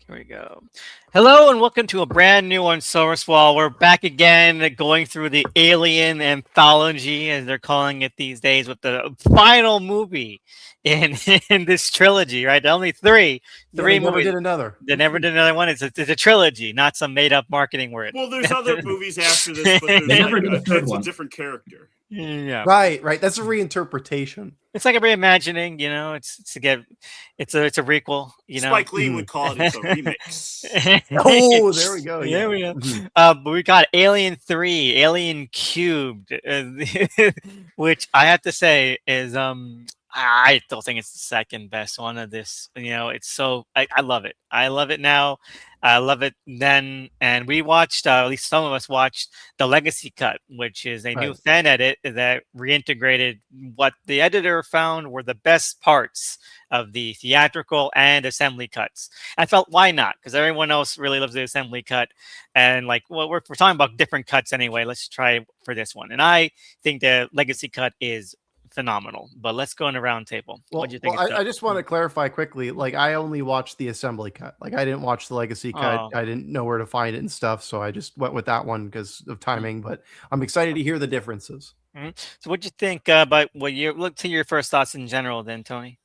Here we go. Hello and welcome to a brand new Unsourced. We're back again going through the Alien anthology, as they're calling it these days, with the final movie in in this trilogy, right? Only Yeah, three they never movies. did another. They never did another one. It's a trilogy, not some made up marketing word. Well, there's other movies after this, but They there's never like did a third it's a one. different character. Yeah. Right. That's a reinterpretation. It's like a reimagining, you know. It's a requel, you know. Spike Lee would call it a remix. Oh, there we go. There Yeah. we go. Mhm. But we got Alien 3, Alien Cubed, which I have to say is I still think it's the second best one of this. You know, it's so I love it. I love it now. I love it then. And we watched, at least some of us watched the Legacy Cut, which is a new Right. fan edit that reintegrated what the editor found were the best parts of the theatrical and assembly cuts. I felt, why not? Because everyone else really loves the assembly cut, and like, well, we're talking about different cuts anyway. Let's try for this one, and I think the Legacy Cut is phenomenal. But let's go in a round table. What do you think? I just want to clarify quickly. Like, I only watched the assembly cut. Like, I didn't watch the legacy cut. Oh. I didn't know where to find it and stuff, so I just went with that one because of timing. But I'm excited to hear the differences. So, what do you think about what you look to your first thoughts in general, then, Tony?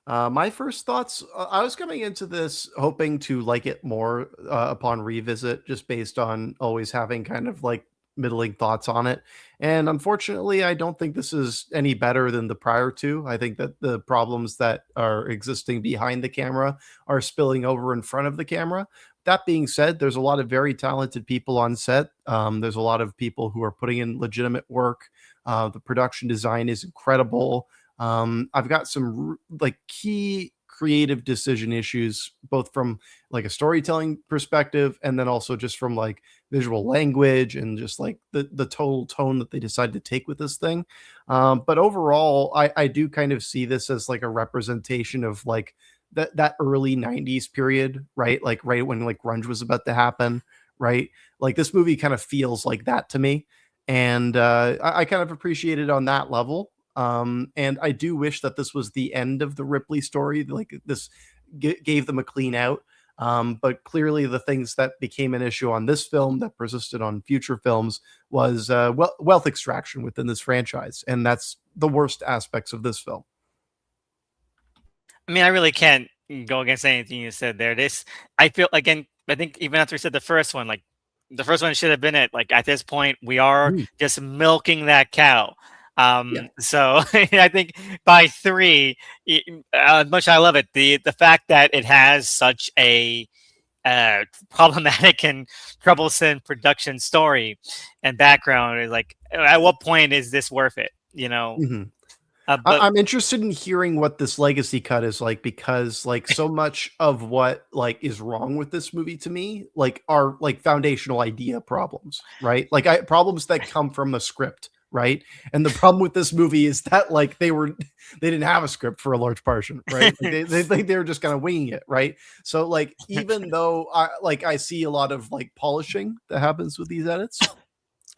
My first thoughts, I was coming into this hoping to like it more upon revisit, just based on always having kind of like middling thoughts on it. And unfortunately, I don't think this is any better than the prior two. I think that the problems that are existing behind the camera are spilling over in front of the camera. That being said, there's a lot of very talented people on set. There's a lot of people who are putting in legitimate work. The production design is incredible. I've got some like key creative decision issues, both from like a storytelling perspective and then also just from like visual language and just like the total tone that they decide to take with this thing. But overall, I do kind of see this as like a representation of like that early 90s period, right? Like right when like grunge was about to happen, right? Like this movie kind of feels like that to me. And I kind of appreciate it on that level. And I do wish that this was the end of the Ripley story. Like this gave them a clean out. But clearly, the things that became an issue on this film that persisted on future films was wealth extraction within this franchise, and that's the worst aspects of this film. I mean, I really can't go against anything you said there. I feel again. I think even after we said the first one, like the first one should have been it. Like at this point, we are just milking that cow. So I think by three, as much as I love it, the fact that it has such a problematic and troublesome production story and background is like, at what point is this worth it? You know. I'm interested in hearing what this legacy cut is like, because like so much of what like is wrong with this movie to me like are like foundational idea problems, right? Like problems that come from the script, right? And the problem with this movie is that like they didn't have a script for a large portion, right? Like, they were just kind of winging it, right? So like even though I see a lot of like polishing that happens with these edits,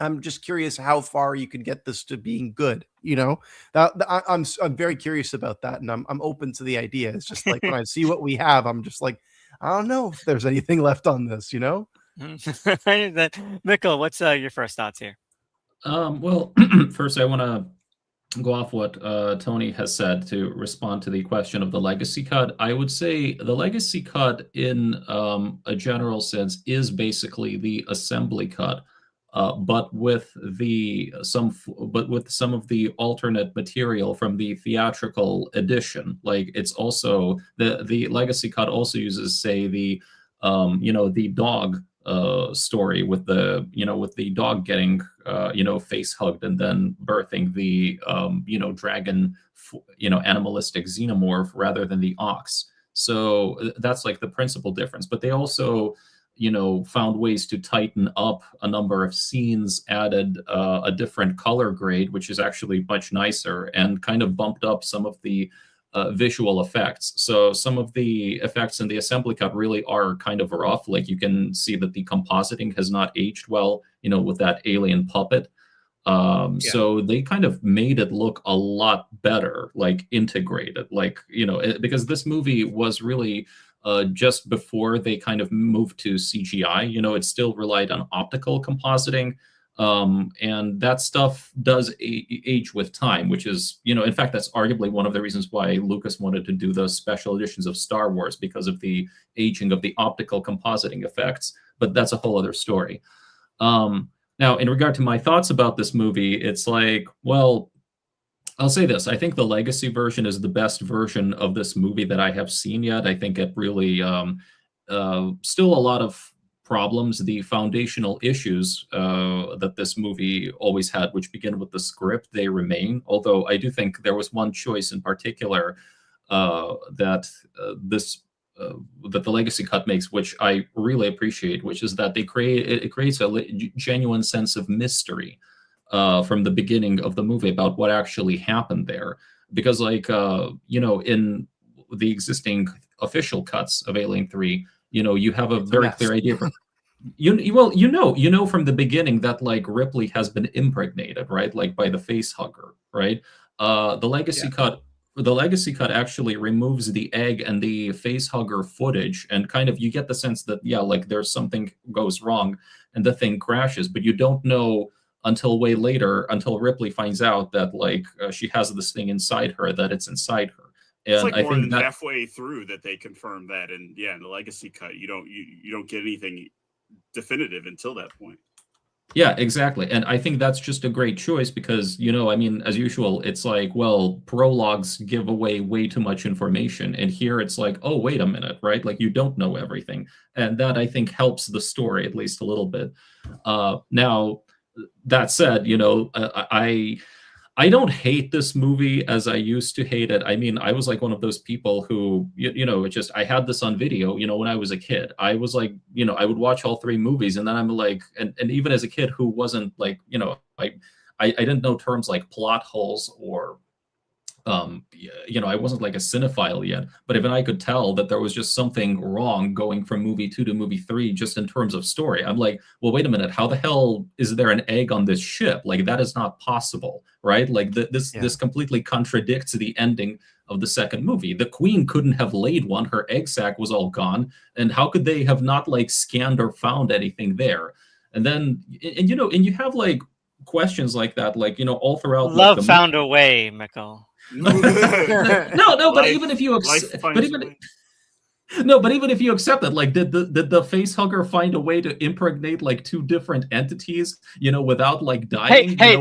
I'm just curious how far you can get this to being good. You know, I'm very curious about that, and I'm open to the idea. It's just like when I see what we have, I'm just like, I don't know if there's anything left on this. You know, Mikhail, what's your first thoughts here? Well, first I want to go off what Tony has said to respond to the question of the legacy cut. I would say the legacy cut, in a general sense, is basically the assembly cut. But with some of the alternate material from the theatrical edition. Like it's also the legacy cut also uses, say, the dog story with the dog getting face hugged and then birthing the dragon animalistic xenomorph rather than the ox. So that's like the principal difference. But they also found ways to tighten up a number of scenes, added a different color grade, which is actually much nicer, and kind of bumped up some of the visual effects. So some of the effects in the assembly cut really are kind of rough. Like you can see that the compositing has not aged well, with that alien puppet. So they kind of made it look a lot better, like integrated, like, because this movie was really just before they kind of moved to CGI. It still relied on optical compositing. And that stuff does age with time, which is, in fact, that's arguably one of the reasons why Lucas wanted to do those special editions of Star Wars, because of the aging of the optical compositing effects. But that's a whole other story. Now, in regard to my thoughts about this movie, it's like, well, I'll say this. I think the legacy version is the best version of this movie that I have seen yet. I think it really still a lot of problems. The foundational issues that this movie always had, which begin with the script, they remain. Although I do think there was one choice in particular that the legacy cut makes, which I really appreciate, which is that it creates a genuine sense of mystery from the beginning of the movie about what actually happened there. Because, like, in the existing official cuts of Alien 3, you have a very clear idea. You know from the beginning that, like, Ripley has been impregnated, right? Like, by the face hugger, right? The legacy cut actually removes the egg and the face hugger footage, and kind of you get the sense that, yeah, like, there's something goes wrong and the thing crashes, but you don't know until way later, until Ripley finds out that, like, she has this thing inside her, that it's inside her. And it's like I more think than halfway through that they confirm that, and yeah, in the legacy cut, you don't get anything definitive until that point. Yeah, exactly. And I think that's just a great choice because, I mean, as usual, it's like, well, prologues give away way too much information. And here it's like, oh, wait a minute, right? Like, you don't know everything. And that, I think, helps the story at least a little bit. Now, that said, I don't hate this movie as I used to hate it. I mean, I was like one of those people who, I had this on video, when I was a kid. I was like, I would watch all three movies, and then I'm like, and even as a kid who wasn't like, I didn't know terms like plot holes or, I wasn't like a cinephile yet, but even I could tell that there was just something wrong going from movie 2 to movie 3, just in terms of story. I'm like, well, wait a minute, how the hell is there an egg on this ship? Like, that is not possible, right? Like, this completely contradicts the ending of the second movie. The Queen couldn't have laid one; her egg sac was all gone, and how could they have not, like, scanned or found anything there? And then, and you have, like, questions like that, like, all throughout. Love like, found a way, Mikhail. But even if you accept that, like, did the face hugger find a way to impregnate, like, two different entities, without, like, dying? Hey,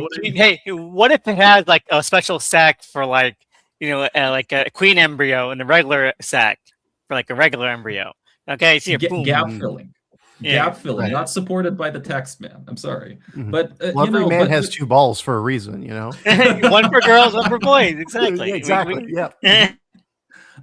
what if it has, like, a special sac for, like, like a queen embryo and a regular sac for, like, a regular embryo? Okay, see, gap filling. Yeah, Gap filling, right. Not supported by the text, man. I'm sorry, but Well, every man has two balls for a reason, one for girls, one for boys. Exactly. Exactly. Yeah.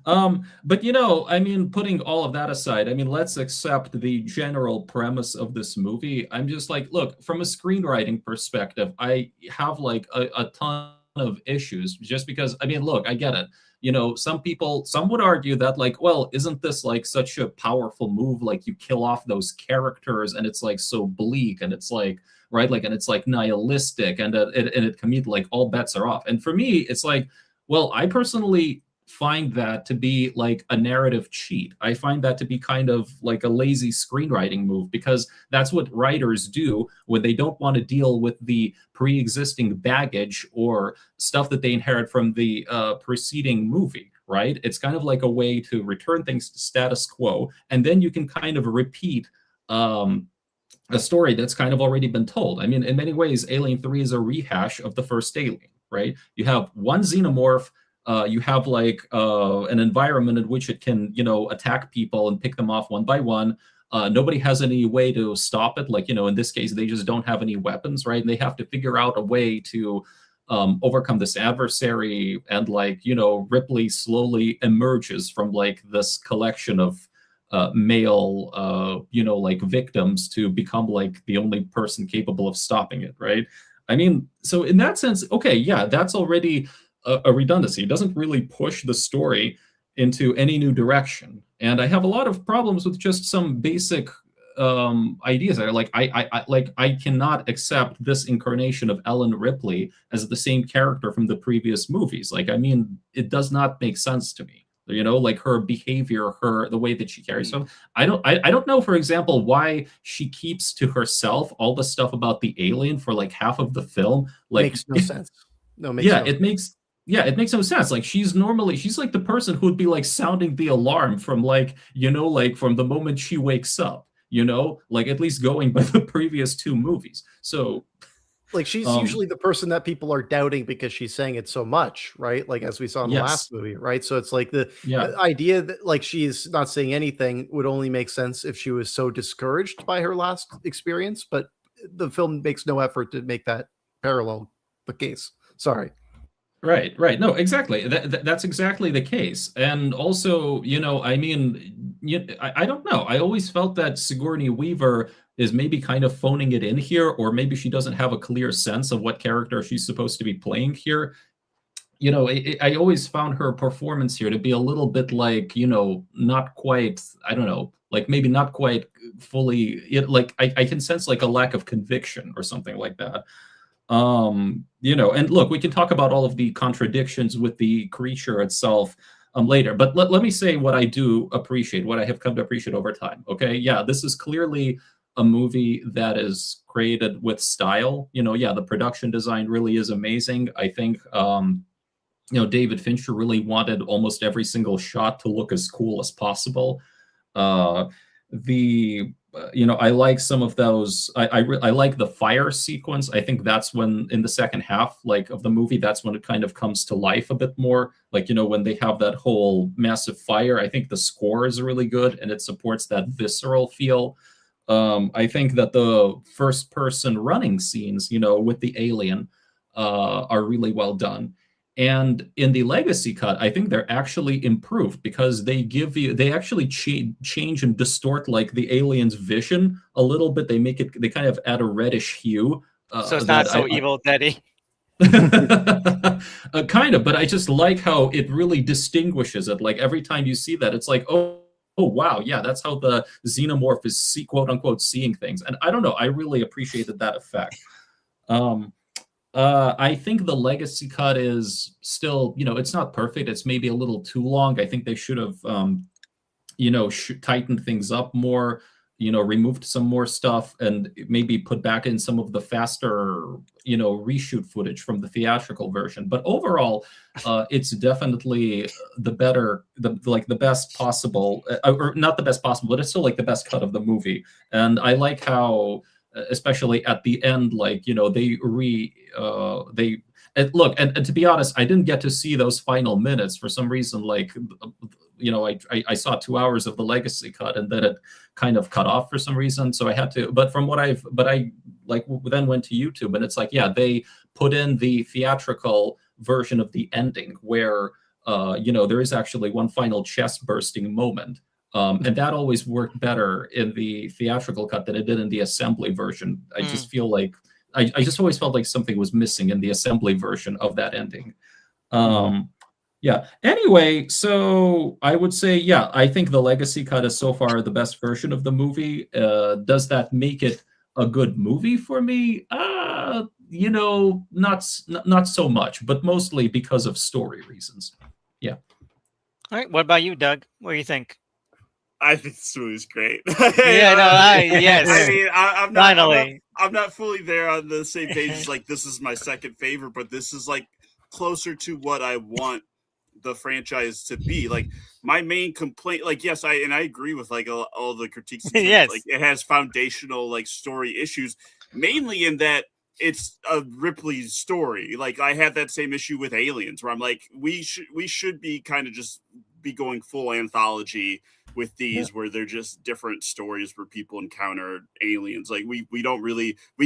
But I mean, putting all of that aside, I mean, let's accept the general premise of this movie. I'm just like, look, from a screenwriting perspective, I have, like, a ton of issues, just because, I mean, look, I get it. Some would argue that, like, well, isn't this, like, such a powerful move? Like, you kill off those characters and it's, like, so bleak, and it's like, right, like, and it's, like, nihilistic, and it can mean, like, all bets are off. And for me, it's like, well, I personally find that to be, like, a narrative cheat. I find that to be kind of like a lazy screenwriting move, because that's what writers do when they don't want to deal with the pre-existing baggage or stuff that they inherit from the preceding movie, right? It's kind of like a way to return things to status quo, and then you can kind of repeat a story that's kind of already been told. I mean, in many ways, Alien 3 is a rehash of the first Alien, right? You have one xenomorph. You have, like, an environment in which it can, attack people and pick them off one by one. Nobody has any way to stop it. Like, in this case, they just don't have any weapons, right? And they have to figure out a way to overcome this adversary. And, like, Ripley slowly emerges from, like, this collection of male, like, victims to become, like, the only person capable of stopping it, right? I mean, so in that sense, okay, yeah, that's already a redundancy. It doesn't really push the story into any new direction. And I have a lot of problems with just some basic ideas that are like, I cannot accept this incarnation of Ellen Ripley as the same character from the previous movies. Like, I mean, it does not make sense to me. You know, like her behavior, the way that she carries herself. I don't know, for example, why she keeps to herself all the stuff about the alien for like half of the film. Like, Makes no sense. No, makes yeah, no it makes no sense. Like she's like the person who would be like sounding the alarm from like, you know, like from the moment she wakes up, you know, like at least going by the previous two movies. So like she's usually the person that people are doubting because she's saying it so much, right? Like as we saw in the last yes. movie, right? So it's like the Yeah. idea that like she's not saying anything would only make sense if she was so discouraged by her last experience, but the film makes no effort to make that parallel the case. Sorry. Right. No, exactly. That's exactly the case. And also, you know, I mean, I don't know. I always felt that Sigourney Weaver is maybe kind of phoning it in here, or maybe she doesn't have a clear sense of what character she's supposed to be playing here. You know, I always found her performance here to be a little bit like, you know, not quite, I don't know, like maybe not quite fully, like I can sense like a lack of conviction or something like that. You know, and look, we can talk about all of the contradictions with the creature itself later, but let me say what I do appreciate, what I have come to appreciate over time. Okay, yeah, this is clearly a movie that is created with style. You know, yeah, the production design really is amazing. I think you know, David Fincher really wanted almost every single shot to look as cool as possible. Uh, the you know, I like some of those. I like the fire sequence. I think that's when in the second half, like of the movie, that's when it kind of comes to life a bit more. Like, you know, when they have that whole massive fire, I think the score is really good and it supports that visceral feel. I think that the first person running scenes, you know, with the alien, are really well done. And in the legacy cut, I think they're actually improved because they actually change and distort like the alien's vision a little bit. They kind of add a reddish hue. So it's not so evil, Daddy. Kind of, but I just like how it really distinguishes it. Like every time you see that, it's like, oh wow, yeah, that's how the xenomorph is quote unquote seeing things. And I don't know, I really appreciated that effect. I think the legacy cut is still, you know, it's not perfect. It's maybe a little too long. I think they should have, you know, tightened things up more, you know, removed some more stuff and maybe put back in some of the faster, you know, reshoot footage from the theatrical version. But overall, it's definitely the best possible, or not the best possible, but it's still like the best cut of the movie. And I like how, especially at the end, like, you know, look, and to be honest, I didn't get to see those final minutes for some reason. Like, you know, I saw 2 hours of the legacy cut and then it kind of cut off for some reason. So I had to, but I like then went to YouTube and it's like, yeah, they put in the theatrical version of the ending where, you know, there is actually one final chest bursting moment. And that always worked better in the theatrical cut than it did in the assembly version. I just feel like I just always felt like something was missing in the assembly version of that ending. Yeah. Anyway, so I would say, yeah, I think the legacy cut is so far the best version of the movie. Does that make it a good movie for me? You know, not so much, but mostly because of story reasons. Yeah. All right. What about you, Doug? What do you think? I think this movie's great. Yeah, no, yes. I mean, I'm not fully there on the same page as like this is my second favorite, but this is like closer to what I want the franchise to be. Like my main complaint, like yes, I agree with like all the critiques. Yes, like it has foundational like story issues, mainly in that it's a Ripley story. Like I had that same issue with Aliens, where I'm like, we should be kind of just be going full anthology with these, where they're just different stories where people encounter aliens. Like we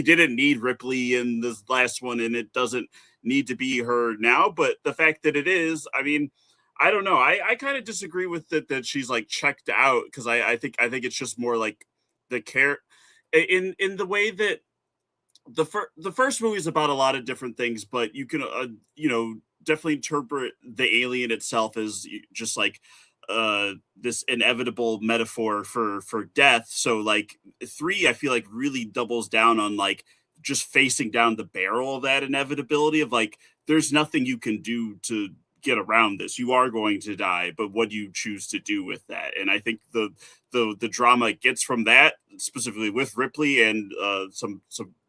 didn't need Ripley in this last one, and it doesn't need to be her now. But the fact that it is, I mean, I don't know. I kind of disagree with it that she's like checked out, because I think it's just more like the care in the way that the first movie is about a lot of different things, but you can you know, definitely interpret the alien itself as just like this inevitable metaphor for death. So like 3, I feel like really doubles down on like just facing down the barrel of that inevitability of like there's nothing you can do to get around this. You are going to die, but what do you choose to do with that? And I think the drama it gets from that, specifically with Ripley and some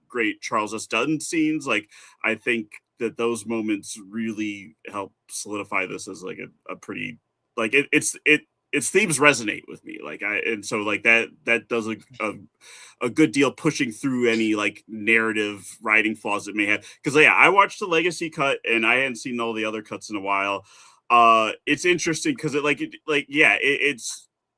great Charles S. Dutton scenes, like I think that those moments really help solidify this as like a pretty like its themes resonate with me, like so like that does a good deal pushing through any like narrative writing flaws it may have. Because yeah, I watched the legacy cut and I hadn't seen all the other cuts in a while. It's interesting because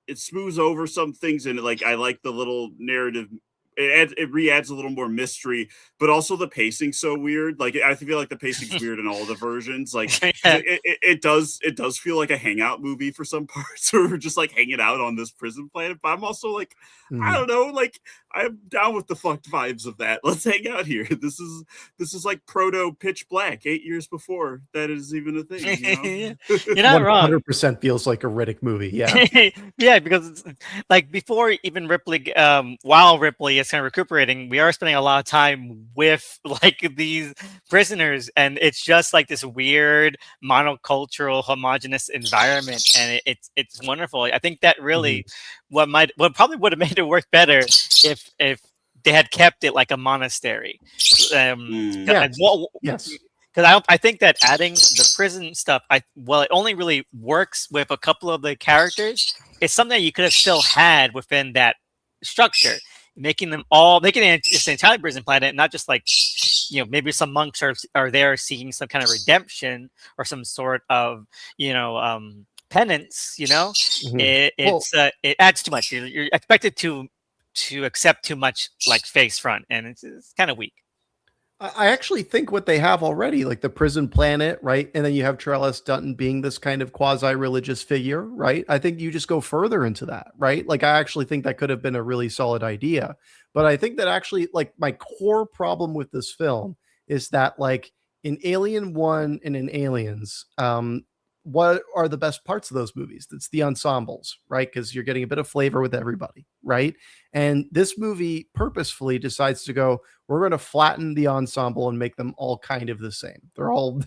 it smooths over some things, and like I like the little narrative. It re-adds a little more mystery, but also the pacing's so weird. Like I feel like the pacing's weird in all the versions. Like it does feel like a hangout movie for some parts, where we're just like hanging out on this prison planet. But I'm also like, I don't know, like I'm down with the fucked vibes of that. Let's hang out here. This is like proto Pitch Black 8 years before that is even a thing. You know? You're not wrong. 100% feels like a Riddick movie. Yeah. Yeah, because it's, like before even Ripley, while Ripley is kind of recuperating, we are spending a lot of time with like these prisoners, and it's just like this weird monocultural homogenous environment, and it's wonderful. I think that really what probably would have made it work better if they had kept it like a monastery. Yes. Because I think that adding the prison stuff, it only really works with a couple of the characters. It's something that you could have still had within that structure, making it just an entire prison planet, not just like, maybe some monks are there seeking some kind of redemption or some sort of, penance. It adds too much. You're expected to accept too much like face front, and it's kind of weak. I actually think what they have already, like the prison planet, right? And then you have Charles S. Dutton being this kind of quasi-religious figure, right? I think you just go further into that, right? Like, I actually think that could have been a really solid idea. But I think that actually, like, my core problem with this film is that, like, in Alien 1 and in Aliens, what are the best parts of those movies? It's the ensembles, right? Because you're getting a bit of flavor with everybody, right? And this movie purposefully decides to go, we're going to flatten the ensemble and make them all kind of the same. They're all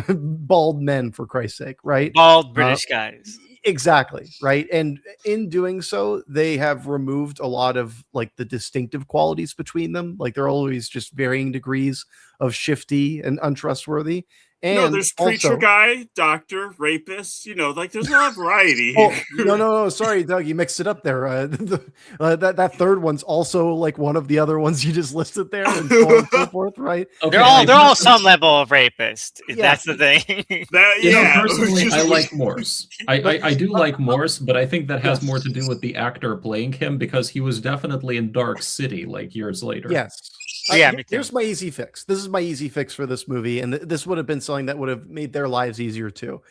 bald men, for Christ's sake, right? Bald British guys. Exactly, right? And in doing so, they have removed a lot of like the distinctive qualities between them. Like they're always just varying degrees of shifty and untrustworthy. And there's preacher guy, doctor, rapist. Like there's a lot of variety. No. Sorry, Doug, you mixed it up there. That third one's also like one of the other ones you just listed there, and so on and so forth, right? Okay, they're all some level of rapist. Yeah. That's the thing. Personally, I like Morse. I do like Morse, but I think that has more to do with the actor playing him, because he was definitely in Dark City like years later. Yes. Here's my easy fix. This is my easy fix for this movie, and this would have been something that would have made their lives easier too.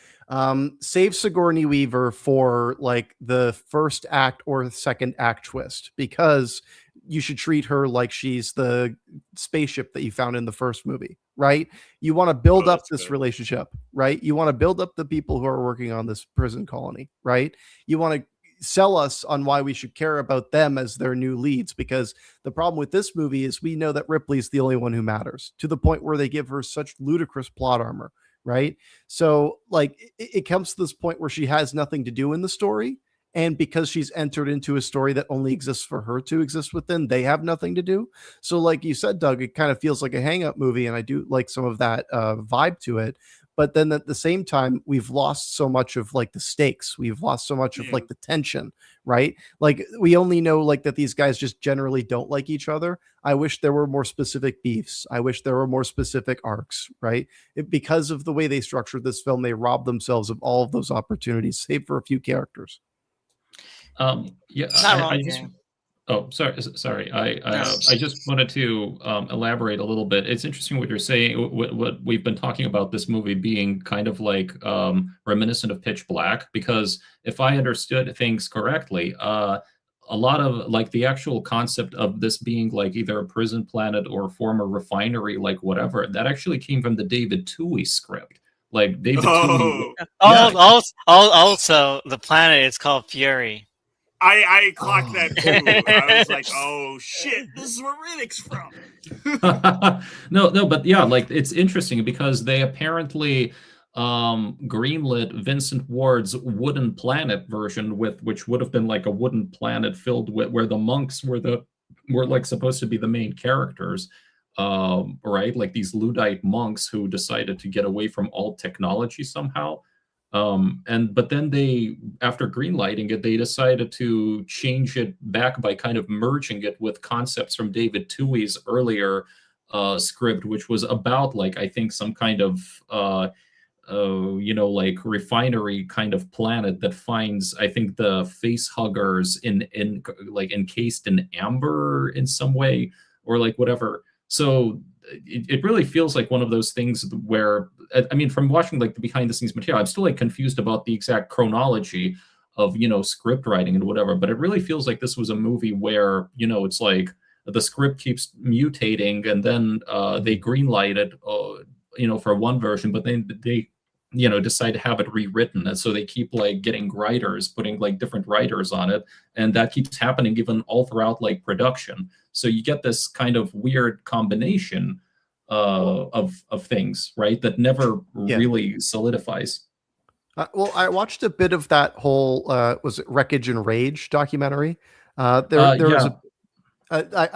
Save Sigourney Weaver for like the first act or second act twist, because you should treat her like she's the spaceship that you found in the first movie, right? You want to build up this relationship, right? You want to build up the people who are working on this prison colony, right? You want to sell us on why we should care about them as their new leads, because the problem with this movie is we know that Ripley's the only one who matters, to the point where they give her such ludicrous plot armor, right? So like it comes to this point where she has nothing to do in the story, and because she's entered into a story that only exists for her to exist within, they have nothing to do. So like you said, Doug, it kind of feels like a hang-up movie, and I do like some of that vibe to it. But then at the same time, we've lost so much of like the stakes. We've lost so much of like the tension, right? Like we only know like that these guys just generally don't like each other. I wish there were more specific beefs. I wish there were more specific arcs, right? Because of the way they structured this film, they robbed themselves of all of those opportunities, save for a few characters. Oh, sorry. I just wanted to elaborate a little bit. It's interesting what you're saying. What we've been talking about this movie being kind of like reminiscent of Pitch Black, because if I understood things correctly, a lot of like the actual concept of this being like either a prison planet or a former refinery, like whatever, that actually came from the David Twohy script. Like David Twohy. Also, the planet is called Fury. I clocked that too. I was like, oh shit, this is where Riddick's from. No, but yeah, like it's interesting because they apparently greenlit Vincent Ward's Wooden Planet version, which would have been like a wooden planet filled with where the monks were like supposed to be the main characters, right? Like these Luddite monks who decided to get away from all technology somehow. But then they, after greenlighting it, they decided to change it back by kind of merging it with concepts from David Tui's earlier script, which was about like, I think, some kind of like refinery kind of planet that finds, I think, the face huggers in like encased in amber in some way, or like whatever. So it really feels like one of those things where, I mean, from watching like the behind the scenes material, I'm still like confused about the exact chronology of, script writing and whatever, but it really feels like this was a movie where, it's like the script keeps mutating, and then they greenlight it, for one version, but then they decide to have it rewritten, and so they keep like getting writers, putting like different writers on it, and that keeps happening even all throughout like production. So you get this kind of weird combination of things, right, that never really solidifies. Well, I watched a bit of that whole was it Wreckage and Rage documentary. I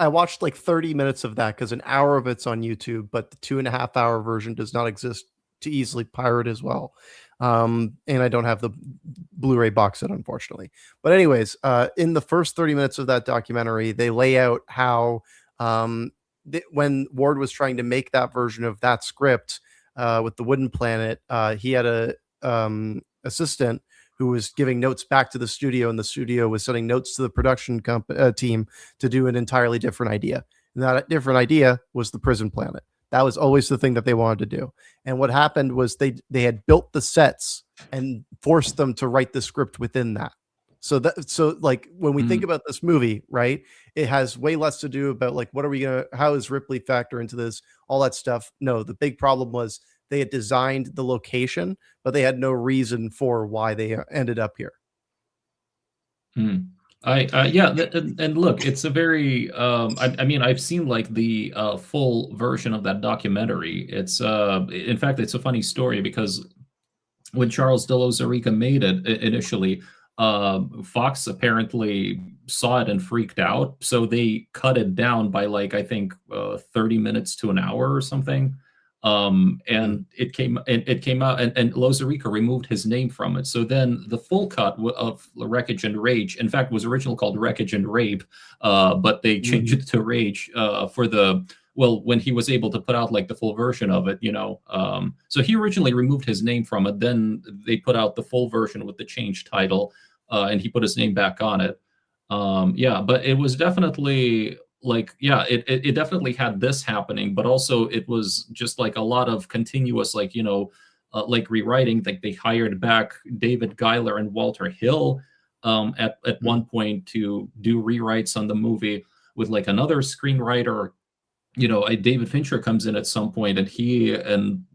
watched like 30 minutes of that because an hour of it's on YouTube, but the 2.5 hour version does not exist to easily pirate as well. And I don't have the Blu-ray box set, unfortunately. But anyways, in the first 30 minutes of that documentary, they lay out how when Ward was trying to make that version of that script with the Wooden Planet, he had a assistant who was giving notes back to the studio, and the studio was sending notes to the production team to do an entirely different idea. And that different idea was the prison planet. That was always the thing that they wanted to do. And what happened was they had built the sets and forced them to write the script within that. So like when we think about this movie, right, it has way less to do about like, how is Ripley factor into this, all that stuff. No, the big problem was they had designed the location, but they had no reason for why they ended up here. And look, it's a very I mean, I've seen like the full version of that documentary. It's in fact, it's a funny story because when Charles de Lozerica made it initially, Fox apparently saw it and freaked out, so they cut it down by like, I think 30 minutes to an hour or something. And it came out, and Lozerica removed his name from it. So then the full cut of Wreckage and Rage, in fact, was originally called Wreckage and Rape, but they changed it to Rage when he was able to put out like the full version of it, So he originally removed his name from it. Then they put out the full version with the changed title, and he put his name back on it. But it was definitely like, it definitely had this happening, but also it was just like a lot of continuous, like, like rewriting. Like they hired back David Giler and Walter Hill at one point to do rewrites on the movie with like another screenwriter. David Fincher comes in at some point, and he and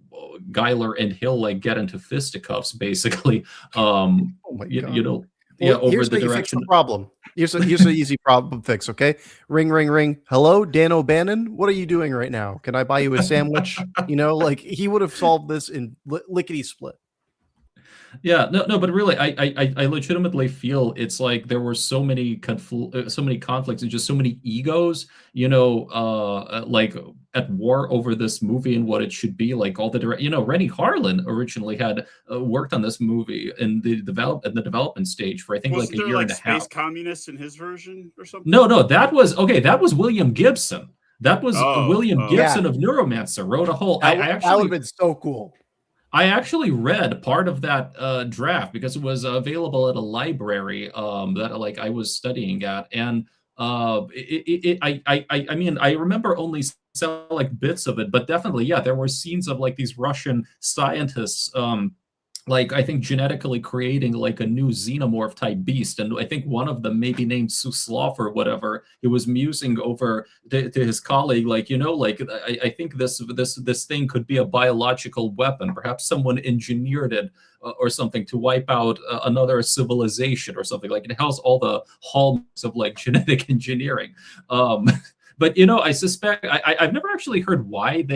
Giler and Hill like get into fisticuffs, basically. Oh my God. Over here's the how you direction. fix the problem. Here's an easy problem fix. Okay, ring, ring, ring. Hello, Dan O'Bannon. What are you doing right now? Can I buy you a sandwich? Like he would have solved this in lickety split. Yeah, no, but really, I legitimately feel it's like there were so many conflicts and just so many egos, like at war over this movie and what it should be. Like all the Rennie Harlan originally had worked on this movie in the development stage for I think Wasn't like a year and a half. Space Communists in his version or something? No, that was William Gibson. That was William Gibson of Neuromancer wrote a whole. That would have been so cool. I actually read part of that draft because it was available at a library that like I was studying at, and I mean I remember only like bits of it, but definitely there were scenes of like these Russian scientists like I think genetically creating like a new xenomorph type beast, and I think one of them maybe named Suslov or whatever. He was musing over to his colleague, like I think this thing could be a biological weapon. Perhaps someone engineered it or something to wipe out another civilization or something. Like it has all the hallmarks of like genetic engineering. But I suspect I've never actually heard why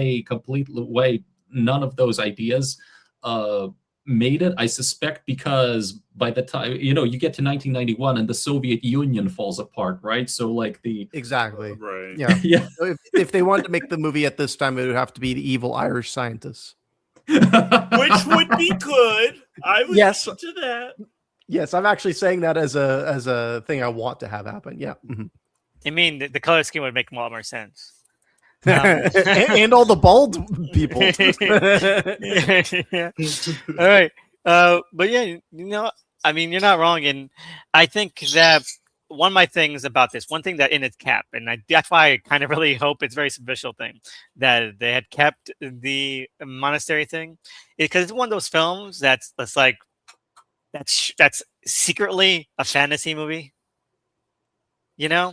none of those ideas made it. I suspect because by the time you get to 1991 and the Soviet Union falls apart, right? So like Exactly. Right. Yeah. yeah. So if they wanted to make the movie at this time, it would have to be the evil Irish scientists. Which would be good. I would Yes. get to that. Yes, I'm actually saying that as a thing I want to have happen. Yeah. Mhm. I mean, the color scheme would make a lot more sense. And all the bald people. Yeah. All right. But yeah, I mean, you're not wrong, and I think that one of my things about this, one thing that in its cap, and that's why I kind of really hope it's a very superficial thing that they had kept the monastery thing, because it's one of those films that's secretly a fantasy movie. Yeah.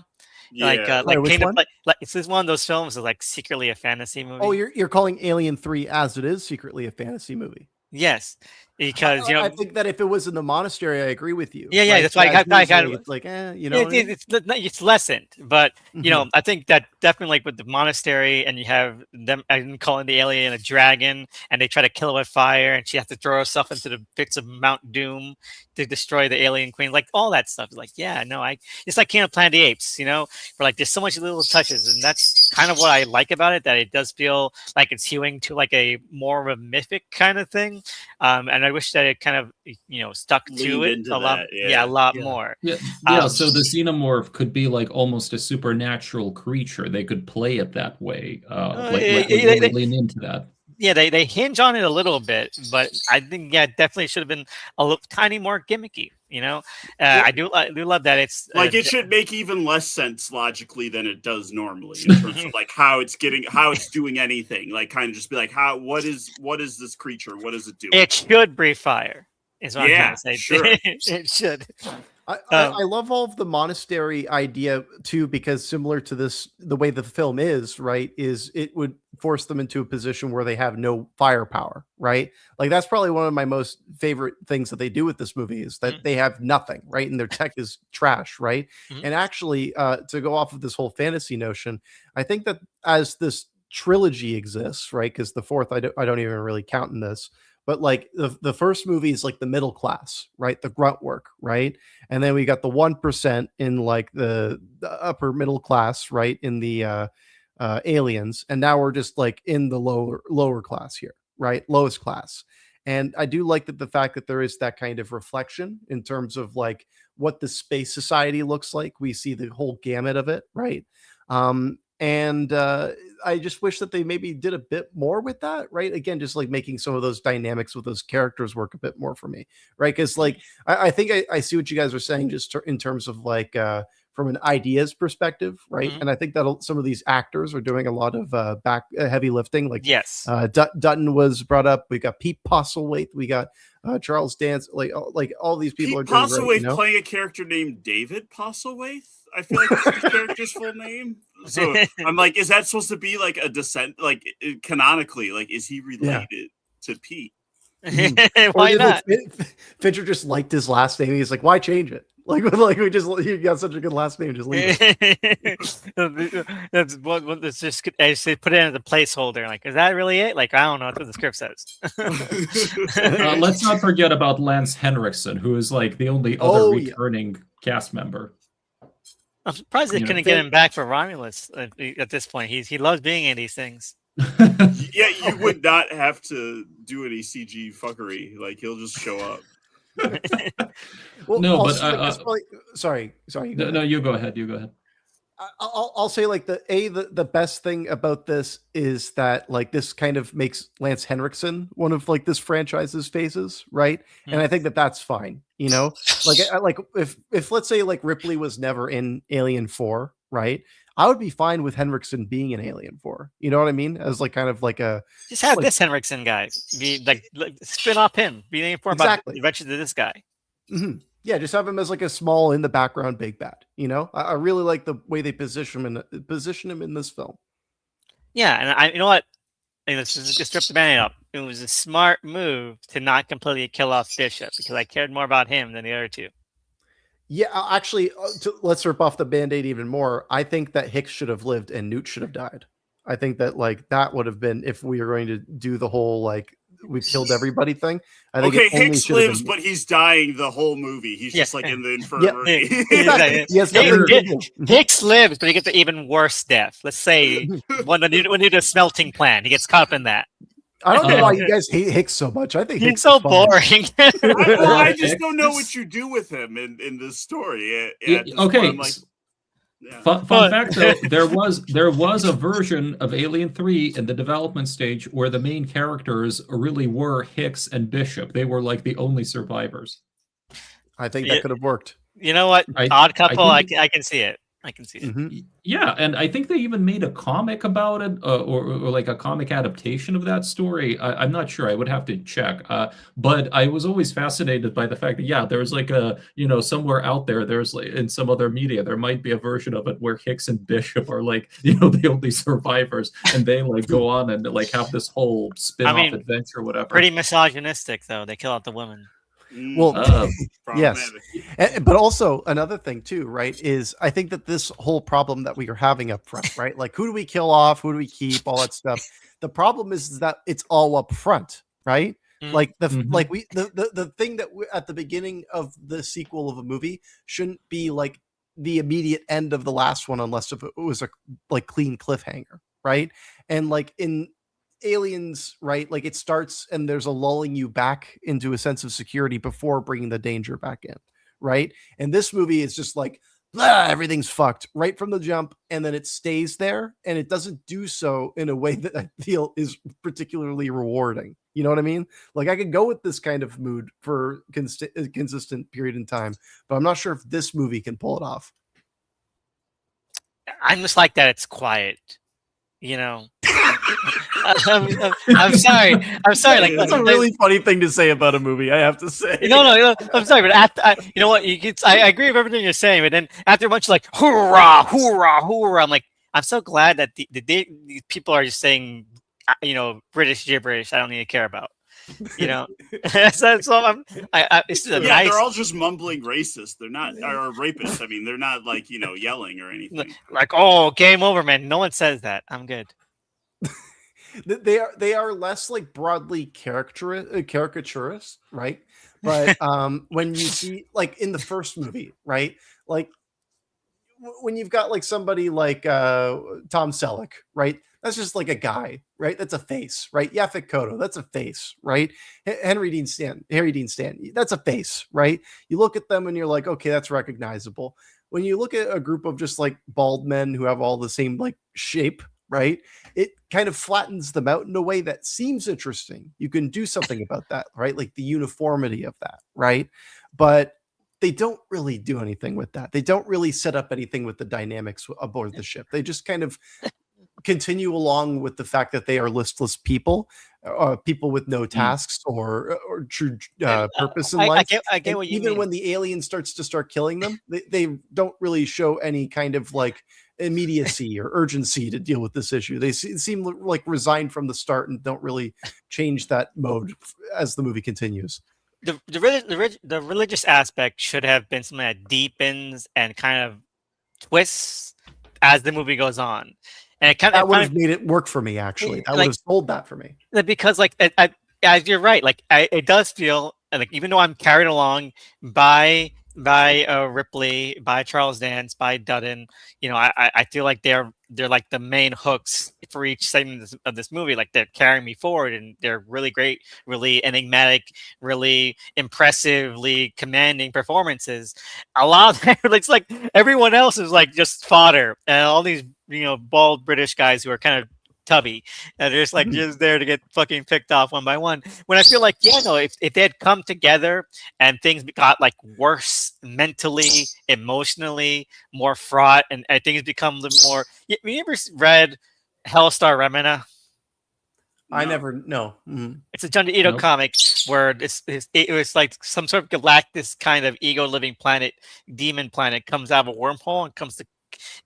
Wait, which one? It's just one of those films that's like secretly a fantasy movie. Oh, you're calling Alien 3 as it is secretly a fantasy movie. Yes, because I think that if it was in the monastery, I agree with you. Yeah, right? that's why I got it's like, it's lessened, but Mhm. I think that definitely like with the monastery, and you have them calling the alien a dragon, and they try to kill her with fire, and she has to throw herself into the pits of Mount Doom to destroy the alien queen, like all that stuff. Like, yeah, no, it's like King of Planet of the Apes, where like there's so much little touches, and that's kind of what I like about it. That it does feel like it's hewing to like a more of a mythic kind of thing, and I wish that it kind of stuck to Leaned it into a lot, that, a lot Yeah. more. Yeah, so the xenomorph could be like almost a supernatural creature. They could play it that way, really lean into that. Yeah, they hinge on it a little bit, but I think it definitely should have been a little tiny more gimmicky. I do love that it's like it should make even less sense logically than it does normally in terms of like how it's doing anything. Like kind of just be like, what is this creature? What does it do? It should breathe fire. Is what I'm trying to say. Sure. It should. I love all of the monastery idea too, because similar to this, the way the film is, right, is it would force them into a position where they have no firepower, right? Like that's probably one of my most favorite things that they do with this movie is that they have nothing, right? And their tech is trash, right? Mhm. And actually, to go off of this whole fantasy notion, I think that as this trilogy exists, right? Because the fourth, I don't even really count in this. But like the first movie is like the middle class, right? The grunt work, right? And then we got the 1% in like the upper middle class, right? In the aliens, and now we're just like in the lower class here, right? Lowest class. And I do like that the fact that there is that kind of reflection in terms of like what the space society looks like. We see the whole gamut of it, right? And I just wish that they maybe did a bit more with that, right? Again, just like making some of those dynamics with those characters work a bit more for me, right? Because like I think I see what you guys are saying just in terms of like from an ideas perspective, right? Mhm. And I think that some of these actors are doing a lot of back heavy lifting. Like Yes. Dutton was brought up. We got Pete Postlethwaite. We got Charles Dance. Like all these people Pete are doing great, Postlethwaite playing a character named David Postlethwaite. I feel like that's his character's full name. So I'm like, is that supposed to be like a descent? Like canonically, like is he related to Pete? Why not? Fincher just liked his last name. He's like, why change it? Like he got such a good last name, just leave it. That's what it's just I say put it in as a placeholder. Like, is that really it? Like, I don't know. That's what the script says. Let's not forget about Lance Henriksen, who is like the only other returning cast member. I'm surprised they couldn't get him back for Romulus at this point. He loves being in these things. Yeah, you would not have to do any CG fuckery. Like he'll just show up. Well, no, also, but like, sorry. No, you go ahead. You go ahead. I'll say like the best thing about this is that like this kind of makes Lance Henriksen one of like this franchise's faces, right? And I think that that's fine, like if let's say like Ripley was never in Alien 4, right? I would be fine with Henriksen being in Alien 4. You know what I mean? As like kind of like a just have this Henriksen guy be like spin off him, be Alien 4 about the adventures of this guy. Mm-hmm. Yeah, just have him as like a small in the background big bad. I really like the way they position him in this film. Yeah, and you know what? Let's just strip the band up. It was a smart move to not completely kill off Bishop because I cared more about him than the other two. Yeah, actually, let's rip off the Band-Aid even more. I think that Hicks should have lived and Newt should have died. I think that like that would have been if we were going to do the whole like we've killed everybody thing. I think Okay, it only Hicks should have lives, been. but he's dying the whole movie. He's just like in the infirmary. Exactly. He has nothing to do. Hicks lives, but he gets an even worse death. Let's say when they do the smelting plan, he gets caught up in that. I don't know why you guys hate Hicks so much. I think He's Hicks so is fun. boring. I just don't know what you do with him in this story. At this point, I'm like, yeah. Fun fact though, there was a version of Alien 3 in the development stage where the main characters really were Hicks and Bishop. They were like the only survivors. I think that could have worked. You know what? Odd Couple, I can see it. I can see it. Mm-hmm. Yeah, and I think they even made a comic about it, or like a comic adaptation of that story. I'm not sure. I would have to check. But I was always fascinated by the fact that there's like somewhere out there, there's like in some other media, there might be a version of it where Hicks and Bishop are like the only survivors, and they like go on and like have this whole spin-off adventure, whatever. Pretty misogynistic though. They kill out the women. Well, yes, but also another thing too, right? Is I think that this whole problem that we are having up front, right? Like, who do we kill off? Who do we keep? All that stuff. The problem is that it's all up front, right? Like the thing that at the beginning of the sequel of a movie shouldn't be like the immediate end of the last one, unless if it was a like clean cliffhanger, right? And like in Aliens, right, like it starts and there's a lulling you back into a sense of security before bringing the danger back in, right? And this movie is just like blah, everything's fucked right from the jump, and then it stays there, and it doesn't do so in a way that I feel is particularly rewarding. You know what I mean? Like I could go with this kind of mood for a consistent period in time, but I'm not sure if this movie can pull it off. I'm just like that. It's quiet, you know. I'm sorry. Like that's a really funny thing to say about a movie. I have to say. No. I'm sorry, but after you know what? I agree with everything you're saying, but then after a bunch of like hoorah, hoorah, hoorah, I'm like, I'm so glad that these people are just saying, British gibberish. I don't need to care about. So it's nice. They're all just mumbling racist. They're not or rapists. I mean, they're not like yelling or anything. Like, oh, game over, man. No one says that. I'm good. They are less like broadly caricaturist, right? But when you see like in the first movie, right, like when you've got like somebody like Tom Selleck, right, that's just like a guy, right? That's a face, right? Yaphet Kotto, that's a face, right? Harry Dean Stanton, that's a face, right? You look at them and you're like, okay, that's recognizable. When you look at a group of just like bald men who have all the same like shape, right, it kind of flattens them out in a way that seems interesting. You can do something about that, right? Like the uniformity of that, right? But they don't really do anything with that. They don't really set up anything with the dynamics aboard the ship. They just kind of continue along with the fact that they are listless people, people with no tasks or true purpose in life. I get what you mean. When the alien starts killing them, they don't really show any kind of like immediacy or urgency to deal with this issue. They seem like resigned from the start and don't really change that mode as the movie continues. The religious aspect should have been something that deepens and kind of twists as the movie goes on. And that would have made it work for me, actually. I would have sold that for me. Because, like, as you're right, like, it does feel like even though I'm carried along by Ripley, by Charles Dance, by Dutton, I feel like they're like the main hooks for each segment of this movie. Like they're carrying me forward, and they're really great, really enigmatic, really impressively commanding performances. A lot of it's like everyone else is like just fodder, and all these bald British guys who are kind of tubby, and they're just like just there to get fucking picked off one by one. When I feel like if they had come together and things got like worse mentally, emotionally, more fraught, and things become a little more. You ever read Hellstar Remina? I never know. It's a Junji Ito comic where it was like some sort of galactic kind of ego living planet, demon planet, comes out of a wormhole and comes to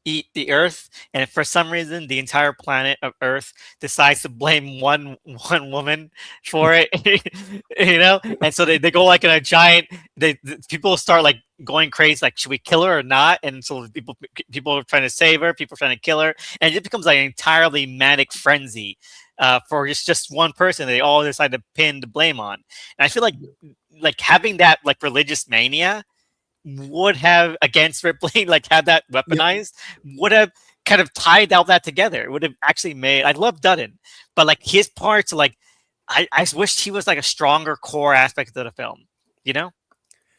eat the Earth, and for some reason, the entire planet of Earth decides to blame one woman for it. And so they go like in a giant. People start like going crazy, like should we kill her or not? And so people are trying to save her, people are trying to kill her, and it becomes like an entirely manic frenzy for just one person. They all decide to pin the blame on, and I feel like having that like religious mania would have against Ripley, like had that weaponized, would have kind of tied all that together. It would have actually made. I love Dutton, but like his parts, like I wished he was like a stronger core aspect of the film.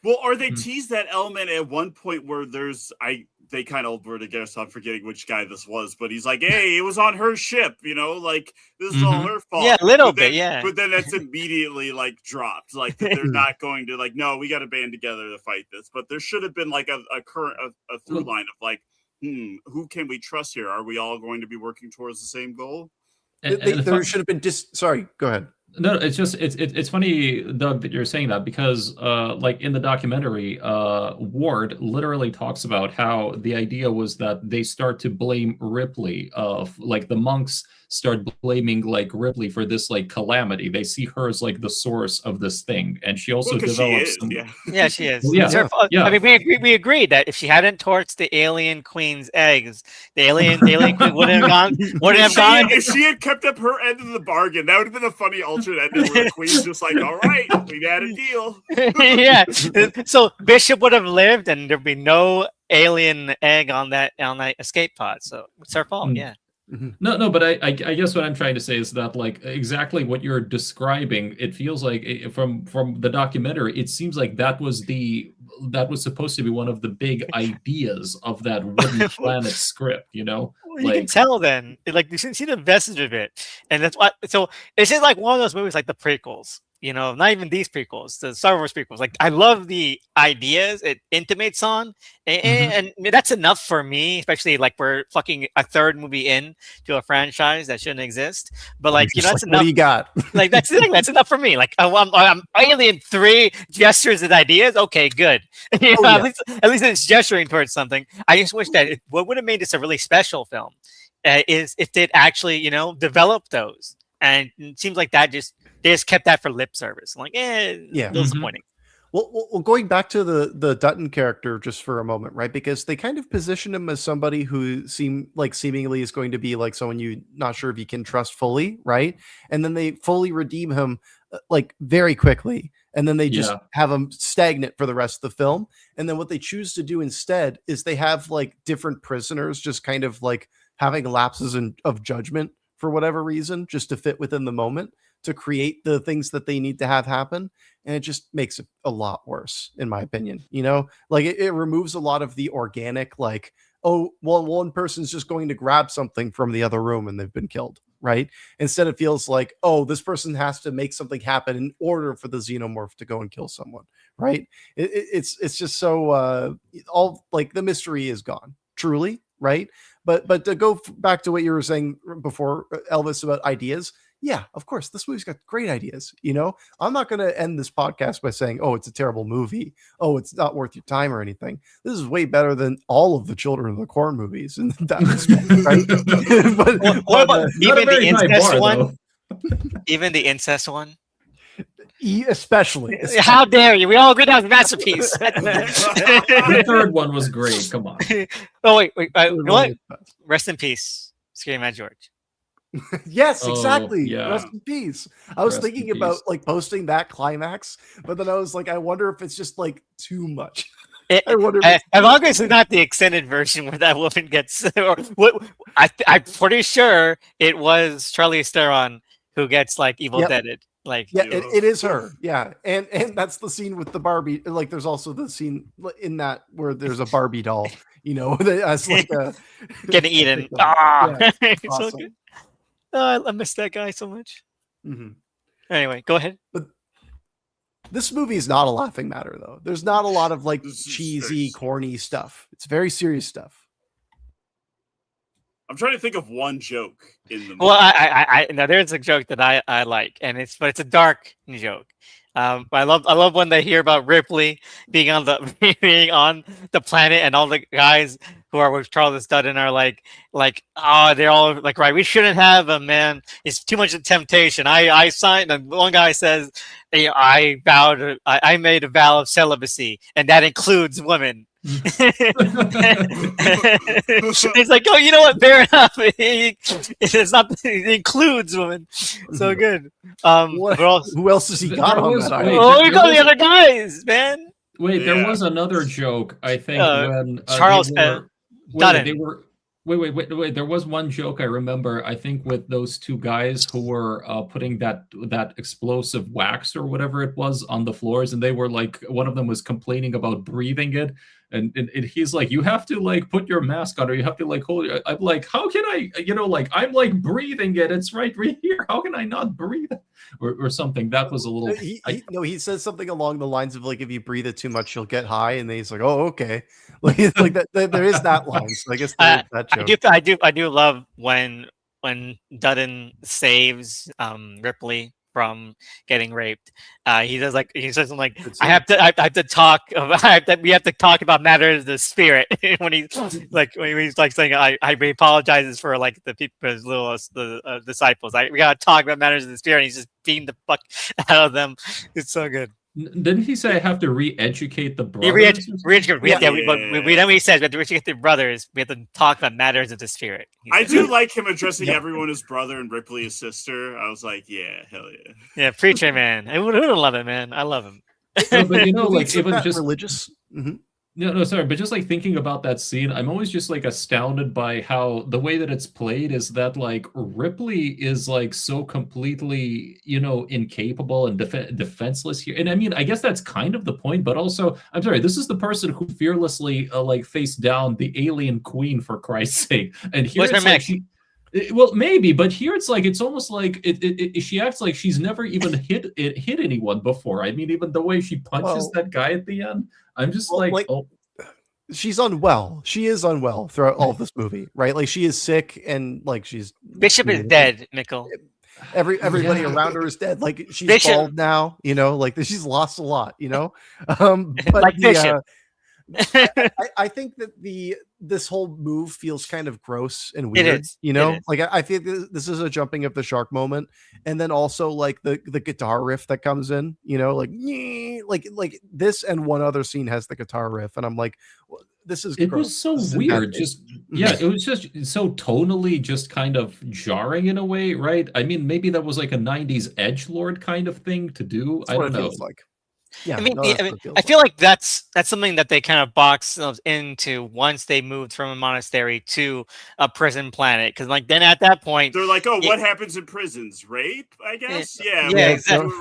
Well, or they tease that element at one point where they kind of were together, so I'm forgetting which guy this was, but he's like, hey, it was on her ship, like this is all her fault. Yeah, a little bit, yeah. But then that's immediately like dropped. Like they're not going to like, no, we got to band together to fight this. But there should have been like a through line of like, who can we trust here? Are we all going to be working towards the same goal? There should have been sorry, go ahead. No, it's just it's funny, Doug, that you're saying that because like in the documentary, Ward literally talks about how the idea was that they start to blame Ripley of like the monks start blaming like Ripley for this like calamity. They see her as like the source of this thing, and she also develops. Yeah, she is. Well, yeah. I mean, we agreed that if she hadn't torched the alien queen's eggs, the alien queen wouldn't have gone. If she had kept up her end of the bargain, that would have been a funny alternate ending where the queen's just like, all right, we've had a deal. Yeah. So Bishop would have lived, and there'd be no alien egg on that escape pod. So it's her fault. Yeah. No, but I guess what I'm trying to say is that like exactly what you're describing, it feels like from the documentary, it seems like that was supposed to be one of the big ideas of that Wooden Planet script, Well, you can tell then, like you see the vestige of it, and that's what. So it's just like one of those movies, like the prequels. Not even these prequels, the Star Wars prequels. Like, I love the ideas it intimates on, and that's enough for me. Especially like we're fucking a third movie in to a franchise that shouldn't exist. But like, that's enough. What do you got? Like that's enough for me. Like, I'm Alien 3 gestures and ideas. Okay, good. At least it's gesturing towards something. I just wish that what would have made this a really special film is if they'd actually develop those. And it seems like they just kept that for lip service. I'm like, disappointing. Well, going back to the Dutton character just for a moment, right? Because they kind of position him as somebody who seemingly is going to be like someone you're not sure if you can trust fully, right? And then they fully redeem him like very quickly, and then they just have him stagnant for the rest of the film. And then what they choose to do instead is they have like different prisoners just kind of like having lapses of judgment for whatever reason, just to fit within the moment, to create the things that they need to have happen. And it just makes it a lot worse, in my opinion. Like it removes a lot of the organic, like, oh, well, one person's just going to grab something from the other room and they've been killed, right? Instead, it feels like, oh, this person has to make something happen in order for the xenomorph to go and kill someone, right? It's just so all like the mystery is gone, truly, right? But to go back to what you were saying before, Elvis, about ideas, yeah, of course, this movie's got great ideas. I'm not going to end this podcast by saying, oh, it's a terrible movie. Oh, it's not worth your time or anything. This is way better than all of the Children of the Corn movies in that respect, right? What about even the incest one? Even the incest one? Especially. How dare you? We all agree that was a masterpiece. The third one was great. Come on. Oh wait. What? Rest in peace, Scary Mad George. Yes, exactly. Yeah. Rest in peace. I was thinking about like posting that climax, but then I was like, I wonder if it's just like too much. I wonder. As long as it's not the extended version where that woman gets, or what? I'm pretty sure it was Charlize Theron who gets like evil deaded. Like, yeah, it is her. Yeah, and that's the scene with the Barbie. Like, there's also the scene in that where there's a Barbie doll. As like a getting eaten. Yeah, It's awesome. so good. I miss that guy so much. Anyway, go ahead. But this movie is not a laughing matter, though. There's not a lot of like cheesy, corny stuff. It's very serious stuff. I'm trying to think of one joke in the movie. Well, I now there's a joke that I like, and it's a dark joke. I love when they hear about Ripley being on the being on the planet, and all the guys who are with Charles Dutton are like, oh, they're all like, right, we shouldn't have him, man. It's too much of temptation. I signed. And one guy says, hey, I made a vow of celibacy, and that includes women. He's like, oh, you know what? Fair enough. It's not. It includes women. So good. Who else has he got on that island? Oh, we got the other guys, man. Wait, there was another joke. I think when Charles they were. Wait. There was one joke I remember. I think with those two guys who were putting that explosive wax or whatever it was on the floors, and they were like, one of them was complaining about breathing it, and he's like, you have to like put your mask on, or you have to like hold it. I'm like, how can I? Like I'm like breathing it. It's right here. How can I not breathe? Or something. That was a little. He says something along the lines of like, if you breathe it too much, you'll get high, and then he's like, oh, okay. Like that. There is that line. So I guess there is that joke. I do love when Dutton saves Ripley from getting raped. He says something like, I have to talk about we have to talk about matters of the spirit. when he's saying, I apologizes for like the people, his little disciples. We gotta talk about matters of the spirit. And he's just beating the fuck out of them. It's so good. Didn't he say I have to re-educate the brothers? Then he says we have to re-educate the brothers. We have to talk about matters of the spirit. I do like him addressing everyone as brother and Ripley as sister. I was like, yeah, hell yeah. Yeah, preacher man. Who don't love it, man? I love him. No, but like even just religious. Mm-hmm. No, sorry, but just like thinking about that scene, I'm always just like astounded by how the way that it's played is that like Ripley is like so completely, incapable and defenseless here. And I mean, I guess that's kind of the point, but also, I'm sorry, this is the person who fearlessly like faced down the alien queen, for Christ's sake. And here it's like well, maybe, but here it's almost like she acts like she's never even hit anyone before. I mean, even the way she punches that guy at the end, I'm just oh. She's unwell. She is unwell throughout all of this movie, right? Like she is sick, and like she's Bishop is dead, Mikhail. Everybody around her is dead. Like she's bald now, like she's lost a lot, But like Bishop. I think that this whole move feels kind of gross and weird. It is. Like I feel this is a jumping of the shark moment, and then also like the guitar riff that comes in, like this and one other scene has the guitar riff, and I'm like, well, this is it gross. Was so weird. It was just so tonally just kind of jarring in a way, right? I mean, maybe that was like a 90s edgelord kind of thing to do. That's I what don't it know. feels like. Yeah, I feel like that's something that they kind of box themselves into once they moved from a monastery to a prison planet. Because like then at that point they're like, oh, what happens in prisons? Rape, I guess. Yeah, exactly.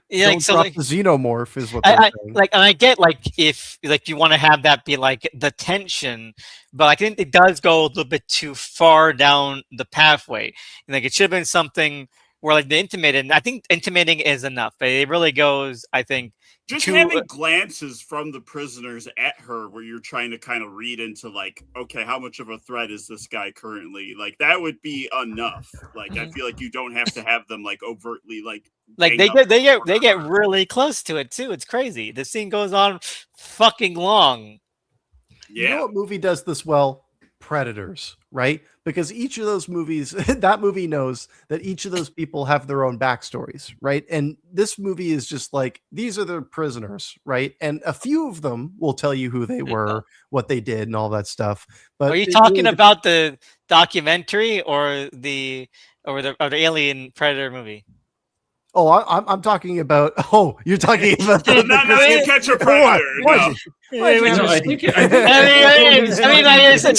Don't drop the xenomorph is what they're saying. And I get like if like you want to have that be like the tension, but I think it does go a little bit too far down the pathway. And like it should have been something where like the intimated, and I think intimating is enough, but it really goes, I think, just having glances from the prisoners at her where you're trying to kind of read into like, okay, how much of a threat is this guy currently? Like that would be enough. Like I feel like you don't have to have them like overtly like they get really close to it too. It's crazy. The scene goes on fucking long. Yeah. You know what movie does this well? Predators, right? Because each of those movies, that movie knows that each of those people have their own backstories, right? And this movie is just like, these are the prisoners, right? And a few of them will tell you who they were, what they did, and all that stuff. But are you talking about the documentary or the Alien Predator movie? Oh, I'm talking about. Oh, you're talking about. Not You Catch a Predator. No. I think it's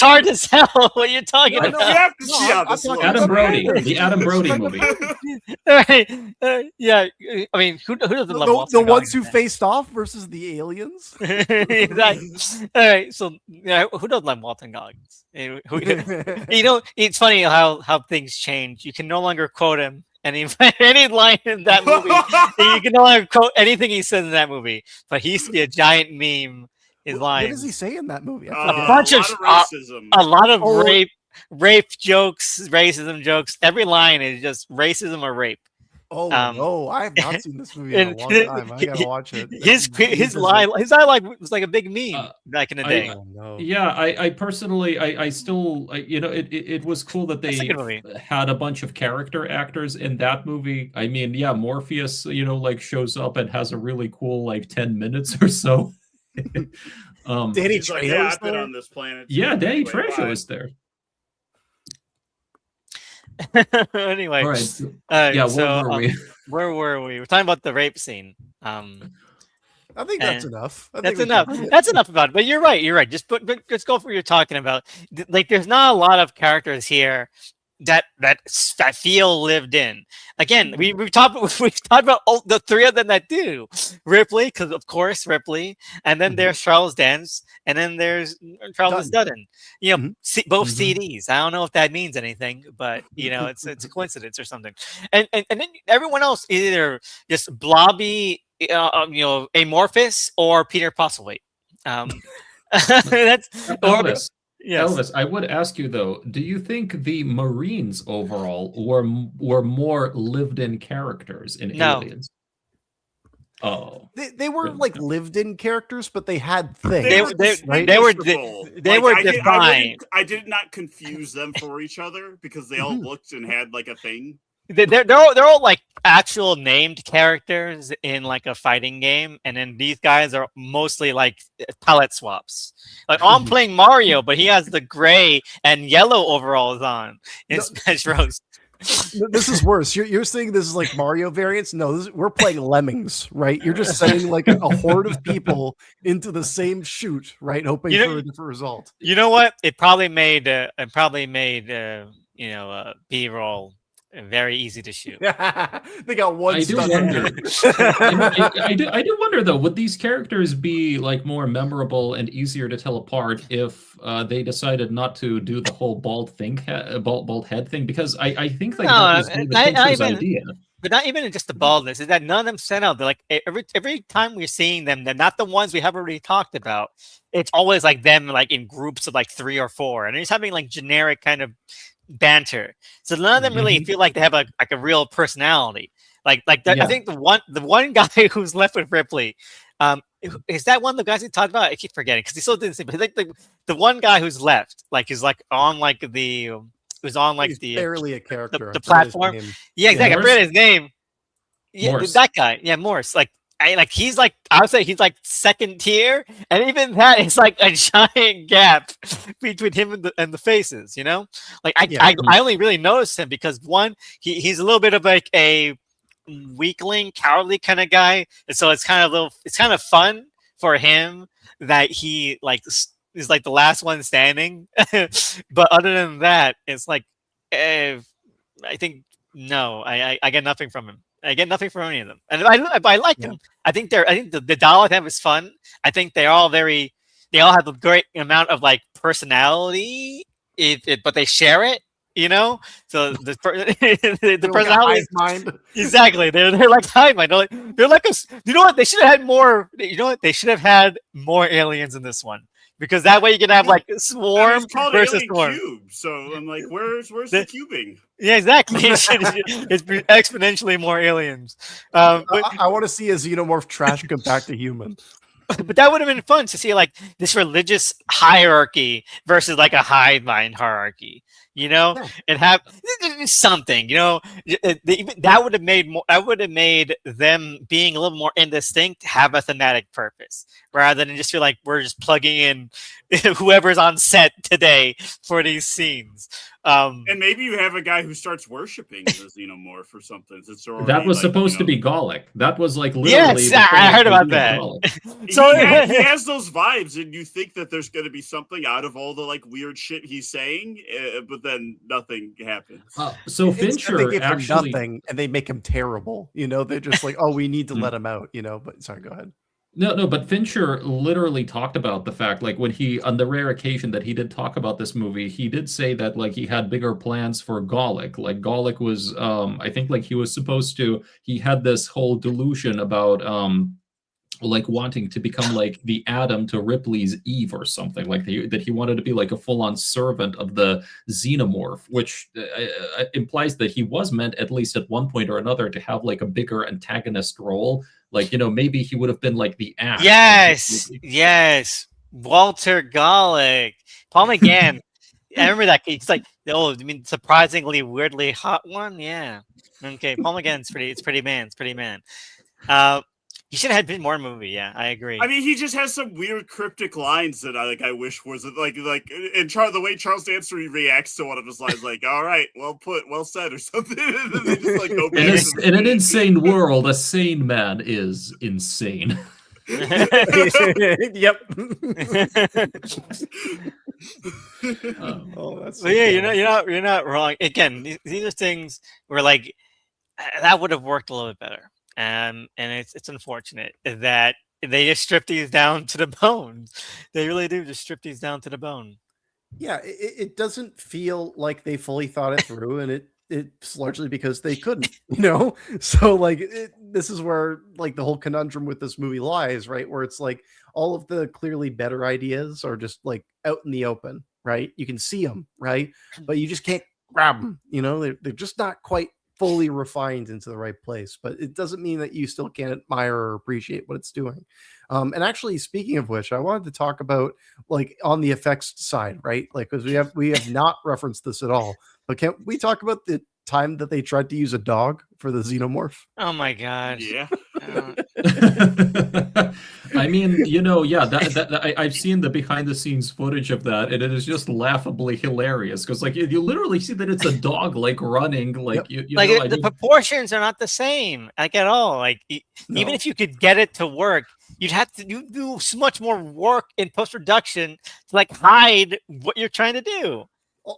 hard to tell what you're talking about. You have to see how this looks. Adam Brody, the Adam Brody movie. Yeah, I mean, who doesn't love Walton the ones who faced off versus the aliens? Exactly. All right, so who doesn't love Walton Goggins? It's funny how things change. You can no longer quote him. Any line in that movie, you can no longer quote anything he says in that movie. But he used to be a giant meme. His lines. What does he say in that movie? A bunch of racism. A lot of rape jokes, racism jokes. Every line is just racism or rape. Oh Um, no, I have not seen this movie in a and long time. I gotta watch it. his dialogue was like a big meme back in the day. Oh no. Yeah, I personally, I still, it was cool that That's a they good movie. had a bunch of character actors in that movie. I mean, yeah, Morpheus, like shows up and has a really cool like 10 minutes or so. Danny He's like, Trejo yeah, is I've been there? on this planet. Yeah, Danny Anyway, Trejo bye. is there. Anyway, All right. Yeah, where so were we? where were we? We're talking about the rape scene. I think that's And enough. I think That's we enough. covered it. That's enough about it. But you're right. You're right. But just go for what you're talking about. Like, there's not a lot of characters here that feel lived in. Again, we've talked about all, the three of them that do. Ripley, because of course Ripley, and then there's Charles Dance, and then there's Charles Dutton. Both CDs. I don't know if that means anything, but it's a coincidence or something. And then everyone else is either just blobby, amorphous, or Peter Postlethwaite. That's Elvis. Yes. Elvis, I would ask you though, do you think the Marines overall were more lived-in characters in No. Aliens? Oh, They were like lived-in characters, but they had things. They were defined. I did not confuse them for each other because they all looked and had like a thing. They're all like actual named characters in like a fighting game, and then these guys are mostly like palette swaps. Like, I'm playing Mario, but he has the gray and yellow overalls on in Smash Bros. This is worse. You're saying this is like Mario variants? No, we're playing Lemmings, right? You're just sending like a horde of people into the same shoot, right? Hoping for a different result. You know what? It probably made B-roll very easy to shoot. They got one. I do wonder. I do wonder though, would these characters be like more memorable and easier to tell apart if they decided not to do the whole bald head thing? Because I think like that was David Fincher's idea. But not even just the baldness, is that none of them stand out. They're like every time we're seeing them, they're not the ones we have already talked about. It's always like them like in groups of like 3 or 4, and they're just having like generic kind of banter. So none of them really feel like they have a real personality. I think the one guy who's left with Ripley, is that one of the guys we talked about? I keep forgetting because he still didn't say. But I think the one guy who's left, like, is like on like the who's on like He's the barely a character. the platform. Yeah, exactly. I forget his name. Yeah, Morse. that guy. Yeah, Morse. He's like, I would say he's like second tier, and even that is like a giant gap between him and the faces. I only really noticed him because one, he's a little bit of like a weakling, cowardly kind of guy, and so it's kind of fun for him that he like is like the last one standing. But other than that, it's like, I think no, I get nothing from him. I get nothing from any of them, and I like them. I think the dialogue have is fun. I think they all have a great amount of like personality, but they share it. So the personality mind. Exactly. They're like hive mind. They're like us. You know what? They should have had more. You know what? They should have had more aliens in this one. Because that way you can have like swarm versus Alien swarm. Cube, so I'm like, where's the cubing? Yeah, exactly. It's exponentially more aliens. But I want to see a xenomorph trash come back to human. But that would have been fun to see like this religious hierarchy versus like a hive mind hierarchy. And have something. That would have made them being a little more indistinct have a thematic purpose rather than just feel like we're just plugging in whoever's on set today for these scenes. And maybe you have a guy who starts worshiping the xenomorph or something. That was supposed to be Gallic. That was like literally. Yes, I heard about that. So he has those vibes, and you think that there's going to be something out of all the like weird shit he's saying, but then nothing happens. So Fincher they give actually him nothing, and they make him terrible. They're just like, oh, we need to let him out. But sorry, go ahead. No, but Fincher literally talked about the fact, like when he, on the rare occasion that he did talk about this movie, he did say that like he had bigger plans for Gallic. Like Gallic was, I think like he was supposed to, he had this whole delusion about like wanting to become like the Adam to Ripley's Eve or something, like that he wanted to be like a full-on servant of the xenomorph, which implies that he was meant, at least at one point or another, to have like a bigger antagonist role. Like, maybe he would have been like the Ash. Yes. Walter Golick. Paul McGann. I remember that. It's like, I mean, surprisingly, weirdly hot one. Yeah. Okay. Paul McGann's pretty man. He should have been more in the movie. Yeah, I agree. I mean, he just has some weird cryptic lines that I wish was like and the way Charles Dance reacts to one of his lines, like, "All right, well put, well said," or something. And then they just like go back in an insane world, a sane man is insane. Yep. That's so you're not wrong. Again, these are things where like that would have worked a little bit better. And it's unfortunate that they just strip these down to the bone. They really do just strip these down to the bone. Yeah, it doesn't feel like they fully thought it through, and it's largely because they couldn't, So like this is where like the whole conundrum with this movie lies, right? Where it's like all of the clearly better ideas are just like out in the open, right? You can see them, right? But you just can't grab them, they're just not quite fully refined into the right place, but it doesn't mean that you still can't admire or appreciate what it's doing. And actually, speaking of which, I wanted to talk about like on the effects side, right? Like, because we have not referenced this at all, but can we talk about the time that they tried to use a dog for the xenomorph? Oh my god! Yeah. I mean, that I've seen the behind the scenes footage of that, and it is just laughably hilarious because, like, you literally see that it's a dog like running, like yep. The proportions are not the same, like at all. Like even if you could get it to work, you'd have to do so much more work in post production to like hide what you're trying to do.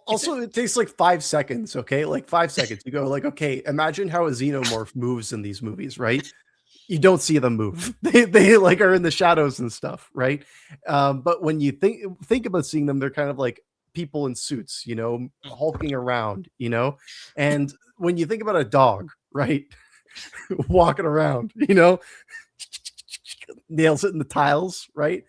Also, it takes like 5 seconds, okay? Like 5 seconds. You go like, okay, imagine how a xenomorph moves in these movies, right? You don't see them move. They like are in the shadows and stuff, right? But when you think about seeing them, they're kind of like people in suits, hulking around, And when you think about a dog, right, walking around, nails it in the tiles, right?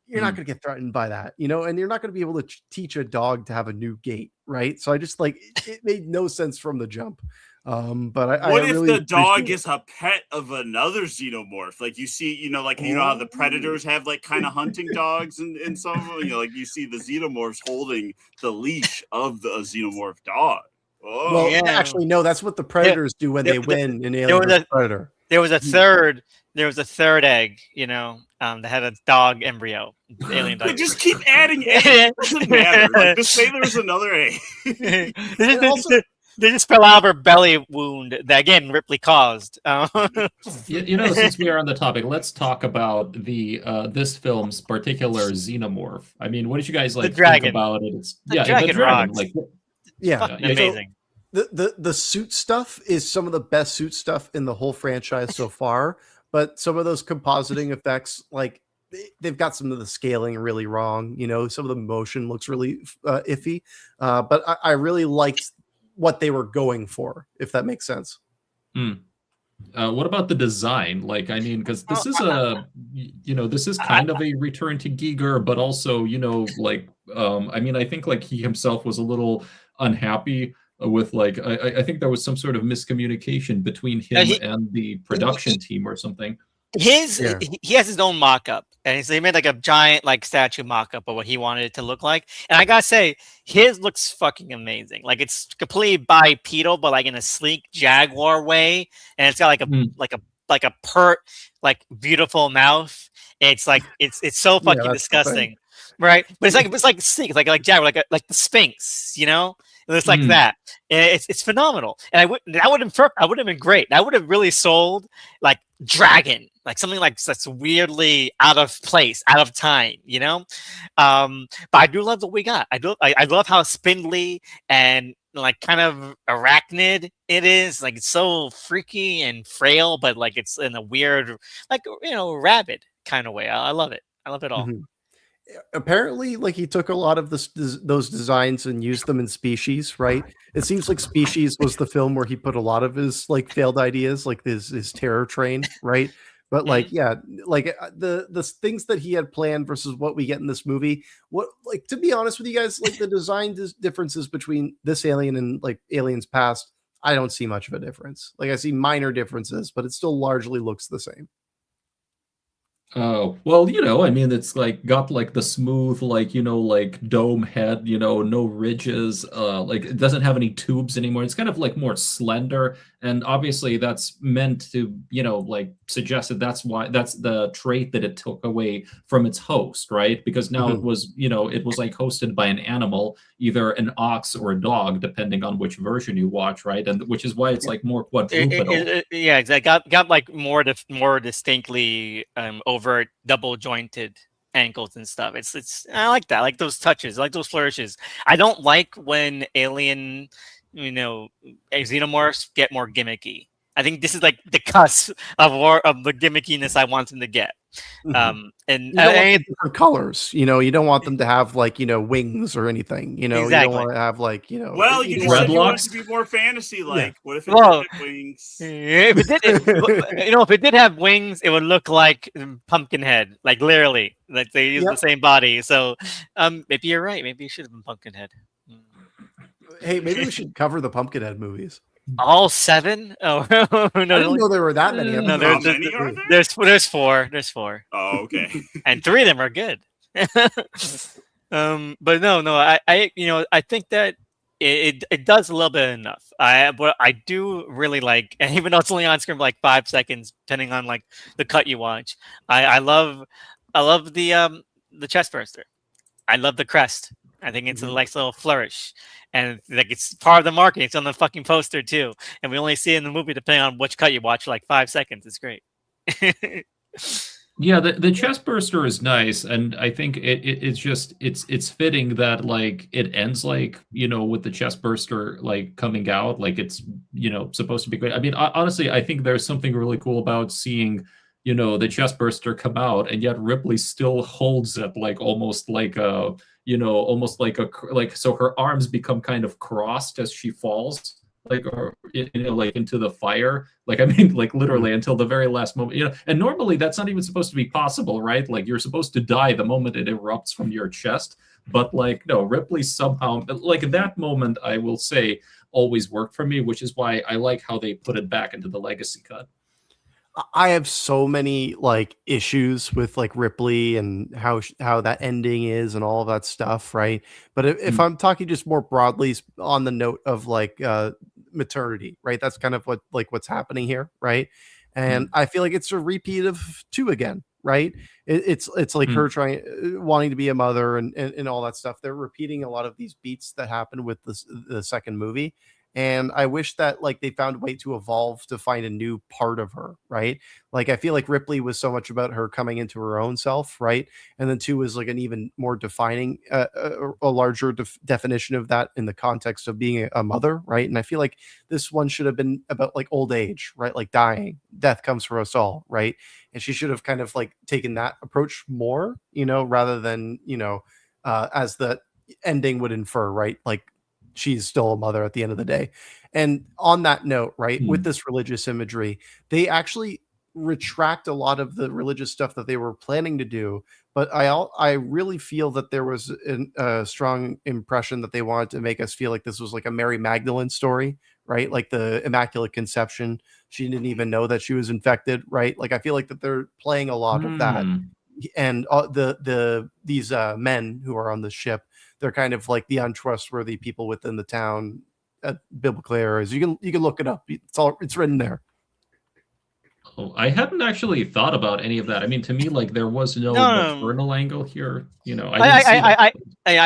You're not going to get threatened by that, and you're not going to be able to teach a dog to have a new gait, right? So I just like it made no sense from the jump. But what if really the dog is a pet of another xenomorph? Like you see, like how the predators have like kind of hunting dogs and some of them, like you see the xenomorphs holding the leash of the xenomorph dog. Oh, well, yeah. Actually, no, that's what the predators do when they win in Alien vs. Predator. There was a third egg, that had a dog embryo. Alien dog. Just keep adding eggs. It doesn't matter. Like, just say there's another egg. They just fell out of her belly wound that again Ripley caused. Since we are on the topic, let's talk about the this film's particular xenomorph. I mean, what did you guys like think about it? The dragon. Like, amazing. The suit stuff is some of the best suit stuff in the whole franchise so far. But some of those compositing effects, like they've got some of the scaling really wrong. Some of the motion looks really iffy. But I really liked what they were going for, if that makes sense. What about the design? Like, I mean, because this is this is kind of a return to Giger, but also, I mean, I think like he himself was a little unhappy with like, I think there was some sort of miscommunication between him and the production team or something. He has his own mock-up, and he made like a giant like statue mock-up of what he wanted it to look like. And I gotta say, his looks fucking amazing. Like it's completely bipedal, but like in a sleek jaguar way, and it's got like a pert, like beautiful mouth. It's like it's so fucking disgusting, right? But it's like sleek, like jaguar, like the Sphinx, It's like that. And it's phenomenal. And that would have been great. That would have really sold like dragon, like something like that's weirdly out of place, out of time, But I do love what we got. I love how spindly and like kind of arachnid it is. Like it's so freaky and frail, but like it's in a weird, like rabid kind of way. I love it. I love it all. Mm-hmm. Apparently, like he took a lot of those designs and used them in Species, right? It seems like Species was the film where he put a lot of his like failed ideas, like his terror train, right? But like, yeah, like the things that he had planned versus what we get in this movie. What, like, to be honest with you guys, like the design differences between this alien and like Aliens Past, I don't see much of a difference. Like I see minor differences, but it still largely looks the same. Oh, well, I mean, it's like got like the smooth, like, like dome head, no ridges, like it doesn't have any tubes anymore. It's kind of like more slender. And obviously that's meant to, like suggest that that's the trait that it took away from its host, right? Because now it was, it was like hosted by an animal, either an ox or a dog, depending on which version you watch, right? And which is why it's like more quadrupedal. Yeah, exactly. Got like more distinctly overt double jointed ankles and stuff. It's I like that. I like those touches. I like those flourishes. I don't like when alien, xenomorphs get more gimmicky. I think this is like the cusp of the gimmickiness I want them to get. And you don't want different colors, you don't want them to have like wings or anything, exactly. You don't want to have like well, you just said you want it to be more fantasy like. Yeah. What if it had wings? If it did have wings, it would look like Pumpkinhead, like literally, like they use the same body. So maybe you're right, maybe it should have been Pumpkinhead. Hey, maybe we should cover the Pumpkinhead movies. All 7? Oh no! I didn't know there were that many. No, there's 4. There's 4. Oh, okay. And 3 of them are good. But no, I think that it does a little bit enough. But I do really like, and even though it's only on screen for like 5 seconds, depending on like the cut you watch, I love the chest burster. I love the crest. I think it's a nice little flourish. And like it's part of the marketing. It's on the fucking poster too. And we only see it in the movie depending on which cut you watch for like 5 seconds. It's great. Yeah, the chest burster is nice, and I think it's fitting that like it ends like with the chest burster like coming out, like it's supposed to be great. I mean, honestly, I think there's something really cool about seeing the chest burster come out, and yet Ripley still holds it like almost like a so her arms become kind of crossed as she falls, like, or like into the fire, like, I mean, like literally until the very last moment, and normally that's not even supposed to be possible, right? Like you're supposed to die the moment it erupts from your chest, but like no, Ripley somehow, like that moment, I will say, always worked for me, which is why I like how they put it back into the legacy cut. I have so many like issues with like Ripley and how that ending is and all of that stuff, right? But if I'm talking just more broadly on the note of like maternity, right? That's kind of what's happening here, right? And I feel like it's a repeat of 2 again, right? It's like her wanting to be a mother and all that stuff. They're repeating a lot of these beats that happened with the second movie. And I wish that like they found a way to evolve to find a new part of her, right? Like I feel like Ripley was so much about her coming into her own self, right? And then 2 was like an even more defining, a larger definition of that in the context of being a mother, right? And I feel like this one should have been about like old age, right? Like dying, death comes for us all, right? And she should have kind of like taken that approach more, rather than as the ending would infer, right? Like she's still a mother at the end of the day. And on that note, right, with this religious imagery, they actually retract a lot of the religious stuff that they were planning to do. But I really feel that there was a strong impression that they wanted to make us feel like this was like a Mary Magdalene story, right? Like the Immaculate Conception. She didn't even know that she was infected, right? Like I feel like that they're playing a lot of that. And these men who are on the ship, they're kind of like the untrustworthy people within the town at biblical eras. You can look it up. It's written there. Oh, I hadn't actually thought about any of that. I mean, to me, like there was no maternal angle here. I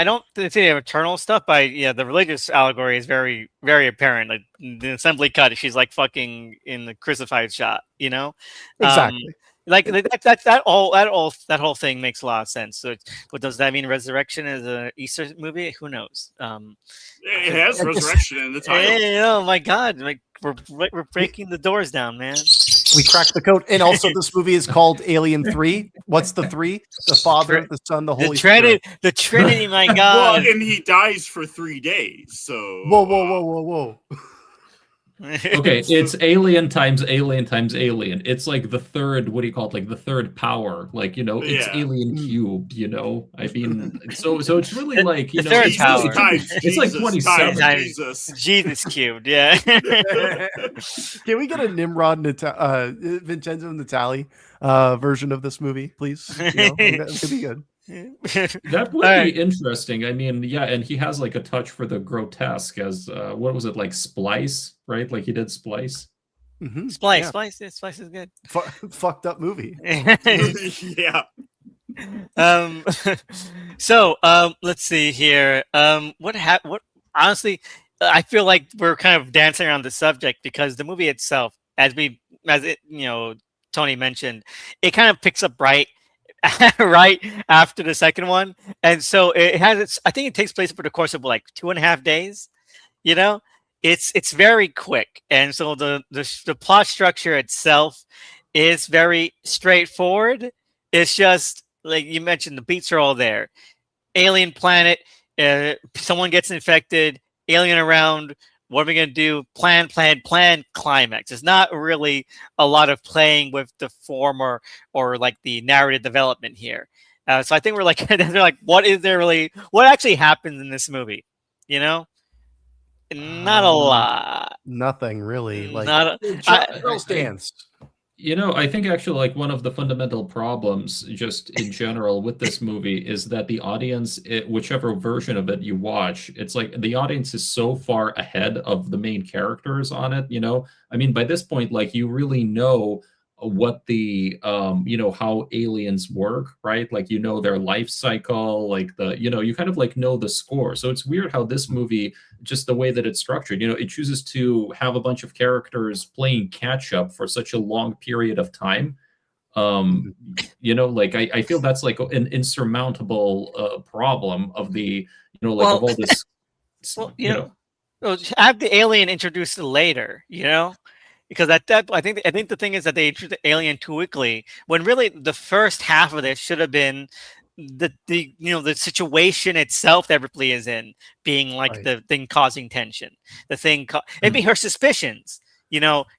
don't see the maternal stuff, but the religious allegory is very, very apparent. Like the assembly cut, she's like fucking in the crucified shot. Exactly. Like that whole thing makes a lot of sense. So, what does that mean? Resurrection is an Easter movie? Who knows? It has resurrection in the title. Hey, oh my God! Like we're breaking the doors down, man. We cracked the code. And also, this movie is called Alien 3. What's the 3? The Father, the Son, the Holy Spirit. The Trinity, my God. Well, and he dies for 3 days. So whoa. Okay, it's alien times alien times alien. It's like the third, what do you call it? Like the third power. Like, it's Yeah. alien cubed, I mean, so it's really The- like, the third Jesus power. times it's like Jesus 27. times Jesus. Jesus cubed, yeah. Can we get a Nimrod Vincenzo Natali version of this movie, please? That could be good. That would All be right. interesting. I mean, yeah, and he has like a touch for the grotesque as what was it, like Splice, right? Like he did Splice. Mm-hmm. Splice, Yeah. Splice is good. Fucked up movie. Yeah. So let's see here. What honestly, I feel like we're kind of dancing around the subject because the movie itself, as it Tony mentioned, it kind of picks up right right after the second one, and so it has its. I think it takes place over the course of like 2.5 days. You know, it's very quick, and so the plot structure itself is very straightforward. It's just like you mentioned, the beats are all there. Alien planet, someone gets infected, alien around. What are we gonna do? Plan, climax. It's not really a lot of playing with the form or like the narrative development here. So I think we're like, they're like, what actually happens in this movie? You know, not a lot. Nothing really. Like Not Charles Dance. I think actually like one of the fundamental problems just in general with this movie is that the audience, whichever version of it you watch, it's like the audience is so far ahead of the main characters on it, I mean, by this point, like you really know what the how aliens work, right? Like their life cycle, like you kind of like know the score. So it's weird how this movie, just the way that it's structured, it chooses to have a bunch of characters playing catch up for such a long period of time. Like I feel that's like an insurmountable problem of the of all this. Have the alien introduced later, because I think the thing is that they introduced the alien too quickly when really the first half of this should have been the situation itself that Ripley is in being like Right. the thing causing tension, the thing it'd be her suspicions,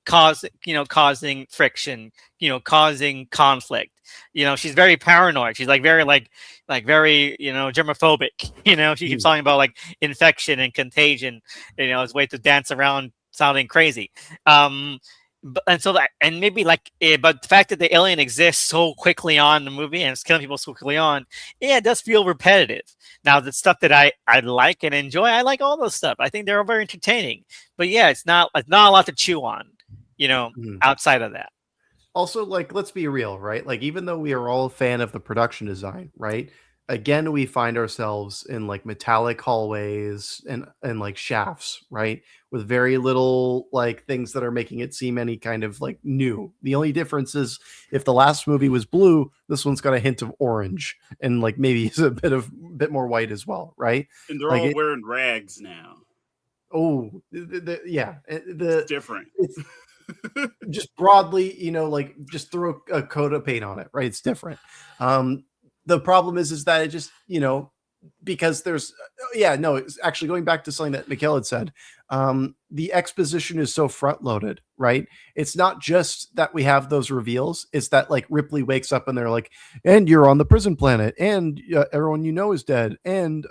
causing friction, causing conflict. She's very paranoid. She's like very very germophobic. She keeps talking about like infection and contagion, as a way to dance around sounding crazy. But maybe but the fact that the alien exists so quickly on the movie and it's killing people so quickly on, it does feel repetitive. Now the stuff that I like and enjoy, I like all those stuff. I think they're all very entertaining. But yeah, it's not a lot to chew on, outside of that. Also, like, let's be real, right? Like, even though we are all a fan of the production design, right? Again, we find ourselves in like metallic hallways and like shafts, right? With very little like things that are making it seem any kind of like new. The only difference is if the last movie was blue, this one's got a hint of orange and like maybe it's a bit more white as well, right? And they're Like all wearing rags now. Oh, yeah, It's different. It's just broadly, like just throw a coat of paint on it, right? It's different. The problem is that it just, because there's, it's actually going back to something that Mikhail had said. The exposition is so front loaded, right? It's not just that we have those reveals. It's that like Ripley wakes up and they're like, and you're on the prison planet and everyone is dead. And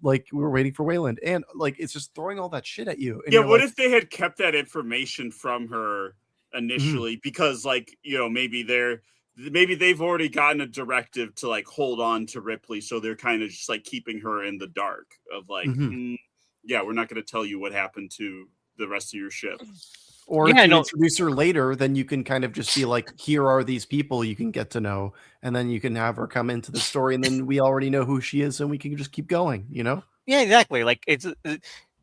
like we're waiting for Wayland. And like, it's just throwing all that shit at you. And yeah. What if they had kept that information from her initially? Mm-hmm. Because like, maybe they've already gotten a directive to like hold on to Ripley, so they're kind of just like keeping her in the dark of like, yeah, we're not going to tell you what happened to the rest of your ship. Or if you introduce her later, then you can kind of just be like, here are these people you can get to know, and then you can have her come into the story, and then we already know who she is, and we can just keep going, Yeah, exactly. Like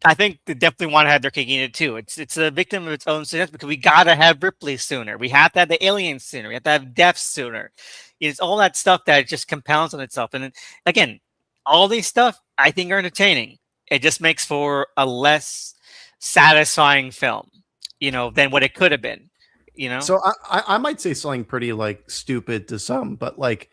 I think they definitely want to have their cake in it too. It's a victim of its own success because we gotta have Ripley sooner. We have to have the aliens sooner. We have to have deaths sooner. It's all that stuff that just compounds on itself. And again, all these stuff I think are entertaining. It just makes for a less satisfying film, than what it could have been. So I might say something pretty like stupid to some, but like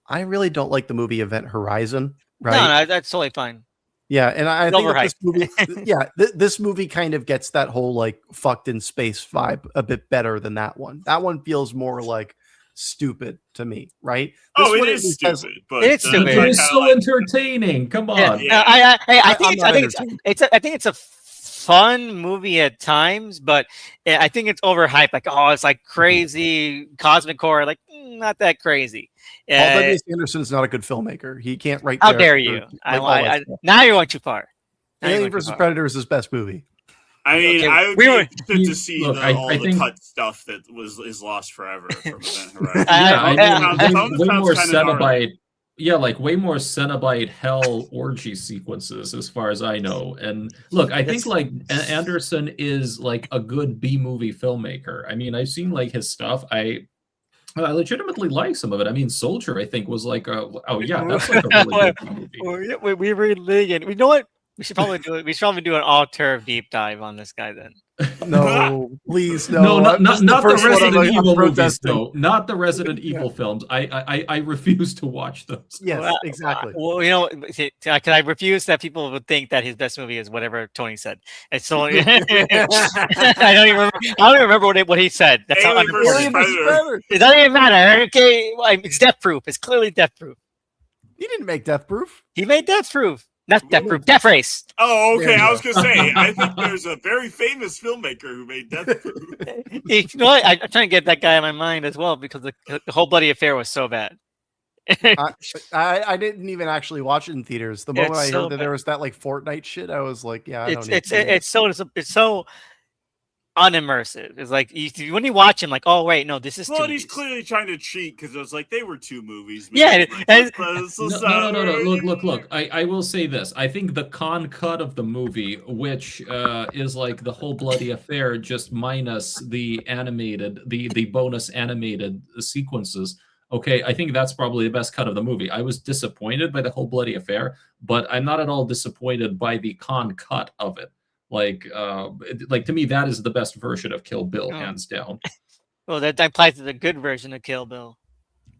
I really don't like the movie Event Horizon. Right? No, that's totally fine. Yeah, and I think that this movie, Overhyped. this movie kind of gets that whole like fucked in space vibe a bit better than that one. That one feels more like stupid to me, right? This Oh, it one at is least has, stupid, but It's But stupid. it I is kind of so like. entertaining. Come Yeah, on. Yeah. I think I'm it's not I think it's entertained. I think it's a fun movie at times, but I think it's overhyped. Like, oh, it's like crazy cosmic horror. Like, not that crazy. Paul Uh, W. Sanderson is not a good filmmaker. He can't write how characters, dare you? like all that I stuff. now you're going too far. Now you're Alien going too vs. far. Predator is his best movie. I mean, Okay, I would we be were- interested to see Look, all I the think- cut stuff that is lost forever from Event Horizon. Yeah, I I- mean, way more kinda gnarly. Cenobite. Yeah, like way more Cenobite hell orgy sequences, as far as I know. And look, I think like Anderson is like a good B movie filmmaker. I mean, I've seen like his stuff. I legitimately like some of it. I mean, Soldier, I think, was like a that's like a really good B movie. we were ligging. You know what? We should probably do it. We should probably do an all-turf deep dive on this guy then. No, please, no. No, not This is the first one Resident I'm Evil movies, protesting. though. Not the Resident Evil films. I refuse to watch those. Yes, Well, exactly. Well, you know, because I refuse that people would think that his best movie is whatever Tony said. It's so I don't even remember what he said. That's how Alien versus Alien versus Predator. Predator. it doesn't even matter. Okay, well, it's Death Proof. It's clearly Death Proof. He didn't make Death Proof. He made Death Proof, not Death Proof. Death Race. Oh, There okay. you I go. was gonna say, I think there's a very famous filmmaker who made Death Proof. You know what? I'm trying to get that guy in my mind as well because the whole bloody affair was so bad. I didn't even actually watch it in theaters. The moment It's I so heard that bad. there was that like Fortnite shit, I was like, yeah, I don't It's need to it's so unimmersive. It's like when you watch him, like, oh wait, no, this is Well, two and he's movies. clearly trying to cheat because it was like they were two movies. Yeah, made, and- but it's so No. sorry. Look. I will say this. I think the con cut of the movie, which is like the whole bloody affair, just minus the animated, the bonus animated sequences. Okay, I think that's probably the best cut of the movie. I was disappointed by the whole bloody affair, but I'm not at all disappointed by the con cut of it. Like to me, that is the best version of Kill Bill, Oh. hands down. Well, that applies to the good version of Kill Bill.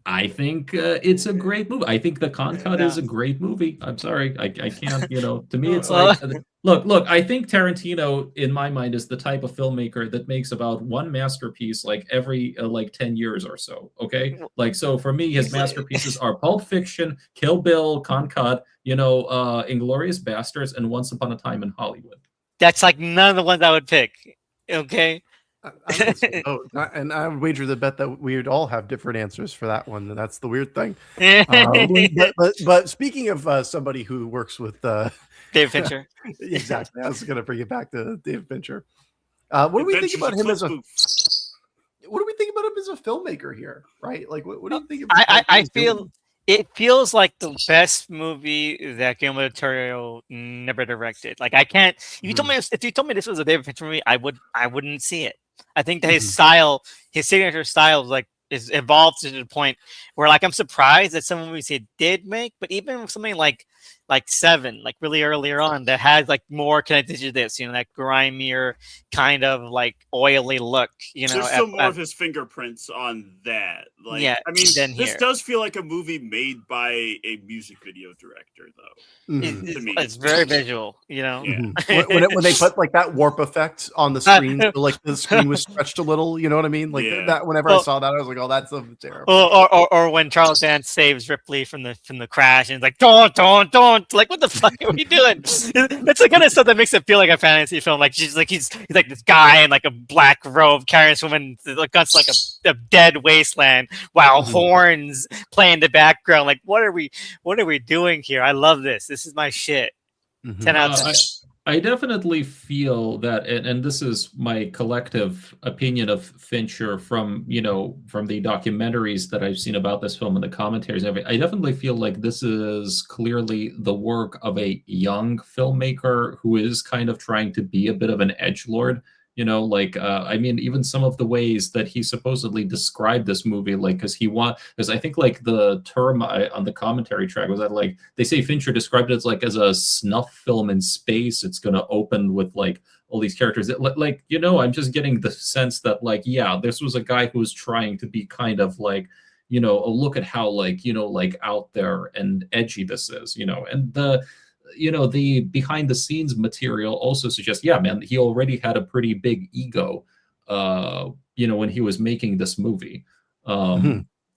I think it's a great movie. I think the con cut is a great movie. I'm sorry, I can't. To me, it's like look. I think Tarantino, in my mind, is the type of filmmaker that makes about one masterpiece like every like 10 years or so. Okay, like so for me, his masterpieces are Pulp Fiction, Kill Bill, Con Cut, Inglourious Bastards, and Once Upon a Time in Hollywood. That's like none of the ones I would pick. Okay. And I would wager the bet that we would all have different answers for that one. And that's the weird thing. But speaking of somebody who works with David Fincher. exactly, I was going to bring it back to David Fincher. What do we think about him as a? What do we think about him as a filmmaker here? Right? Like, what do you think? I feel it feels like the best movie that Guillermo del Toro never directed. Like I can't. If you told me this was a David Fincher movie, I wouldn't see it. I think that his style, his signature style, is evolved to the point where I'm surprised that some movies he did make, but even with something like Seven, like really earlier on, that has more connected to this, that grimier kind of oily look. There's still more of his fingerprints on that. Yeah, I mean, than this here. does feel like a movie made by a music video director, though. It's very visual, Yeah. When they put that warp effect on the screen, so the screen was stretched a little. You know what I mean? That. Whenever I saw that, I was like, "Oh, that's terrible." Or when Charles Dance saves Ripley from the crash, and it's like, don't. Like, what the fuck are we doing? It's the kind of stuff that makes it feel like a fantasy film. Like he's like this guy in a black robe carrying this woman against a dead wasteland while horns play in the background. Like, what are we doing here? I love this. This is my shit. 10 out of 10. I definitely feel that, and this is my collective opinion of Fincher from the documentaries that I've seen about this film and the commentaries and everything. I definitely feel like this is clearly the work of a young filmmaker who is kind of trying to be a bit of an edgelord. I mean, even some of the ways that he supposedly described this movie, because I think the term on the commentary track was that they say Fincher described it as a snuff film in space. It's going to open with all these characters. I'm just getting the sense that this was a guy who was trying to be kind of look at how out there and edgy this is, and the behind the scenes material also suggests, yeah, man, he already had a pretty big ego, when he was making this movie.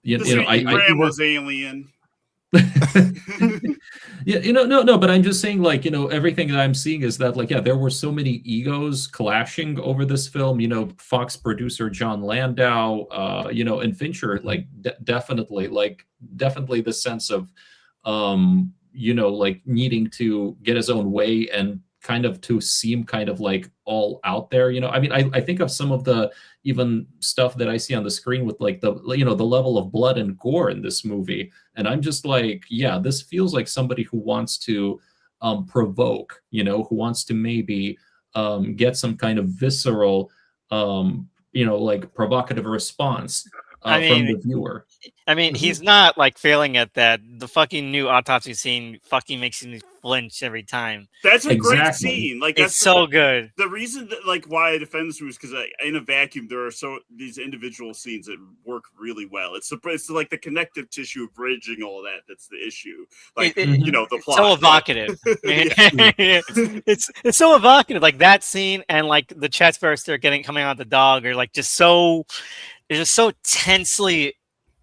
This grandma's alien. Yeah, no, but I'm just saying, like, everything that I'm seeing is that, like, yeah, there were so many egos clashing over this film. Fox producer John Landau, and Fincher, like, definitely the sense of, like needing to get his own way and kind of to seem kind of like all out there. I mean, I think of some of the even stuff that I see on the screen with like the level of blood and gore in this movie. And I'm just like, yeah, this feels like somebody who wants to provoke, who wants to maybe get some kind of visceral, like provocative response I from mean, the viewer. He's not like failing at that. The fucking new autopsy scene fucking makes me flinch every time. That's a great scene. Like, that's it's so good. The reason that, like, why I defend this movie is because in a vacuum there are these individual scenes that work really well. It's like the connective tissue of bridging all that that's the issue. Like, the plot. So evocative. It's so evocative. Like that scene and like the chest burster coming out the dog are like just so. It's just so tensely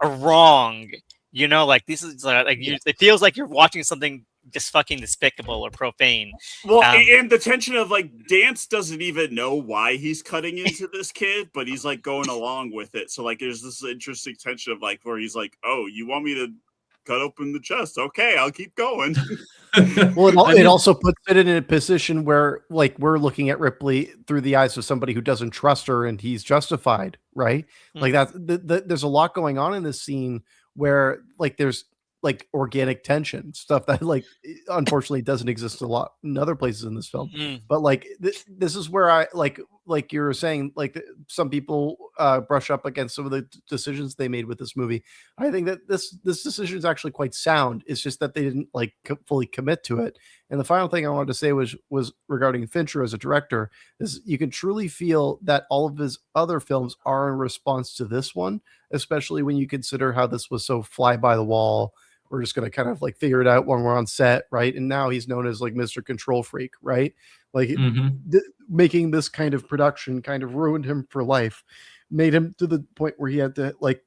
wrong, like this is like it feels like you're watching something just fucking despicable or profane. Well, and the tension of like Dance doesn't even know why he's cutting into this kid, but he's like going along with it. So like there's this interesting tension of like where he's like, "Oh, you want me to cut open the chest? Okay, I'll keep going." Well, it also puts it in a position where, like, we're looking at Ripley through the eyes of somebody who doesn't trust her, and he's justified, right? Like there's a lot going on in this scene where, like, there's like organic tension stuff that, like, unfortunately doesn't exist a lot in other places in this film. But like this is where I like you were saying, like some people brush up against some of the decisions they made with this movie. I think that this decision is actually quite sound. It's just that they didn't like fully commit to it. And the final thing I wanted to say was regarding Fincher as a director is you can truly feel that all of his other films are in response to this one, especially when you consider how this was so fly by the wall. We're just going to kind of like figure it out when we're on set, right? And now he's known as like Mr. Control Freak, right? Like making this kind of production kind of ruined him for life, made him to the point where he had to like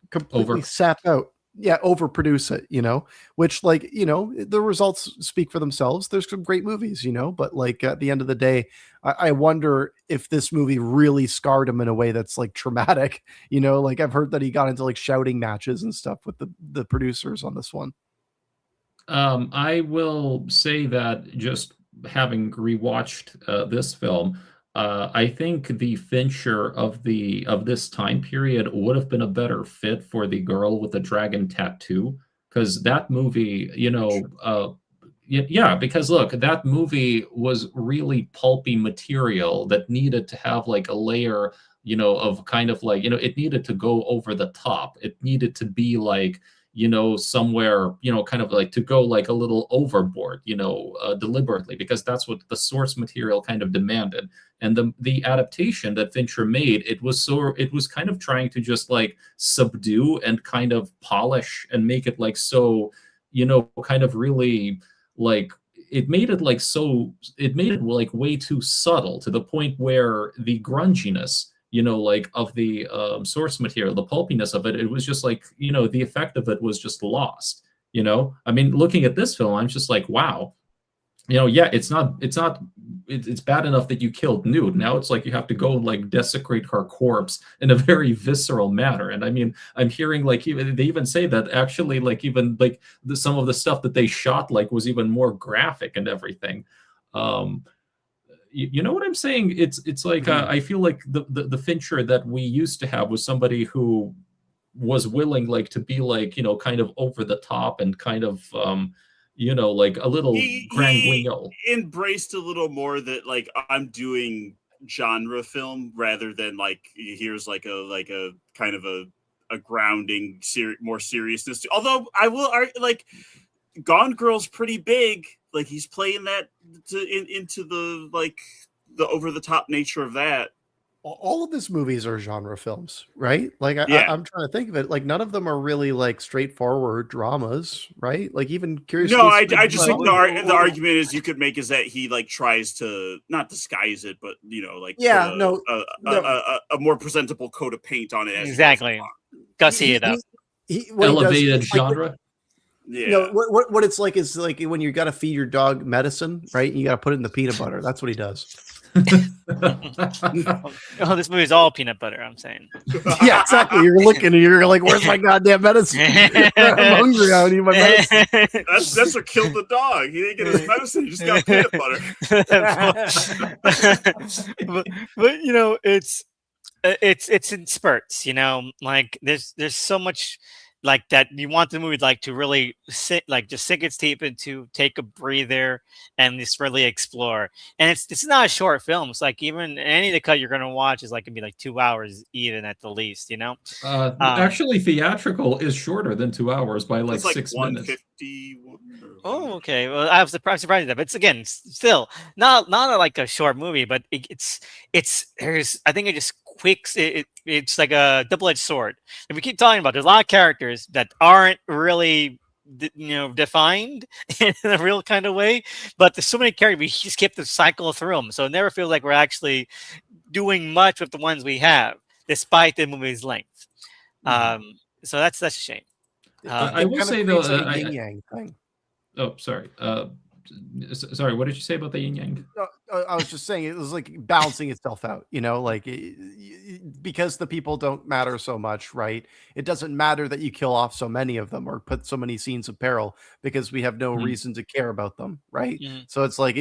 completely sap out, overproduce it, which, like, the results speak for themselves. There's some great movies, but like at the end of the day, I wonder if this movie really scarred him in a way that's like traumatic, like I've heard that he got into like shouting matches and stuff with the producers on this one. I will say that just having rewatched this film, I think the Fincher of this time period would have been a better fit for the girl with the dragon tattoo, because that movie, because look, that movie was really pulpy material that needed to have like a layer, of kind of like, it needed to go over the top. It needed to be like, somewhere, kind of like to go like a little overboard, deliberately, because that's what the source material kind of demanded. And the adaptation that Fincher made, it was kind of trying to just like subdue and kind of polish and make it like so, kind of really like it made it like way too subtle, to the point where the grunginess, like of the source material, the pulpiness of it, it was just like, the effect of it was just lost. I mean, looking at this film, I'm just like, wow, it's bad enough that you killed Newt. Now it's like you have to go and like desecrate her corpse in a very visceral manner. And I mean, I'm hearing like they even say that actually, like, even like some of the stuff that they shot like was even more graphic and everything. You know what I'm saying? It's like I feel like the Fincher that we used to have was somebody who was willing like to be like, kind of over the top and kind of like a little grand guignol. Embraced a little more that like I'm doing genre film rather than like here's like a kind of a grounding more seriousness. Although I will like Gone Girl's pretty big. Like he's playing that into the like the over the top nature of that. all of his movies are genre films, right? Like Yeah. I'm trying to think of it. Like none of them are really like straightforward dramas, right? Like even Curious No, Case of I just think Benjamin the argument is you could make is that he like tries to not disguise it, but like Yeah, put no. a more presentable coat of paint on it as Exactly. he goes along. Gussy it up. What he does Elevated is like, genre. Yeah. no, what it's like is like when you got to feed your dog medicine, right? You got to put it in the peanut butter. That's what he does. Oh, this movie is all peanut butter. I'm saying. Yeah, exactly. You're looking and you're like, "Where's my goddamn medicine? I'm hungry. I need my medicine." That's what killed the dog. He didn't get his medicine. He just got peanut butter. but it's in spurts. Like there's so much like that you want the movie like to really just sink its teeth into, take a breather, and just really explore. And it's not a short film. It's like even any of the cut you're gonna watch is like gonna be like 2 hours even at the least. Actually, theatrical is shorter than 2 hours by like It's like 6 minutes. 151. Oh, okay. Well, I was surprised at that, but it's again still not like a short movie, but it's there's I think it just quicks it's like a double-edged sword. And we keep talking about there's a lot of characters that aren't really defined in a real kind of way, but there's so many characters we just keep to cycle through them, so it never feels like we're actually doing much with the ones we have, despite the movie's length. So that's a shame. I will say though, yin yang thing. Oh, sorry. Sorry, what did you say about the yin yang? I was just saying it was like balancing itself out, like because the people don't matter so much, right? It doesn't matter that you kill off so many of them or put so many scenes of peril because we have no reason to care about them, right? So it's like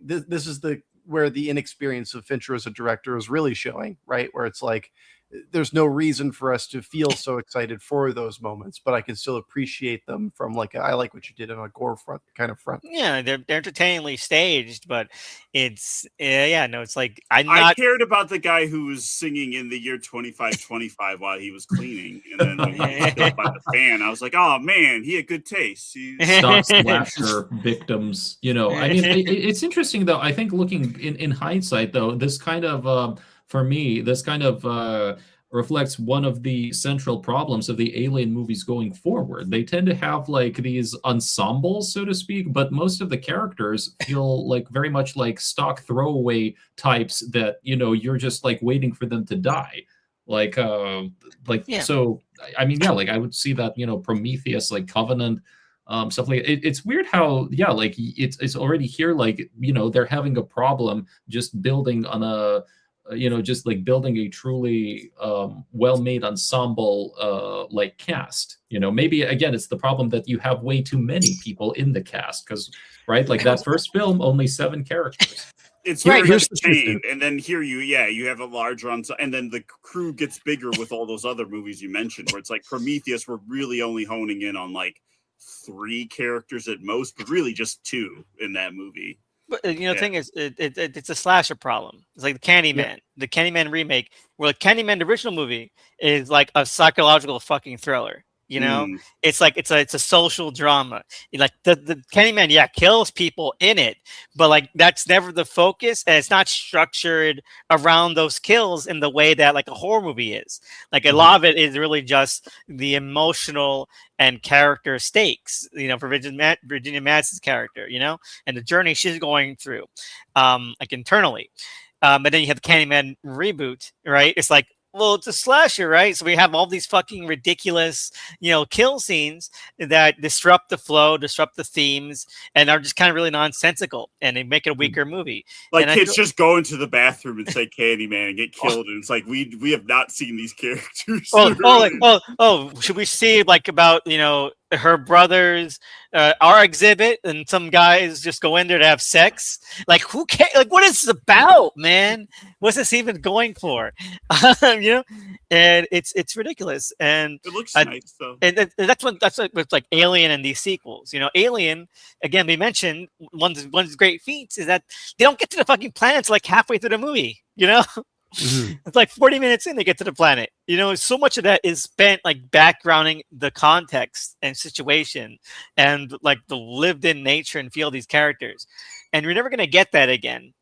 this is where the inexperience of Fincher as a director is really showing, right? Where it's like there's no reason for us to feel so excited for those moments, but I can still appreciate them from like I like what you did on a gore front. Yeah, they're entertainingly staged, but it's it's like I cared about the guy who was singing in the year 2525 while he was cleaning, and then when he was killed by the fan, I was like, oh man, he had good taste. Stock slasher victims, I mean, it's interesting though. I think looking in hindsight though, this kind of for me, this kind of reflects one of the central problems of the Alien movies going forward. They tend to have like these ensembles, so to speak, but most of the characters feel like very much like stock throwaway types that, you're just like waiting for them to die. So, I mean, like I would see that, Prometheus, like Covenant, stuff like it's weird how like it's already here, like, they're having a problem just building on a just like building a truly well-made ensemble like cast. Maybe again it's the problem that you have way too many people in the cast, because right, like that first film, only 7 characters. It's very entertained, and then here you have a large run, and then the crew gets bigger with all those other movies you mentioned, where it's like Prometheus, we're really only honing in on like 3 characters at most, but really just 2 in that movie. But the thing is, it's a slasher problem. It's like the Candyman, the Candyman remake, where the Candyman the original movie is like a psychological fucking thriller. It's like it's a social drama. Like the Candyman, kills people in it, but like that's never the focus, and it's not structured around those kills in the way that like a horror movie is. Like a lot of it is really just the emotional and character stakes, for Virginia Madsen's character, and the journey she's going through, like internally. And then you have the Candyman reboot, right? It's like, well, it's a slasher, right? So we have all these fucking ridiculous, kill scenes that disrupt the flow, disrupt the themes, and are just kind of really nonsensical, and they make it a weaker movie. Like kids just go into the bathroom and say Candyman and get killed, and it's like we have not seen these characters. Should we see like about her brothers our exhibit, and some guys just go in there to have sex? Like, who cares? Like, what is this about, man? What's this even going for? And it's ridiculous, and it looks nice though. And that's what's like Alien and these sequels. Alien, again, we mentioned one of the great feats is that they don't get to the fucking planet like halfway through the movie. It's like 40 minutes in, they get to the planet. So much of that is spent like backgrounding the context and situation and like the lived in nature and feel of these characters. And you're never going to get that again,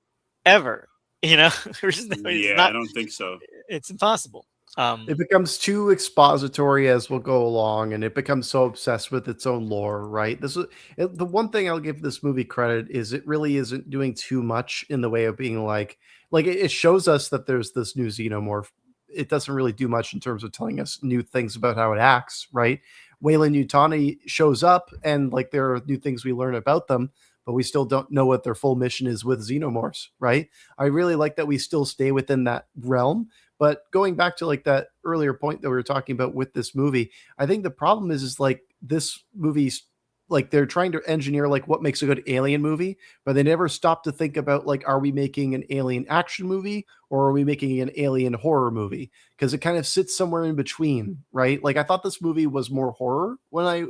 ever. You know, it's Yeah, not. I don't think so. It's impossible. It becomes too expository as we'll go along, and it becomes so obsessed with its own lore, right? The one thing I'll give this movie credit is it really isn't doing too much in the way of being like it shows us that there's this new xenomorph. It doesn't really do much in terms of telling us new things about how it acts, right? Weyland Yutani shows up, and like there are new things we learn about them, but we still don't know what their full mission is with xenomorphs, right? I really like that we still stay within that realm. But going back to like that earlier point that we were talking about with this movie, I think the problem is like this movie's like they're trying to engineer like what makes a good alien movie, but they never stop to think about like, are we making an alien action movie or are we making an alien horror movie? Because it kind of sits somewhere in between, right? Like I thought this movie was more horror when I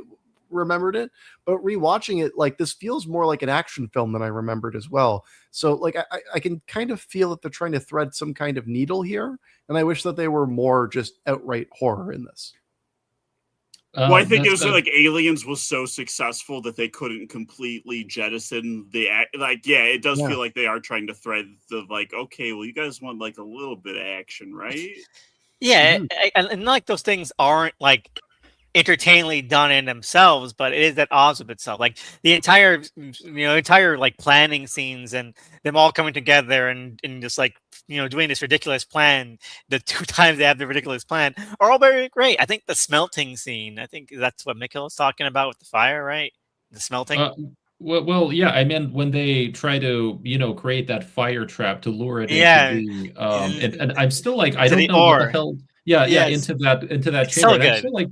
remembered it, but rewatching it, like this feels more like an action film than I remembered as well. So like I can kind of feel that they're trying to thread some kind of needle here, and I wish that they were more just outright horror in this. Well, I think it was like Aliens was so successful that they couldn't completely jettison the like. Yeah, it does feel like they are trying to thread the like. Okay, well, you guys want like a little bit of action, right? Yeah, and like those things aren't like entertainingly done in themselves, but it is at odds with itself. Like the entire like planning scenes and them all coming together and just like doing this ridiculous plan. The 2 times they have the ridiculous plan are all very great. I think the smelting scene. I think that's what Mikhail was talking about with the fire, right? The smelting. Well, yeah. I mean, when they try to, create that fire trap to lure it into the, and I'm still like, I don't know what the hell. Yeah, into that chamber. So good. Still like,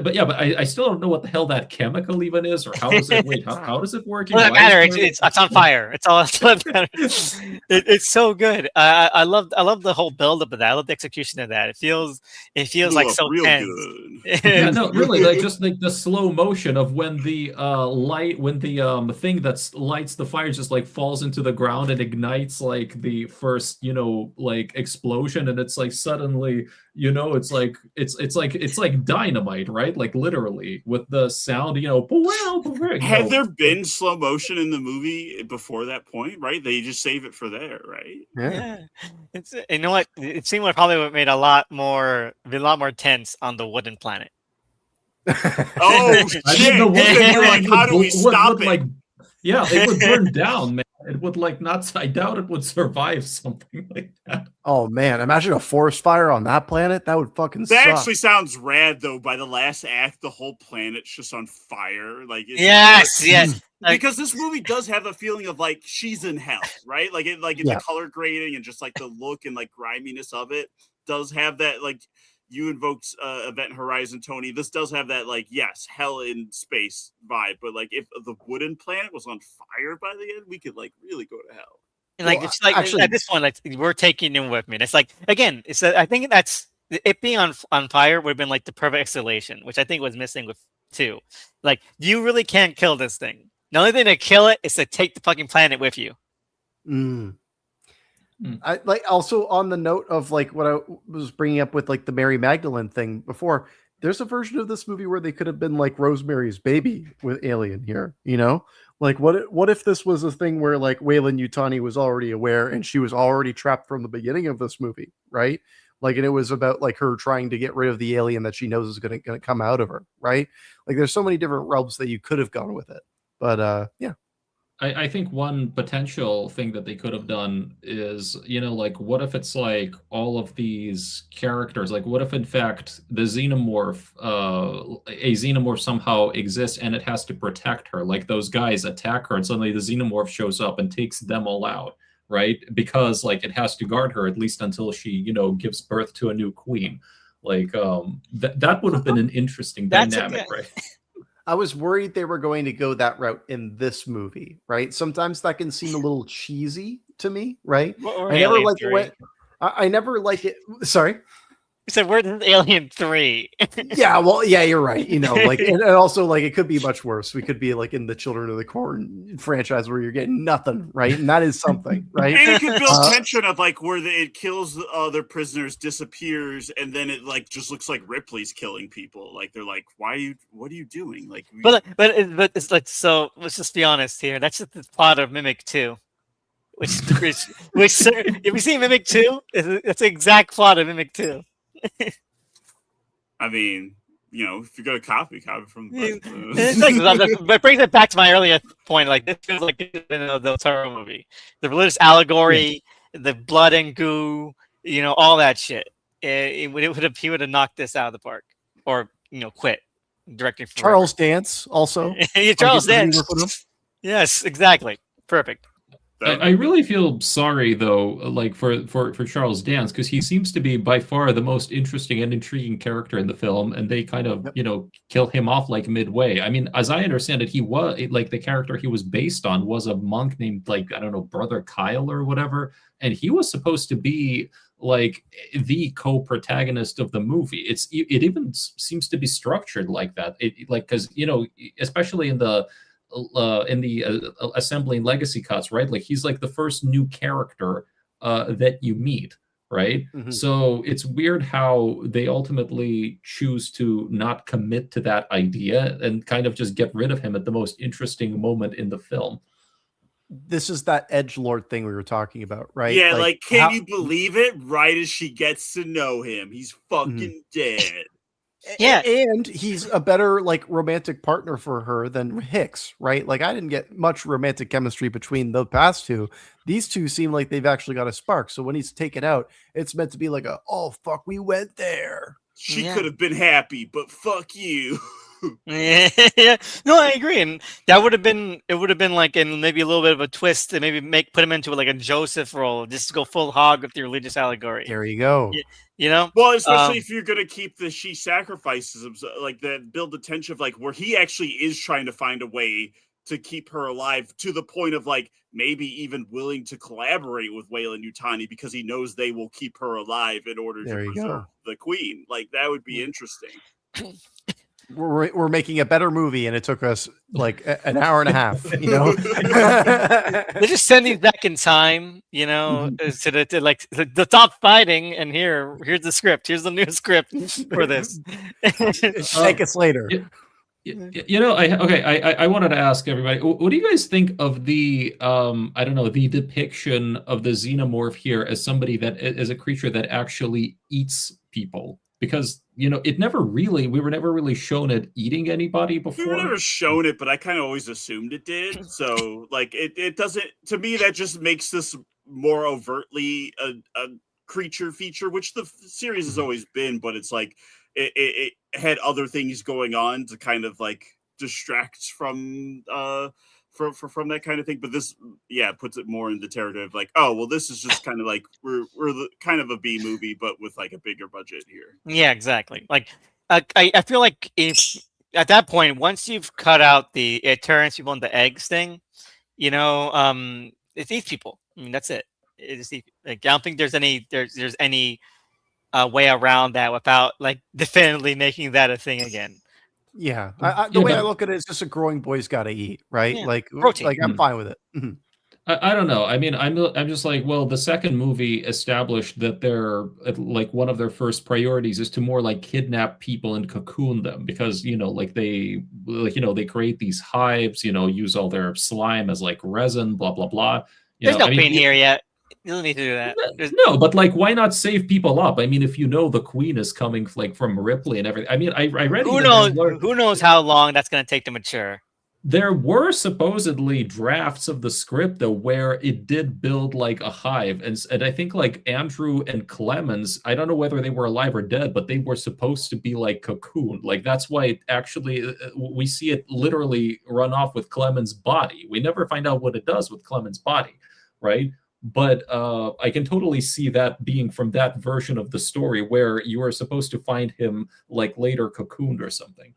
but I still don't know what the hell that chemical even is, or how does it? Wait, how does it work? Well, it doesn't matter. It's on fire. It's all that matters. It's so good. I love the whole buildup of that. I love the execution of that. It feels like so real tense. Good. Yeah, no, really, like just like the slow motion of when the thing that lights the fire just like falls into the ground and ignites like the first like explosion, and it's like suddenly. It's like dynamite, right? Like literally with the sound, Had there been slow motion in the movie before that point, right? They just save it for there, right? Yeah. It's what it seemed like probably would have made a lot more tense on the wooden planet. Oh shit! Like, how do we stop it? Yeah, it would burn down, man. It would like not. I doubt it would survive something like that. Oh man, imagine a forest fire on that planet. That would fucking suck. That actually sounds rad, though. By the last act, the whole planet's just on fire. Like yes. Because this movie does have a feeling of like she's in hell, right? Like the color grading and just like the look and like griminess of it does have that like. You invoked Event Horizon, Tony. This does have that, like, yes, hell in space vibe. But, like, if the wooden planet was on fire by the end, we could, like, really go to hell. And, like, it's like, actually, at this point, like, we're taking him with me. And it's like, again, I think that's, it being on fire would have been, like, the perfect installation, which I think was missing with 2. Like, you really can't kill this thing. The only thing to kill it is to take the fucking planet with you. I like also on the note of like what I was bringing up with like the Mary Magdalene thing before, there's a version of this movie where they could have been like Rosemary's Baby with Alien here, like what if this was a thing where like Weyland Yutani was already aware and she was already trapped from the beginning of this movie, right? Like, and it was about like her trying to get rid of the alien that she knows is going to come out of her, right? Like there's so many different realms that you could have gone with it, but yeah. I think one potential thing that they could have done is, like, what if it's like all of these characters, like, what if in fact the xenomorph, a xenomorph somehow exists and it has to protect her, like those guys attack her and suddenly the xenomorph shows up and takes them all out, right? Because like it has to guard her at least until she, gives birth to a new queen. Like that would have been an interesting dynamic, right? I was worried they were going to go that route in this movie, right? Sometimes that can seem a little cheesy to me, right? I never like it. Sorry. You said we're in Alien 3. Yeah, well, yeah, you're right. Like, and also like it could be much worse. We could be like in the Children of the Corn franchise where you're getting nothing, right? And that is something, right? And it could build tension of like where it kills the other prisoners, disappears, and then it like just looks like Ripley's killing people. Like they're like, what are you doing? Like, but it's like, so let's just be honest here. That's just the plot of Mimic 2. which if you see Mimic 2, it's the exact plot of Mimic 2. I mean, you know, if you're gonna copy from. That brings it back to my earlier point. Like this feels like it's been a Del Toro movie. The religious allegory, the blood and goo, you know, all that shit. He would have knocked this out of the park, or quit directing. Charles Dance also. Charles Dance. Yes, exactly. Perfect. I really feel sorry though, like for Charles Dance, because he seems to be by far the most interesting and intriguing character in the film, and they kind of kill him off like midway. I mean, as I understand it, he was like the character he was based on was a monk named like I don't know Brother Kyle or whatever, and he was supposed to be like the co-protagonist of the movie. It even seems to be structured like that. Because especially in the assembling legacy cuts, right? Like he's like the first new character that you meet, right? Mm-hmm. So it's weird how they ultimately choose to not commit to that idea and kind of just get rid of him at the most interesting moment in the film. This is that edgelord thing we were talking about, right? Yeah, like can you believe it? Right as she gets to know him, he's fucking dead. Yeah, and he's a better like romantic partner for her than Hicks, right? Like I didn't get much romantic chemistry between the past two. These two seem like they've actually got a spark. So when he's taken out, it's meant to be like oh fuck, we went there. She could have been happy, but fuck you. Yeah, no, I agree, and that would have been like in maybe a little bit of a twist to maybe put him into like a Joseph role, just to go full hog with the religious allegory. There you go. Well, especially if you're gonna keep the she sacrifices like that, build the tension of like where he actually is trying to find a way to keep her alive to the point of like maybe even willing to collaborate with Weyland-Yutani because he knows they will keep her alive in order to preserve the queen. Like that would be interesting. We're making a better movie, and it took us like an hour and a half. They just send these back in time, to like the top fighting, and here's the script. Here's the new script for this. Take us later. I wanted to ask everybody, what do you guys think of the I don't know, the depiction of the xenomorph here as somebody that is a creature that actually eats people? Because we were never really shown it eating anybody before. We were never shown it, but I kind of always assumed it did. So like it doesn't, to me, that just makes this more overtly a creature feature, which the series has always been, but it's like it had other things going on to kind of like distract from that kind of thing. But this puts it more in the territory of like, oh well, this is just kind of like we're kind of a B movie but with like a bigger budget here. Yeah, exactly. Like I feel like if at that point, once you've cut out it turns people into eggs thing, it's these people. I mean, that's it. It's like I don't think there's any way around that without like definitively making that a thing again. Yeah, the way I look at it is just a growing boy's got to eat, right? Yeah. Like Protein. Like I'm fine with it. Mm-hmm. I don't know. I mean, I'm just like, well, the second movie established that they're like one of their first priorities is to more like kidnap people and cocoon them because they create these hives, use all their slime as like resin, blah blah blah. There's no pain here yet. You don't need to do that. No, but like, why not save people up? I mean, if the queen is coming like from Ripley and everything. I mean, I read. Who knows how long that's going to take to mature. There were supposedly drafts of the script though where it did build like a hive, and I think like Andrew and Clemens, I don't know whether they were alive or dead, but they were supposed to be like cocooned. Like that's why it actually we see it literally run off with Clemens' body. We never find out what it does with Clemens' body, right? But I can totally see that being from that version of the story where you are supposed to find him like later cocooned or something.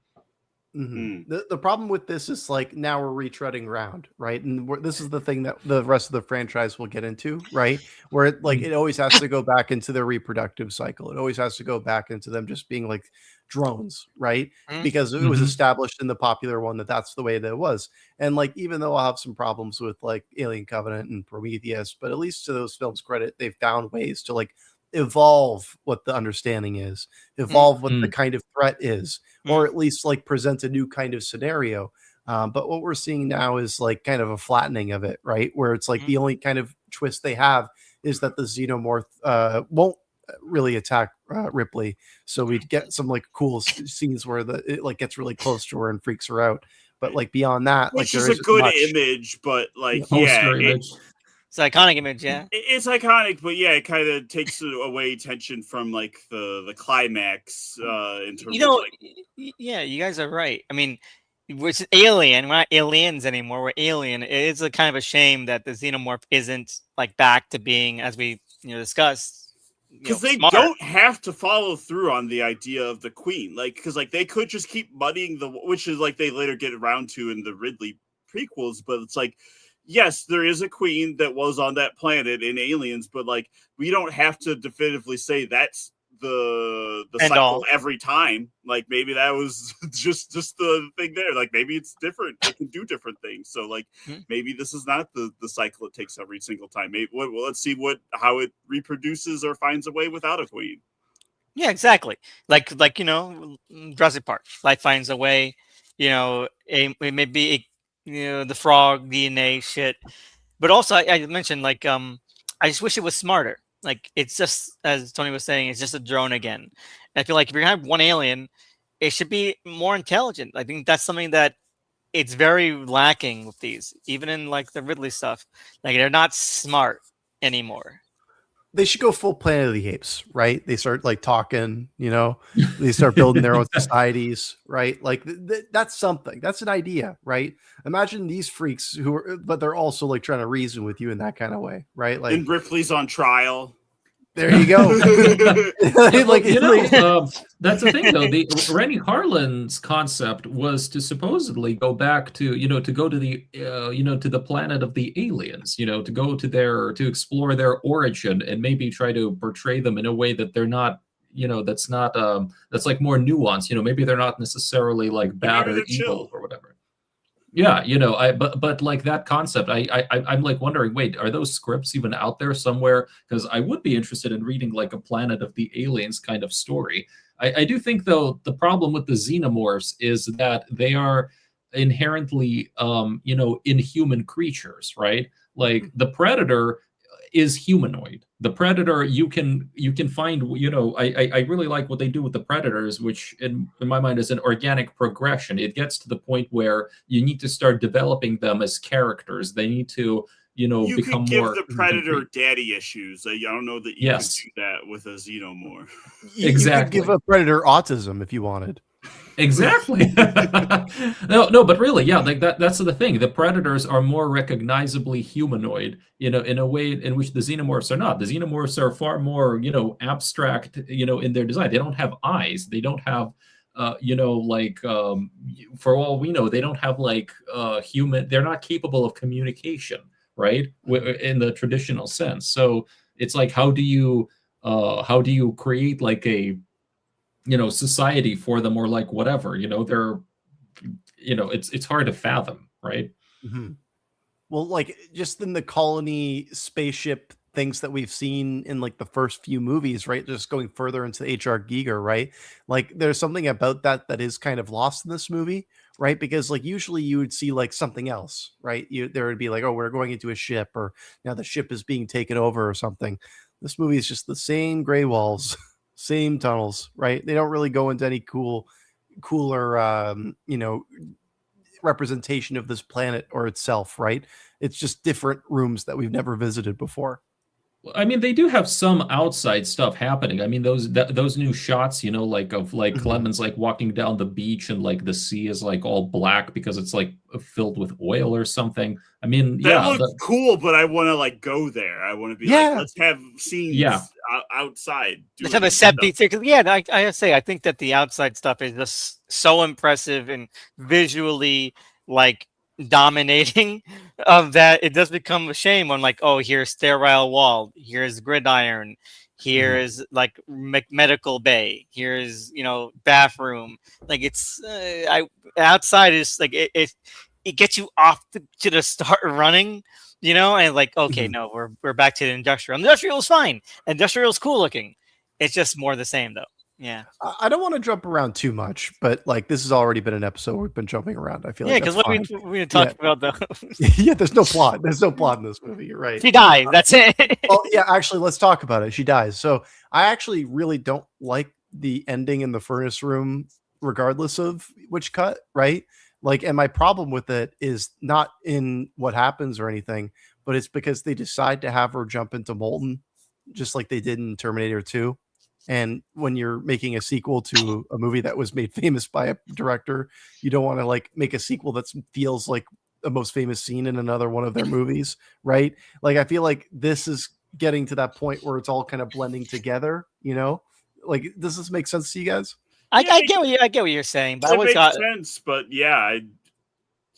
Mm-hmm. The problem with this is like now we're retreading ground, right? And this is the thing that the rest of the franchise will get into, right? Where it always has to go back into their reproductive cycle. It always has to go back into them just being like drones, right? Because it was established in the popular one that's the way that it was. And like even though I'll have some problems with like Alien Covenant and Prometheus, but at least to those films' credit, they've found ways to like evolve what the understanding is, evolve what the kind of threat is, or at least like present a new kind of scenario. But what we're seeing now is like kind of a flattening of it, right? Where it's like the only kind of twist they have is that the xenomorph won't really attack Ripley, so we'd get some like cool scenes where it like gets really close to her and freaks her out. But like beyond that, which like is there a good much. image, but like Poster image. It's an iconic image, yeah. It's iconic, but yeah, it kind of takes away tension from like the climax in terms of like. Yeah, you guys are right. I mean, it's Alien. We're not aliens anymore. We're Alien. It is a kind of a shame that the xenomorph isn't like back to being, as we discussed, because they smart. don't have to follow through on the idea of the queen, like because like they could just keep muddying which is like they later get around to in the Ridley prequels, but it's like. Yes, there is a queen that was on that planet in Aliens, but like we don't have to definitively say that's the cycle every time. Like maybe that was just the thing there. Like maybe it's different. It can do different things. So like maybe this is not the cycle it takes every single time. Maybe well, let's see how it reproduces or finds a way without a queen. Yeah, exactly. Like Jurassic Park. Life finds a way. Maybe the frog DNA shit. But also I mentioned like I just wish it was smarter. Like it's just, as Tony was saying, it's just a drone again. And I feel like if you're gonna have one alien, it should be more intelligent. I think that's something that it's very lacking with these, even in like the Ridley stuff. Like they're not smart anymore. They should go full Planet of the Apes, right? They start like talking, they start building their own societies, right? Like that's something. That's an idea, right? Imagine these freaks but they're also like trying to reason with you in that kind of way, right? Like, and Ripley's on trial. There you go. That's the thing, though. Rennie Harlin's concept was to supposedly go back to, to go to the, to the planet of the aliens, to go to explore their origin and maybe try to portray them in a way that they're not, that's not, that's like more nuanced. Maybe they're not necessarily like bad or evil or whatever. Yeah, but like that concept, I'm like wondering, wait, are those scripts even out there somewhere? Because I would be interested in reading like a Planet of the Aliens kind of story. I do think though the problem with the xenomorphs is that they are inherently, inhuman creatures, right? Like the Predator is humanoid. The Predator, you can find, I really like what they do with the Predators, which in my mind is an organic progression. It gets to the point where you need to start developing them as characters. They need to, you become could give more the Predator daddy issues. I don't know that you can do that with a Xenomorph. Exactly. You could give a Predator autism if you wanted. Exactly. no, but really, yeah, like that's the thing. The Predators are more recognizably humanoid, in a way in which the Xenomorphs are not. The Xenomorphs are far more, abstract, in their design. They don't have eyes. They don't have, for all we know, they don't have like human. They're not capable of communication, right? In the traditional sense. So it's like, how do you create like a society for them, or like whatever, they're, it's hard to fathom, right? Mm-hmm. Well, like just in the colony spaceship things that we've seen in like the first few movies, right? Just going further into H.R. Giger, right? Like there's something about that is kind of lost in this movie, right? Because like usually you would see like something else, right? There would be like, oh, we're going into a ship, or now the ship is being taken over or something. This movie is just the same gray walls. Same tunnels, right? They don't really go into any cooler, representation of this planet or itself, right? It's just different rooms that we've never visited before. I mean, they do have some outside stuff happening. I mean, those new shots, like of like Clemens like walking down the beach and like the sea is like all black because it's like filled with oil or something. I mean, that looks cool, but I want to like go there. I want to be like, let's have scenes outside. Let's have a set piece. Yeah, I say I think that the outside stuff is just so impressive and visually like dominating of that it does become a shame when like, oh, here's sterile wall, here's gridiron, here's like medical bay, here's bathroom. Like it's outside is like it gets you off to the start running, and like, okay, no, we're back to the industrial. Industrial is fine. Industrial is cool looking. It's just more the same though. Yeah. I don't want to jump around too much, but like this has already been an episode where we've been jumping around. I feel Yeah, like because that's what fine. we talked about though. Yeah, there's no plot. There's no plot in this movie. You're right. She dies. That's it. Well, yeah, actually, let's talk about it. She dies. So I actually really don't like the ending in the furnace room, regardless of which cut, right? Like, and my problem with it is not in what happens or anything, but it's because they decide to have her jump into molten, just like they did in Terminator 2. And when you're making a sequel to a movie that was made famous by a director, you don't want to like make a sequel that feels like the most famous scene in another one of their movies, right? Like I feel like this is getting to that point where it's all kind of blending together, you know? Like does this make sense to you guys? I get what you're saying, but I It always makes got. sense, but yeah,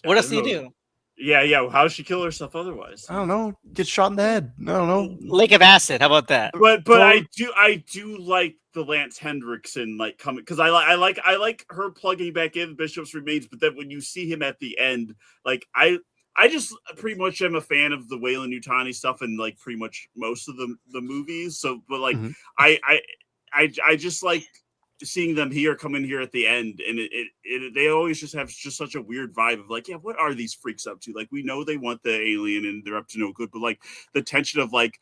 What else do don't you know. do? Yeah. How'd she kill herself otherwise? I don't know. Get shot in the head. I don't know. Lake of acid. How about that? But Throw- I do like the Lance Hendrickson like coming because I like her plugging back in Bishop's remains, but then when you see him at the end, like I just pretty much am a fan of the Weyland-Yutani stuff and like pretty much most of the movies. So, but like Mhm. I just like seeing them come in here at the end, and they always just have just such a weird vibe of like, yeah, what are these freaks up to? Like we know they want the alien and they're up to no good, but like the tension of like,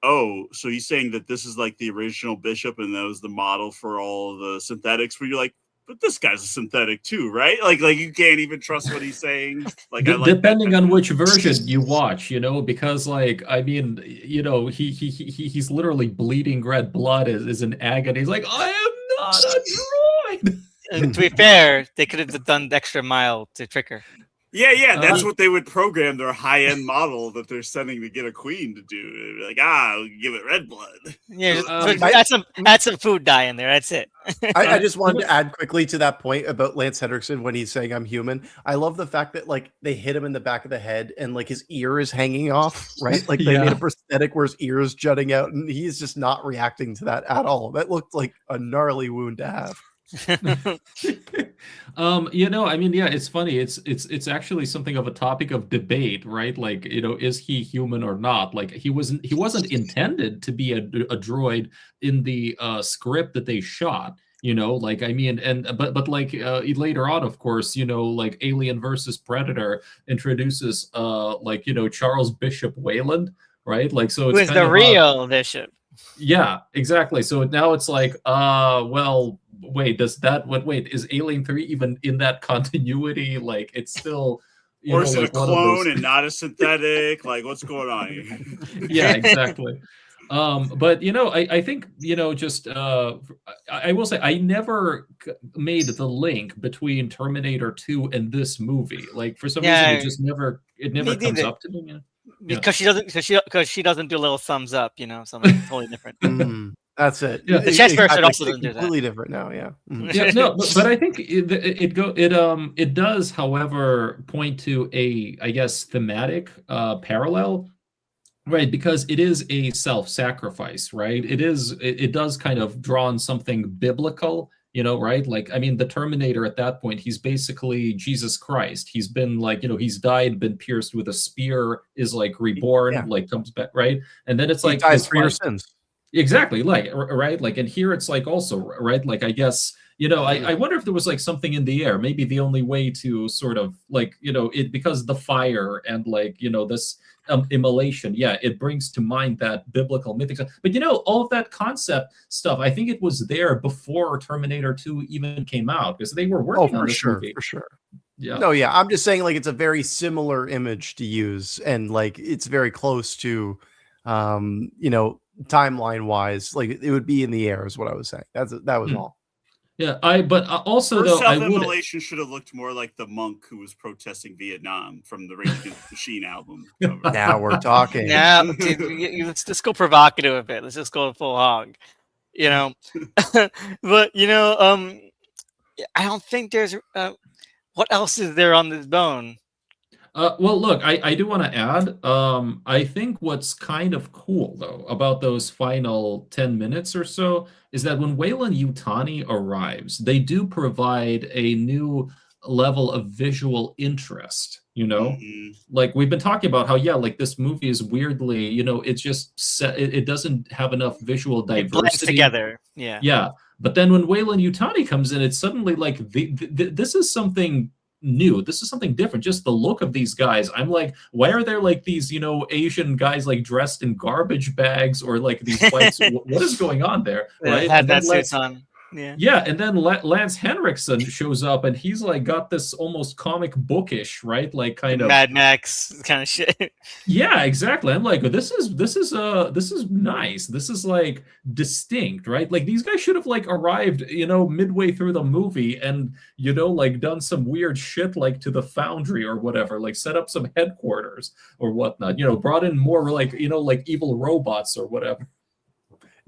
oh, so he's saying that this is like the original Bishop and that was the model for all the synthetics, where you're like, but this guy's a synthetic too, right? Like you can't even trust what he's saying. Like I like depending on which version you watch, because like I mean, he's literally bleeding red blood is an agony. He's like, I am not a droid. To be fair, they could have done the extra mile to trick her. Yeah, that's what they would program their high-end model that they're sending to get a queen to do. Like, we'll give it red blood. Yeah, add some food dye in there. That's it. I just wanted to add quickly to that point about Lance Henriksen when he's saying I'm human. I love the fact that like they hit him in the back of the head and like his ear is hanging off, right? Like they made a prosthetic where his ear is jutting out and he's just not reacting to that at all. That looked like a gnarly wound to have. I mean, yeah, it's funny. It's actually something of a topic of debate, right? Like, is he human or not? Like, he wasn't intended to be a droid in the script that they shot. Like, I mean, but like later on, of course, like Alien versus Predator introduces Charles Bishop Weyland, right? Like, so it's who is the real Bishop? Yeah, exactly. So now it's like, well, wait, is Alien 3 even in that continuity? Like, it's still, or is it a clone and not a synthetic? Like, what's going on here? Yeah, exactly. But I think just I will say I never made the link between Terminator 2 and this movie. Like, for some reason, it never comes up to me. Because she doesn't do a little thumbs up, something totally different. That's it. Yeah. The chest person also doesn't do that. Completely different now. Yeah. Yeah. No, but I think it does, however, point to I guess thematic parallel, right? Because it is a self-sacrifice, right? It does kind of draw on something biblical. Right? Like, I mean, the Terminator at that point, he's basically Jesus Christ. He's been like, he's died, been pierced with a spear, is like reborn, like comes back, right? And then it's like, he dies for your sins. Exactly, like, right? Like, and here it's like also, right? Like, I guess, I wonder if there was like something in the air. Maybe the only way to sort of like, it because the fire and like, this immolation, it brings to mind that biblical mythic stuff. But all of that concept stuff, I think it was there before Terminator 2 even came out, because they were working on this movie. For sure. Yeah. No, yeah. I'm just saying like it's a very similar image to use, and like it's very close to timeline wise, like it would be in the air is what I was saying. That was all. Yeah, but also her though, I would. Self-immolation should have looked more like the monk who was protesting Vietnam from the Rage Against the Machine album. Now we're talking. Now, let's just go provocative a bit. Let's just go full hog. But I don't think there's. What else is there on this bone? Well, look, I do want to add, I think what's kind of cool, though, about those final 10 minutes or so is that when Weyland-Yutani arrives, they do provide a new level of visual interest, Like, we've been talking about how, like, this movie is weirdly, it's just, it doesn't have enough visual diversity. It blends together, yeah. Yeah. But then when Wayland Yutani comes in, it's suddenly like this is something new. This is something different. Just the look of these guys. I'm like, why are there like these, Asian guys like dressed in garbage bags or like these whites? What is going on there? Right? Had that suits on. Yeah, and then Lance Henriksen shows up, and he's like got this almost comic bookish, right? Like kind of Mad Max kind of shit. Yeah, exactly. I'm like, this is nice. This is like distinct, right? Like these guys should have like arrived, midway through the movie and like done some weird shit like to the Foundry or whatever, like set up some headquarters or whatnot. Brought in more like like evil robots or whatever.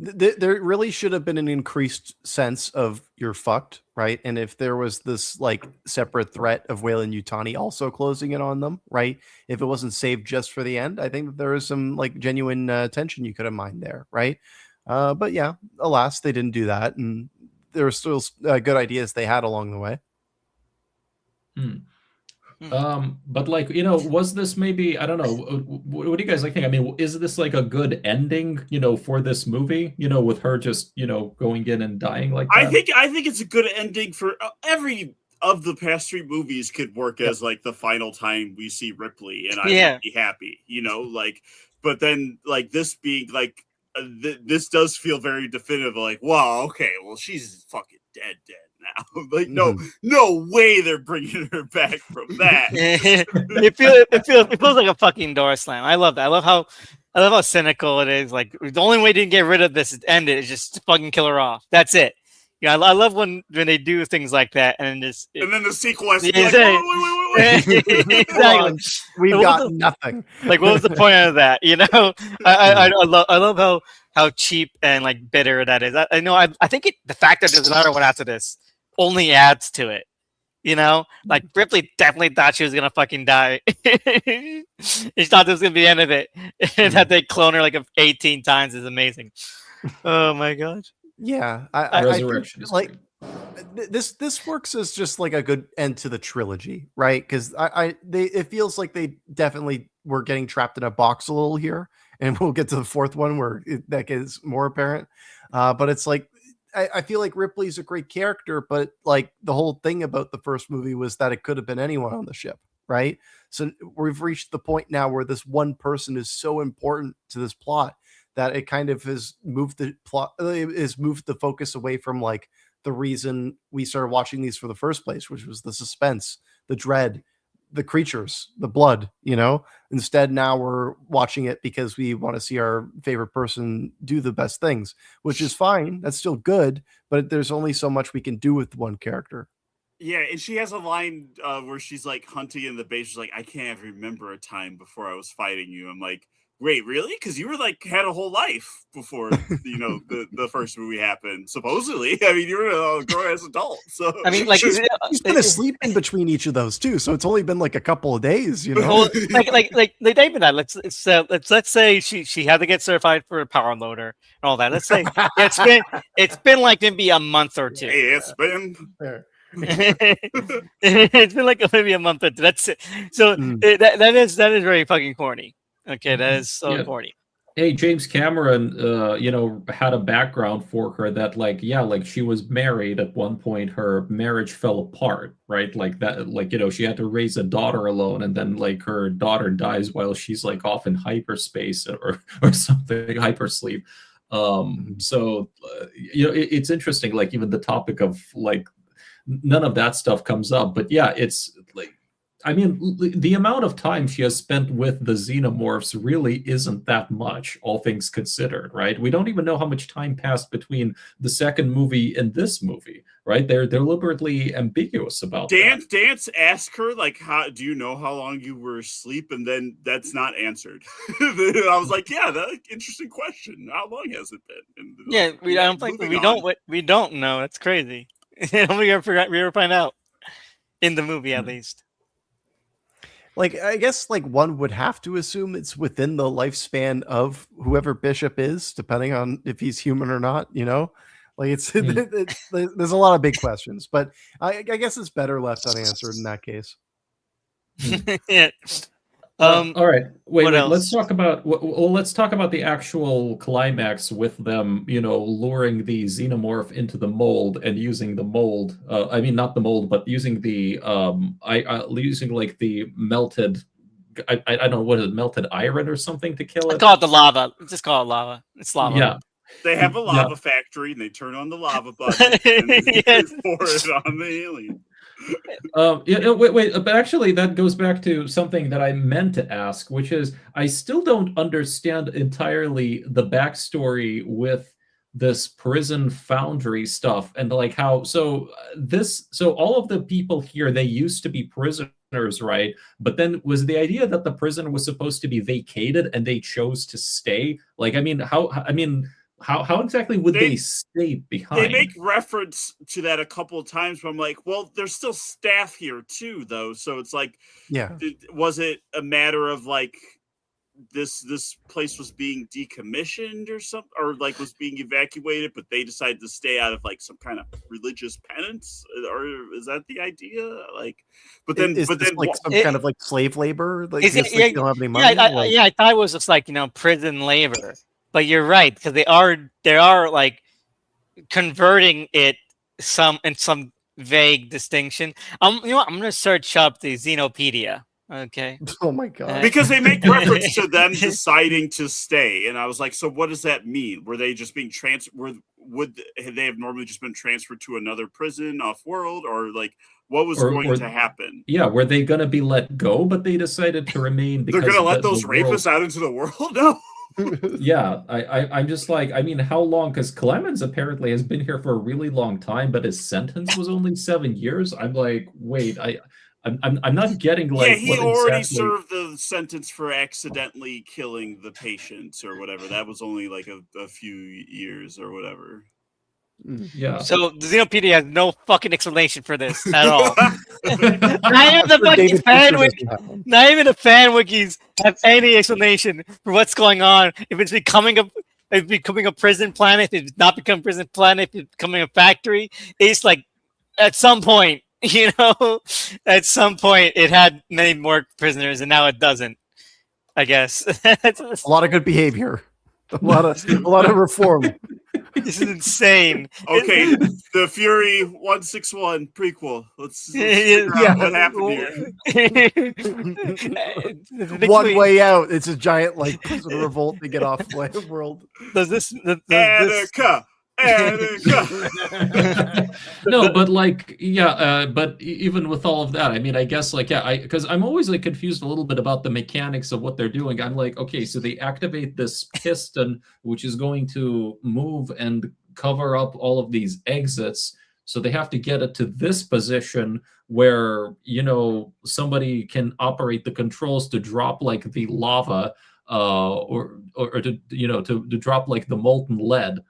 There really should have been an increased sense of you're fucked, right? And if there was this like separate threat of Wayland Yutani also closing in on them, right? If it wasn't saved just for the end, I think that there is some like genuine tension you could have mined there, right? But yeah, alas, they didn't do that, and there were still good ideas they had along the way. But like, was this maybe, I don't know, what do you guys like think? I mean, is this like a good ending, for this movie, with her just, going in and dying like that? I think it's a good ending for every of the past 3 movies could work as like the final time we see Ripley, and I would be happy, like, but then like this being like, this does feel very definitive, like, wow, okay, well, she's fucking dead now. Like, no way they're bringing her back from that. it feels like a fucking door slam. I love that. I love how cynical it is. Like, the only way to get rid of this, end it, is just fucking kill her off. That's it. Yeah, I love when they do things like that, and then the sequel has to be like, wait. Exactly. We've got nothing. Like, what was the point of that? I love how cheap and like bitter that is. I know. I think the fact that there's another one after this only adds to it. Like Ripley definitely thought she was gonna fucking die. She thought this was gonna be the end of it, and that they clone her like 18 times is amazing. Oh my god. Yeah, Resurrection I like this works as just like a good end to the trilogy, right? Because it feels like they definitely were getting trapped in a box a little here, and we'll get to the 4th one where that gets more apparent. But it's like I feel like Ripley's a great character, but like the whole thing about the first movie was that it could have been anyone on the ship, right? So we've reached the point now where this one person is so important to this plot that it kind of has moved the plot, moved the focus away from like the reason we started watching these for the first place, which was the suspense, the dread, the creatures, the blood, Instead, now we're watching it because we want to see our favorite person do the best things, which is fine. That's still good, but there's only so much we can do with one character. Yeah, and she has a line where she's like hunting in the base. She's like, I can't remember a time before I was fighting you. I'm like, wait, really? Because you were like had a whole life before the first movie happened. Supposedly, I mean, you were a grown-ass adult. So I mean, like she's been asleep in between each of those too. So it's only been like a couple of days, Well, like David, let's say she had to get certified for a power loader and all that. Let's say it's been like maybe a month or 2. Hey, it's been. It's been like maybe a month or 2. That's it. So that is very fucking corny. Okay, that is so corny. Hey, James Cameron, had a background for her that, like, she was married at one point. Her marriage fell apart, right? Like that, like, she had to raise a daughter alone, and then like her daughter dies while she's like off in hyperspace or something, hypersleep. So it's interesting. Like even the topic of like none of that stuff comes up, but yeah, it's like. I mean, the amount of time she has spent with the xenomorphs really isn't that much, all things considered, right? We don't even know how much time passed between the second movie and this movie, right? They're deliberately ambiguous about that. Dance asked her, like, how do you know how long you were asleep? And then that's not answered. I was like, yeah, that's an interesting question. How long has it been? And we don't know. That's crazy. we ever find out in the movie, at least. Like, I guess like one would have to assume it's within the lifespan of whoever Bishop is, depending on if he's human or not, like it's there's a lot of big questions, but I guess it's better left unanswered in that case. Yeah. All right, wait, what wait. Let's else? talk about let's talk about the actual climax with them, luring the xenomorph into the mold and using the mold. I mean, not the mold, but using the using like the melted. I don't know what is it, melted iron or something to kill Let's it. call it the lava. Let's just call it lava. It's lava. Yeah, They have a Yeah. lava factory and they turn on the lava button and they Yes. pour it on the alien. wait, but actually, that goes back to something that I meant to ask, which is I still don't understand entirely the backstory with this prison foundry stuff and like how so all of the people here, they used to be prisoners, right? But then was the idea that the prison was supposed to be vacated and they chose to stay? Like, I mean, how exactly would they stay behind? They make reference to that a couple of times, but I'm like, well, there's still staff here too, though. So it's like, Yeah. was it a matter of like this place was being decommissioned or something, or like was being evacuated, but they decided to stay out of like some kind of religious penance, or is that the idea? Like, but then like some kind of like slave labor? Like, Is it- just, like, yeah, you don't have any money? I thought it was just like prison labor. But you're right, because they are like converting it in some vague distinction. I'm gonna search up the Xenopedia. Okay. Oh my god! Because they make reference to them deciding to stay, and I was like, so what does that mean? Were they just being transferred? Would they have normally just been transferred to another prison off world, or like what was going to happen? Yeah, were they going to be let go, but they decided to remain? They're going to let those rapists out into the world? No. Yeah, I'm just like, I mean, how long? Because Clemens apparently has been here for a really long time, but his sentence was only 7 years. I'm like, wait, I'm not getting like. Yeah, he already served the sentence for accidentally killing the patients or whatever. That was only like a few years or whatever. Yeah. So the Xenopedia has no fucking explanation for this at all. Not even the fucking fan wiki. Not even the fan wikis have any explanation for what's going on. If it's becoming a prison planet, if it's not becoming a prison planet, if it's becoming a factory. It's like at some point, at some point it had many more prisoners, and now it doesn't. I guess a lot of good behavior, a lot of reform. This is insane. Okay, the Fury 161 prequel. Let's figure out what happened here. One way out. It's a giant like prison revolt to get off world. Does this? Attica. No, but like, yeah, but even with all of that, I mean, I guess like, yeah, because I'm always like confused a little bit about the mechanics of what they're doing. I'm like, okay, so they activate this piston, which is going to move and cover up all of these exits. So they have to get it to this position where, somebody can operate the controls to drop like the lava, or to, to drop like the molten lead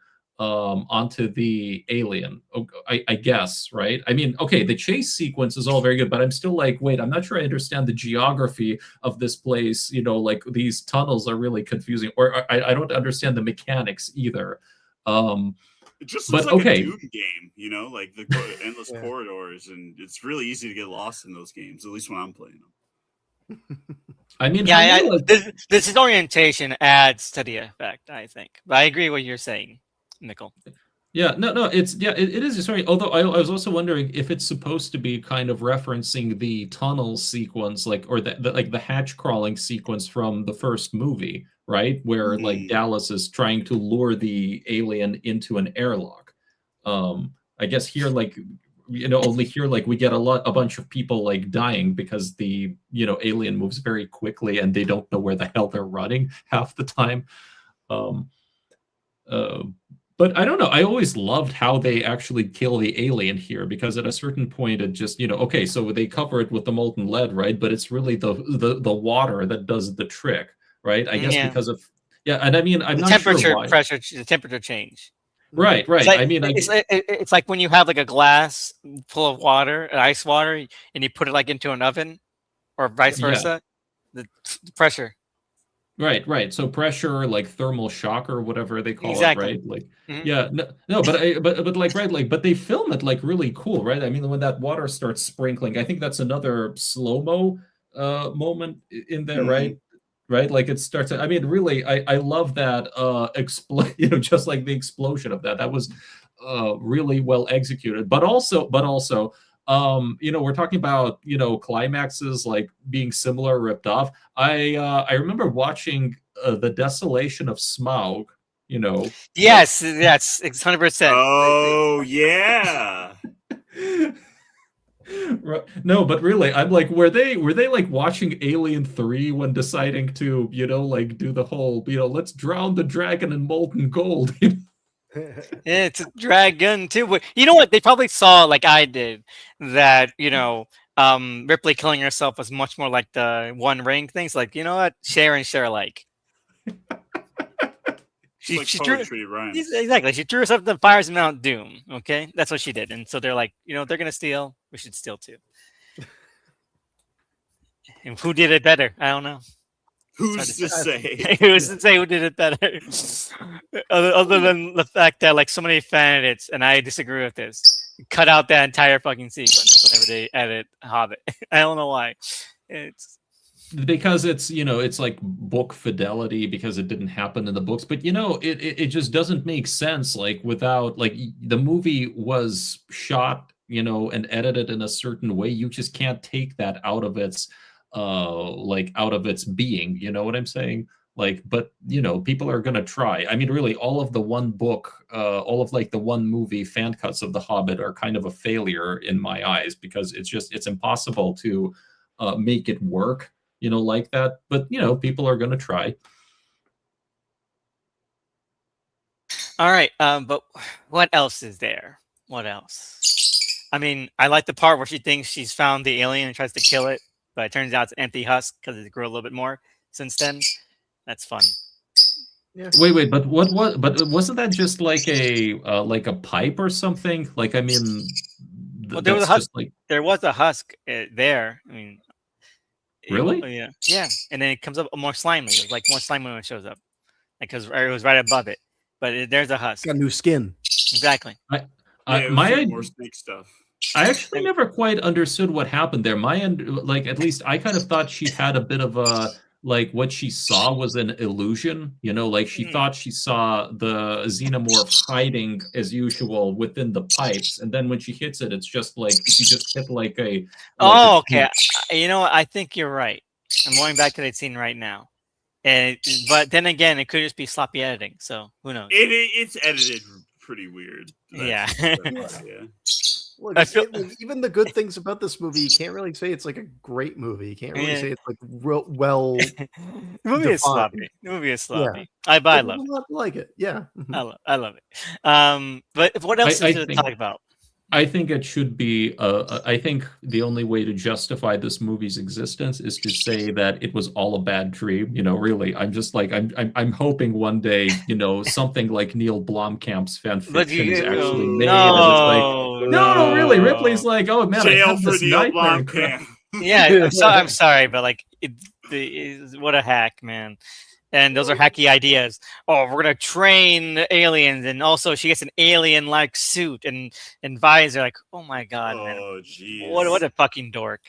onto the alien, I guess, right? I mean, okay, the chase sequence is all very good, but I'm still like, wait, I'm not sure I understand the geography of this place. Like these tunnels are really confusing, or I don't understand the mechanics either. It just looks like a Doom game, like the endless corridors, and it's really easy to get lost in those games, at least when I'm playing them. I mean, this orientation adds to the effect, I think. But I agree with what you're saying, Nickel. Yeah, no, it is. Sorry, although I was also wondering if it's supposed to be kind of referencing the tunnel sequence, or the hatch crawling sequence from the first movie, right? Where like Dallas is trying to lure the alien into an airlock. I guess here, like, only here, like, we get a bunch of people like dying because the alien moves very quickly and they don't know where the hell they're running half the time. But I don't know. I always loved how they actually kill the alien here, because at a certain point it just, okay, so they cover it with the molten lead, right? But it's really the water that does the trick, right? I guess because of and I mean, I'm not sure why. The temperature change. Right. Like, I mean, it's like when you have like a glass full of water, ice water, and you put it like into an oven, or vice versa. The pressure. Right. So pressure, like thermal shock or whatever they call it, right? Like, but like, right, like, but they film it like really cool, right? I mean, when that water starts sprinkling, I think that's another slow-mo moment in there, Mhm. right? Right, like it starts. I mean, really, I love that just like the explosion of that. That was really well executed. But also, we're talking about climaxes like being similar, ripped off. I remember watching The Desolation of Smaug. You know, Yes, yes, it's 100%. Oh yeah. No, but really, I'm like, were they like watching Alien 3 when deciding to, like do the whole, let's drown the dragon in molten gold? It's a dragon too. But you know what? They probably saw, like I did, that Ripley killing herself was much more like the One Ring things. Like, you know what? Share and share alike. It's like She drew poetry rhymes. exactly. She drew herself to the fires of Mount Doom. Okay, that's what she did. And so they're like, they're gonna steal. We should steal too. And who did it better? I don't know. Who's to say? Who's to say who did it better? other than the fact that like so many fan edits, and I disagree with this, cut out that entire fucking sequence whenever they edit Hobbit. I don't know why. It's Because it's like book fidelity because it didn't happen in the books, but it just doesn't make sense, like without, like, the movie was shot and edited in a certain way. You just can't take that out of its out of its being, you know what I'm saying? Like, but people are gonna try. I mean, really, all of the one book, all of like the one movie fan cuts of The Hobbit are kind of a failure in my eyes, because it's impossible to make it work like that. But people are gonna try. all right. But what else is there? What else? I mean, I like the part where she thinks she's found the alien and tries to kill it, but it turns out it's an empty husk because it grew a little bit more since then. That's fun. Yeah. Wait, but but wasn't that just like a pipe or something? Like, I mean, Well, there was a that's husk. just like, There was a husk there. I mean, Really? yeah, yeah. And then it comes up more slimy. It was like more slimy when it shows up, like because it was right above it. But there's a husk. Got new skin. Exactly. Yeah, it was my like more snake stuff. I actually never quite understood what happened there. Like, at least I kind of thought she had a bit of a, like, what she saw was an illusion, like she thought she saw the xenomorph hiding as usual within the pipes, and then when she hits it, it's just like she just hit like a. Oh, okay. You know what? I think you're right. I'm going back to that scene right now. But then again, it could just be sloppy editing. So who knows? It's edited pretty weird. Yeah. Yeah. Look, I feel- even the good things about this movie, you can't really say it's like a great movie. You can't really Yeah. say it's like well. The movie is defined. sloppy. The movie is sloppy. Yeah. I But love it. I like it. Yeah. Mhm. I love it. But what else I is there to think- talk about? I think it should be. I think the only way to justify this movie's existence is to say that it was all a bad dream. Really, I'm just like I'm hoping one day, something like Neil Blomkamp's fan But fiction is you- actually made. No, and it's like, no, really, Ripley's like, oh man, I Jail have for this Neil nightmare. and Blomkamp. Yeah, I'm sorry, but like, what a hack, man. And those are hacky ideas. Oh, we're gonna train aliens, and also she gets an alien-like suit and visor. Like, oh my god, man, Oh jeez. what a fucking dork.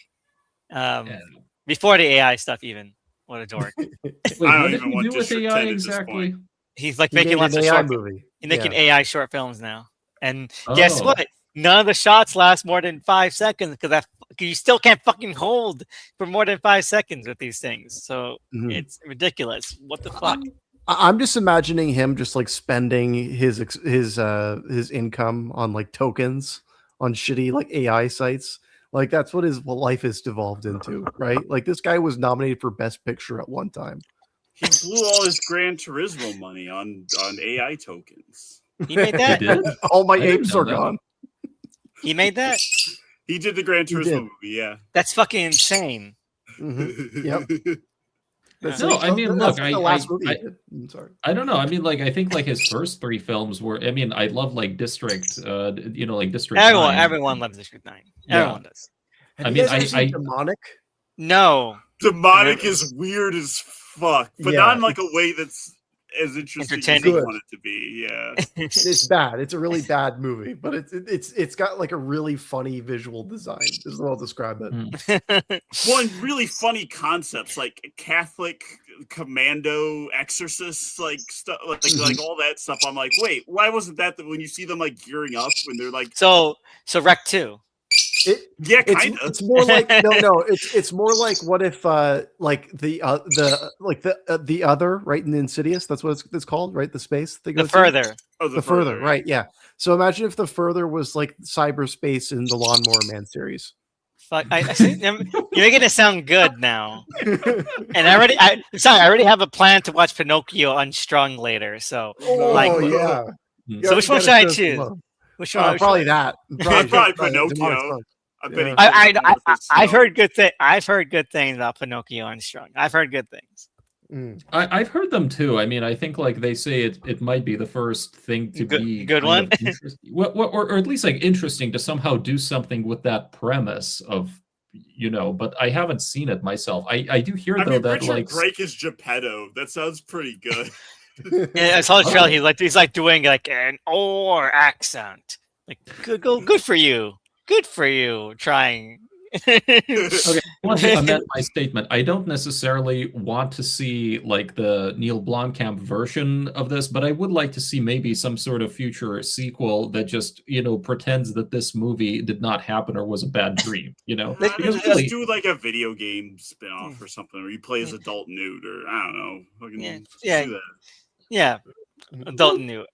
Yeah. Before the AI stuff, even what a dork. Wait, I what don't did even he want do with District AI 10 at this exactly? point. He's like He making made lots an of AI short. movie. He's making Yeah. AI short films now. And guess Oh. what? None of the shots last more than 5 seconds because you still can't fucking hold for more than 5 seconds with these things. So Mhm. it's ridiculous. What the fuck? I'm just imagining him just like spending his income on like tokens on shitty like AI sites. Like that's what his life has devolved into, right? Like this guy was nominated for Best Picture at one time. He blew all his Gran Turismo money on AI tokens. He made He that? did? All my I didn't apes know are that. gone. He made that? He did the Gran He Turismo did. movie, yeah. That's fucking insane. Mhm. Yep. That's No, I mean, look, like the last movie he did. I'm sorry. I don't know. I mean, like, I think like his first 3 films were. I mean, I love like District. Like District. 9. Everyone loves District 9. Yeah. Everyone does. Have I you mean, guys ever seen I- Demonic? No. Demonic is weird as fuck, but Yeah. not in like a way that's as interesting as Entertaining. you want it to be. Yeah. It's bad. It's a really bad movie, but it's got like a really funny visual design. Is what I'll describe it. One really funny concepts like Catholic commando exorcists, like stuff, like all that stuff. I'm like, wait, why wasn't that when you see them like gearing up when they're like, So Rec 2. yeah, kind of. It's more like no. It's more like what if like the other, right, in Insidious. That's what it's called, right? The space they go The Further. to. Oh, The Further, right? Yeah. So imagine if The Further was like cyberspace in the Lawnmower Man series. Fuck, I see, you're making it sound good now. And I already have a plan to watch Pinocchio Unstrung later. So yeah. So which one should I choose? Which one? Probably that. Probably Pinocchio. I bet I've heard good things. I've heard good things about Pinocchio Unstrung. I've heard good things. I've heard them too. I mean, I think like they say it might be the first thing to be good one, or at least like interesting to somehow do something with that premise of, but I haven't seen it myself. I do hear though that Richard like Brake is Geppetto. That sounds pretty good. Yeah, I saw the trailer. He's like doing like an or accent. Like good for you. Good for you. Trying. Okay, I want to amend my statement. I don't necessarily want to see like the Neil Blomkamp version of this, but I would like to see maybe some sort of future sequel that just pretends that this movie did not happen or was a bad dream. Because just do like a video game spinoff or something, where you play as adult nude, or I don't know. Yeah, adult nude.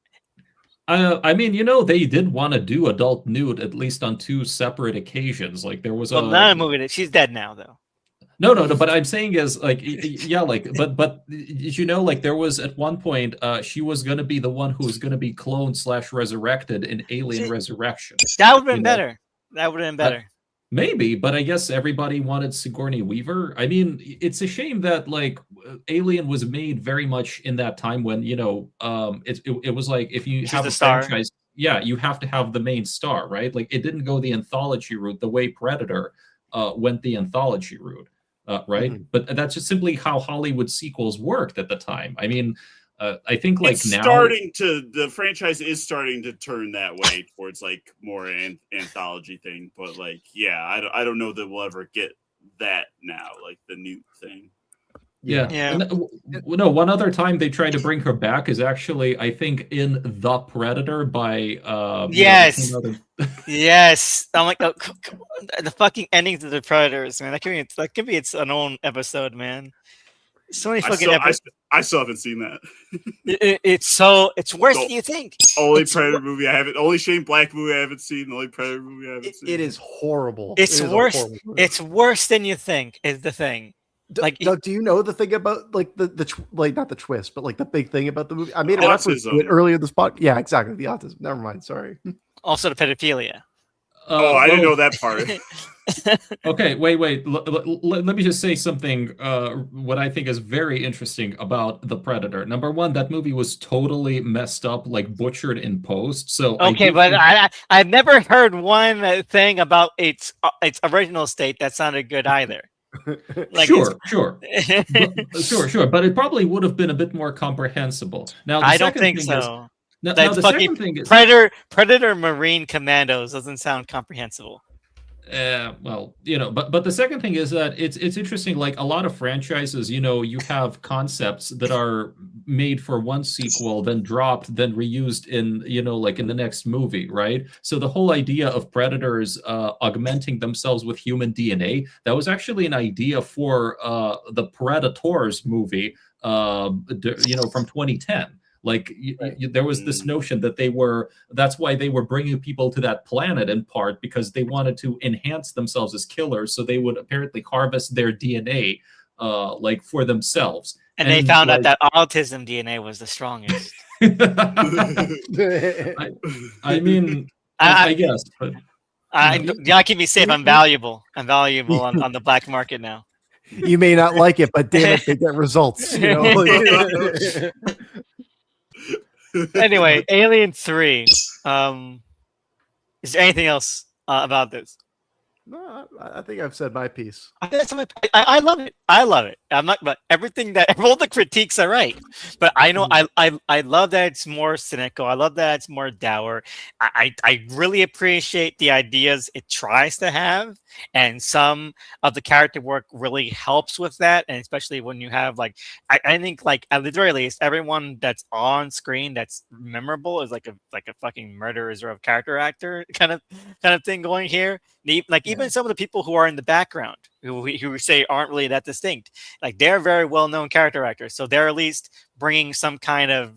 I mean, they did want to do adult nude at least on 2 separate occasions. Like there was not a movie. She's dead now, though. No. But I'm saying is like, yeah, like, but like there was at one point, she was going to be the one who was going to be cloned / resurrected in Alien Resurrection. That would have been better. That would have been better. Maybe, but I guess everybody wanted Sigourney Weaver. I mean, it's a shame that like Alien was made very much in that time when it was like if you have a franchise, yeah, you have to have the main star, right? Like it didn't go the anthology route the way Predator went the anthology route, right? Mm-hmm. But that's just simply how Hollywood sequels worked at the time. I mean, I think like it's now the franchise is starting to turn that way towards like more anthology thing, but like I don't know that we'll ever get that now, like the new thing. Yeah. No, one other time they tried to bring her back is actually I think in The Predator by yes. Yes. I'm like the fucking endings of The Predators, man. That could be its own episode, man. So many fucking episodes. I still haven't seen that. It's worse than you think. Only Predator movie I haven't. Only Shane Black movie I haven't seen. The only Predator movie I haven't seen. It is horrible. It's worse. It's worse than you think. Is the thing. Like, Doug, do you know the thing about like the not the twist, but like the big thing about the movie? I made a reference to it earlier this podcast. Yeah, exactly. The autism. Never mind. Sorry. Also the pedophilia. I didn't know that part. Okay, wait. Let me just say something. What I think is very interesting about The Predator. Number one, that movie was totally messed up, like butchered in post. So okay, but I've never heard one thing about its original state that sounded good either. Like sure. But it probably would have been a bit more comprehensible. Now, I don't think so. Now the second thing is Predator Marine Commandos doesn't sound comprehensible. Well, but the second thing is that it's interesting. Like a lot of franchises, you have concepts that are made for one sequel, then dropped, then reused in, like in the next movie, right? So the whole idea of predators augmenting themselves with human DNA, that was actually an idea for the Predators movie, from 2010. Like there was this notion that that's why they were bringing people to that planet in part because they wanted to enhance themselves as killers. So they would apparently harvest their DNA like for themselves. And they found out that autism DNA was the strongest. I mean, I guess. But keep me safe. I'm valuable. I'm valuable on the black market now. You may not like it, but damn it, they get results. Anyway, Alien 3. Is there anything else about this? No, I think I've said my piece. I love it. I love it. I'm not, but everything that all the critiques are right. But I know I love that it's more cynical. I love that it's more dour. I really appreciate the ideas it tries to have, and some of the character work really helps with that. And especially when you have like, I think like at the very least, everyone that's on screen that's memorable is like a fucking murderers or a character actor kind of thing going here. Like even some of the people who are in the background who say aren't really that distinct, like they're very well known character actors, so they're at least bringing some kind of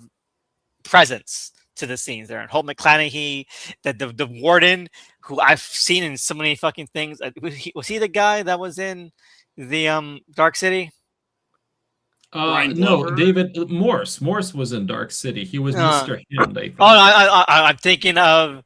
presence to the scenes there. And Holt McClanahy, the warden, who I've seen in so many fucking things. Was he the guy that was in the Dark City? Brian No, Glover? David Morse. Morse was in Dark City. He was Mr. Hand, I think. I'm thinking of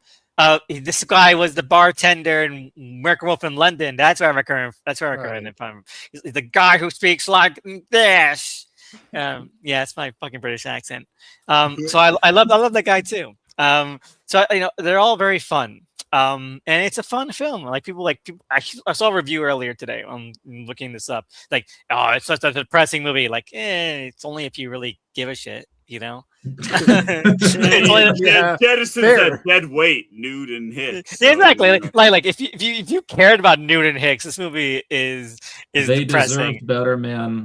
this guy was the bartender in Werewolf in London. That's where I recur. That's where I recur. Right. If I'm the guy who speaks like this. Yeah, it's my fucking British accent. So I love that guy too. So they're all very fun. And it's a fun film. Like people I saw a review earlier today. I'm looking this up. Like, oh, it's such a depressing movie. Like, it's only if you really give a shit, you know. It's only, Jettison's that dead weight, nude and Hicks. So, exactly. Like if you cared about Nude and Hicks, this movie is they depressing. deserved better, man.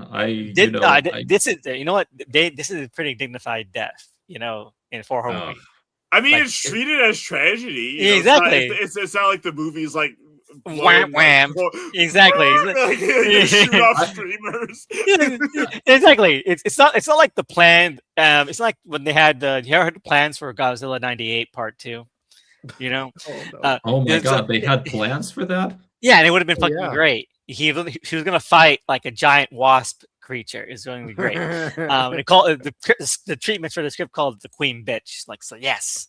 This is this is a pretty dignified death, in for her movie. I mean, Like, it's treated as tragedy. Exactly. It's not like the movie's like wham wham. Exactly. Like, shoot off streamers. Exactly. It's not like the plan. It's not like when they had you ever heard the plans for Godzilla '98 Part 2. Oh my god, they had plans for that? Yeah, and it would have been fucking great. She was gonna fight like a giant wasp creature. It's going to be great. They call it the treatment for the script called the Queen Bitch. Like, so yes.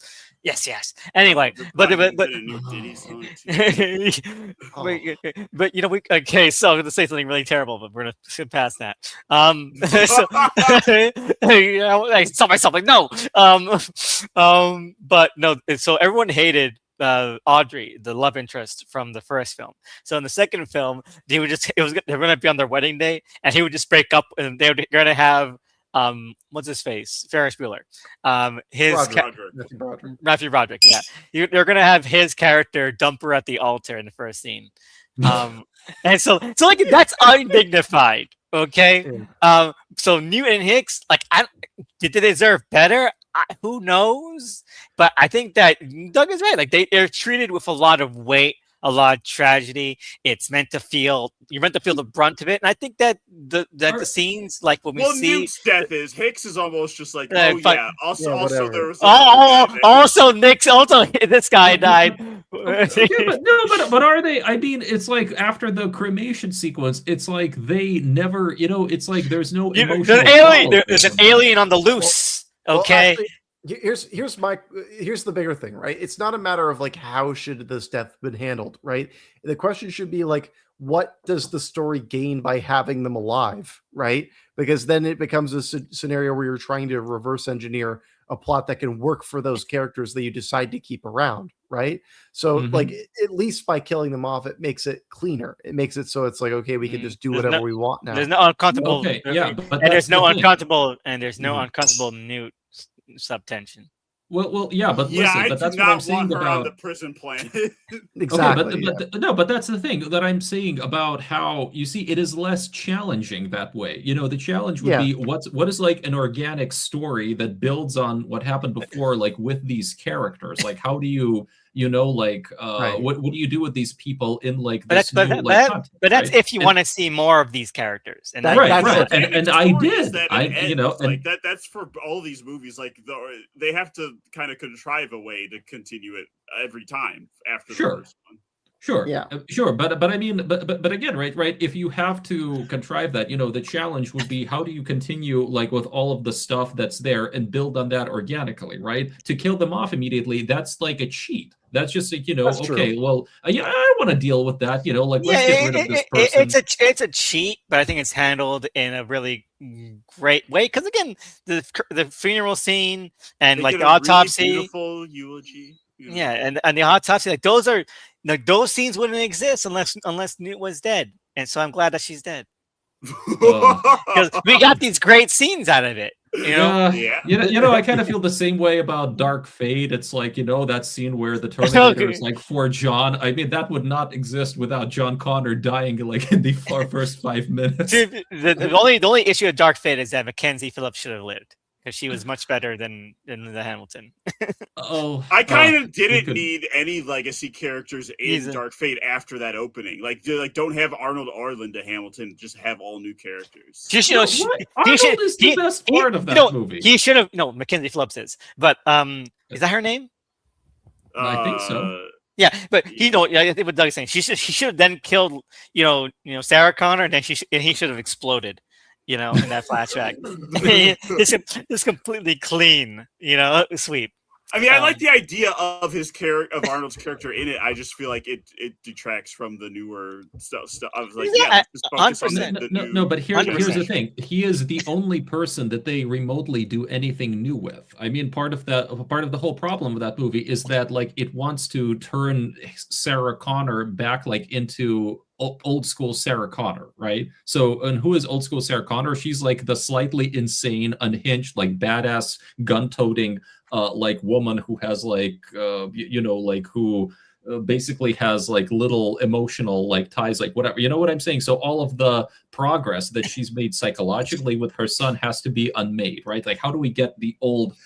Anyway, but okay. So I'm going to say something really terrible, but we're going to skip past that. I saw myself like no. But no. So everyone hated Audrey, the love interest from the first film. So in the second film, they were going to be on their wedding day, and he would just break up, and they were going to have what's his face, Ferris Bueller, Matthew Broderick. Yeah, they're going to have his character dump her at the altar in the first scene, and so like that's undignified. Okay, so Newton Hicks, like, did they deserve better? Who knows? But I think that Doug is right. Like they're treated with a lot of weight, a lot of tragedy. You're meant to feel the brunt of it. And I think that the scenes like when we see Newt's death is Hicks is almost just like Also there was also Nick's this guy died. but are they? I mean, it's like after the cremation sequence, it's like they never. It's like there's no emotional. There's an alien on the loose. Okay. Well, actually, here's the bigger thing, right? It's not a matter of like how should this death been handled, right? The question should be like, what does the story gain by having them alive, right? Because then it becomes a scenario where you're trying to reverse engineer a plot that can work for those characters that you decide to keep around, right? So like at least by killing them off, it makes it cleaner. It makes it so it's like, okay, we can just do whatever we want now. There's no uncomfortable. Okay, yeah, but there's no uncomfortable Newt subtension. Well, yeah, but listen, I but that's do what I'm not saying want her about on the prison planet. Exactly. Okay, but that's the thing that I'm saying about how you see it is less challenging that way. The challenge would be what is like an organic story that builds on what happened before, like with these characters. Like, how do you what do you do with these people in like this content, but that's if you want to see more of these characters. And right. And I did. That's for all these movies. Like they have to kind of contrive a way to continue it every time after the first one. Sure. Yeah. Sure. But I mean, but again, right. If you have to contrive that, the challenge would be how do you continue like with all of the stuff that's there and build on that organically, right? To kill them off immediately, that's like a cheat. That's just like, That's okay, true. Well, I want to deal with that, like let's get rid of this person. It's a cheat, but I think it's handled in a really great way. Because again, the funeral scene and like the autopsy, really beautiful eulogy. Yeah, and the autopsy, like those are like those scenes wouldn't exist unless Newt was dead, and so I'm glad that she's dead. because we got these great scenes out of it. You know, Yeah. I kind of feel the same way about Dark Fate. It's like, that scene where the Terminator is like for John. I mean, that would not exist without John Connor dying like in the first 5 minutes. the only issue with Dark Fate is that Mackenzie Phillips should have lived because she was much better than the Hamilton. I kind of didn't need any legacy characters in Dark Fate after that opening. Like don't have Arnold or Linda Hamilton. Just have all new characters. Arnold is the best part of that movie. He should have. No, Mackenzie Phillips is. But is that her name? I think so. Yeah, but I think what Doug's saying, he should have then killed Sarah Connor, and then he should have exploded. In that flashback, it's completely clean. Sweep. I mean, I like the idea of Arnold's character in it. I just feel like it detracts from the newer stuff. I was like, just focus on the new. No, but here's the thing. He is the only person that they remotely do anything new with. I mean, part of the whole problem with that movie is that like it wants to turn Sarah Connor back like into old school Sarah Connor, right? So, and who is old school Sarah Connor? She's like the slightly insane, unhinged, like badass, gun-toting, like woman who has like, who basically has like little emotional like ties, like whatever. You know what I'm saying? So all of the progress that she's made psychologically with her son has to be unmade, right? Like, how do we get the old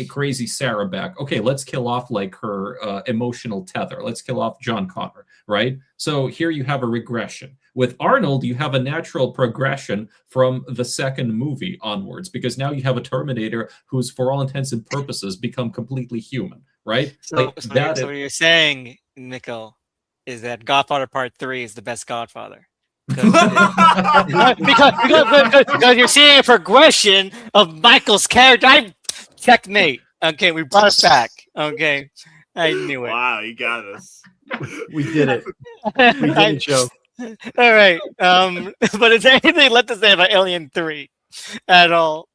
crazy Sarah back? Okay, let's kill off like her emotional tether. Let's kill off John Connor, right? So here you have a regression. With Arnold, you have a natural progression from the second movie onwards, because now you have a Terminator who's, for all intents and purposes, become completely human, right? So what you're saying, Mikhail, is that Godfather Part 3 is the best Godfather. because you're seeing a progression of Michael's character. Checkmate. Okay, we brought it back. Okay, I knew it. Wow, you got us. We did it. We did it, Joe. All right. But is there anything left to say about Alien 3 at all?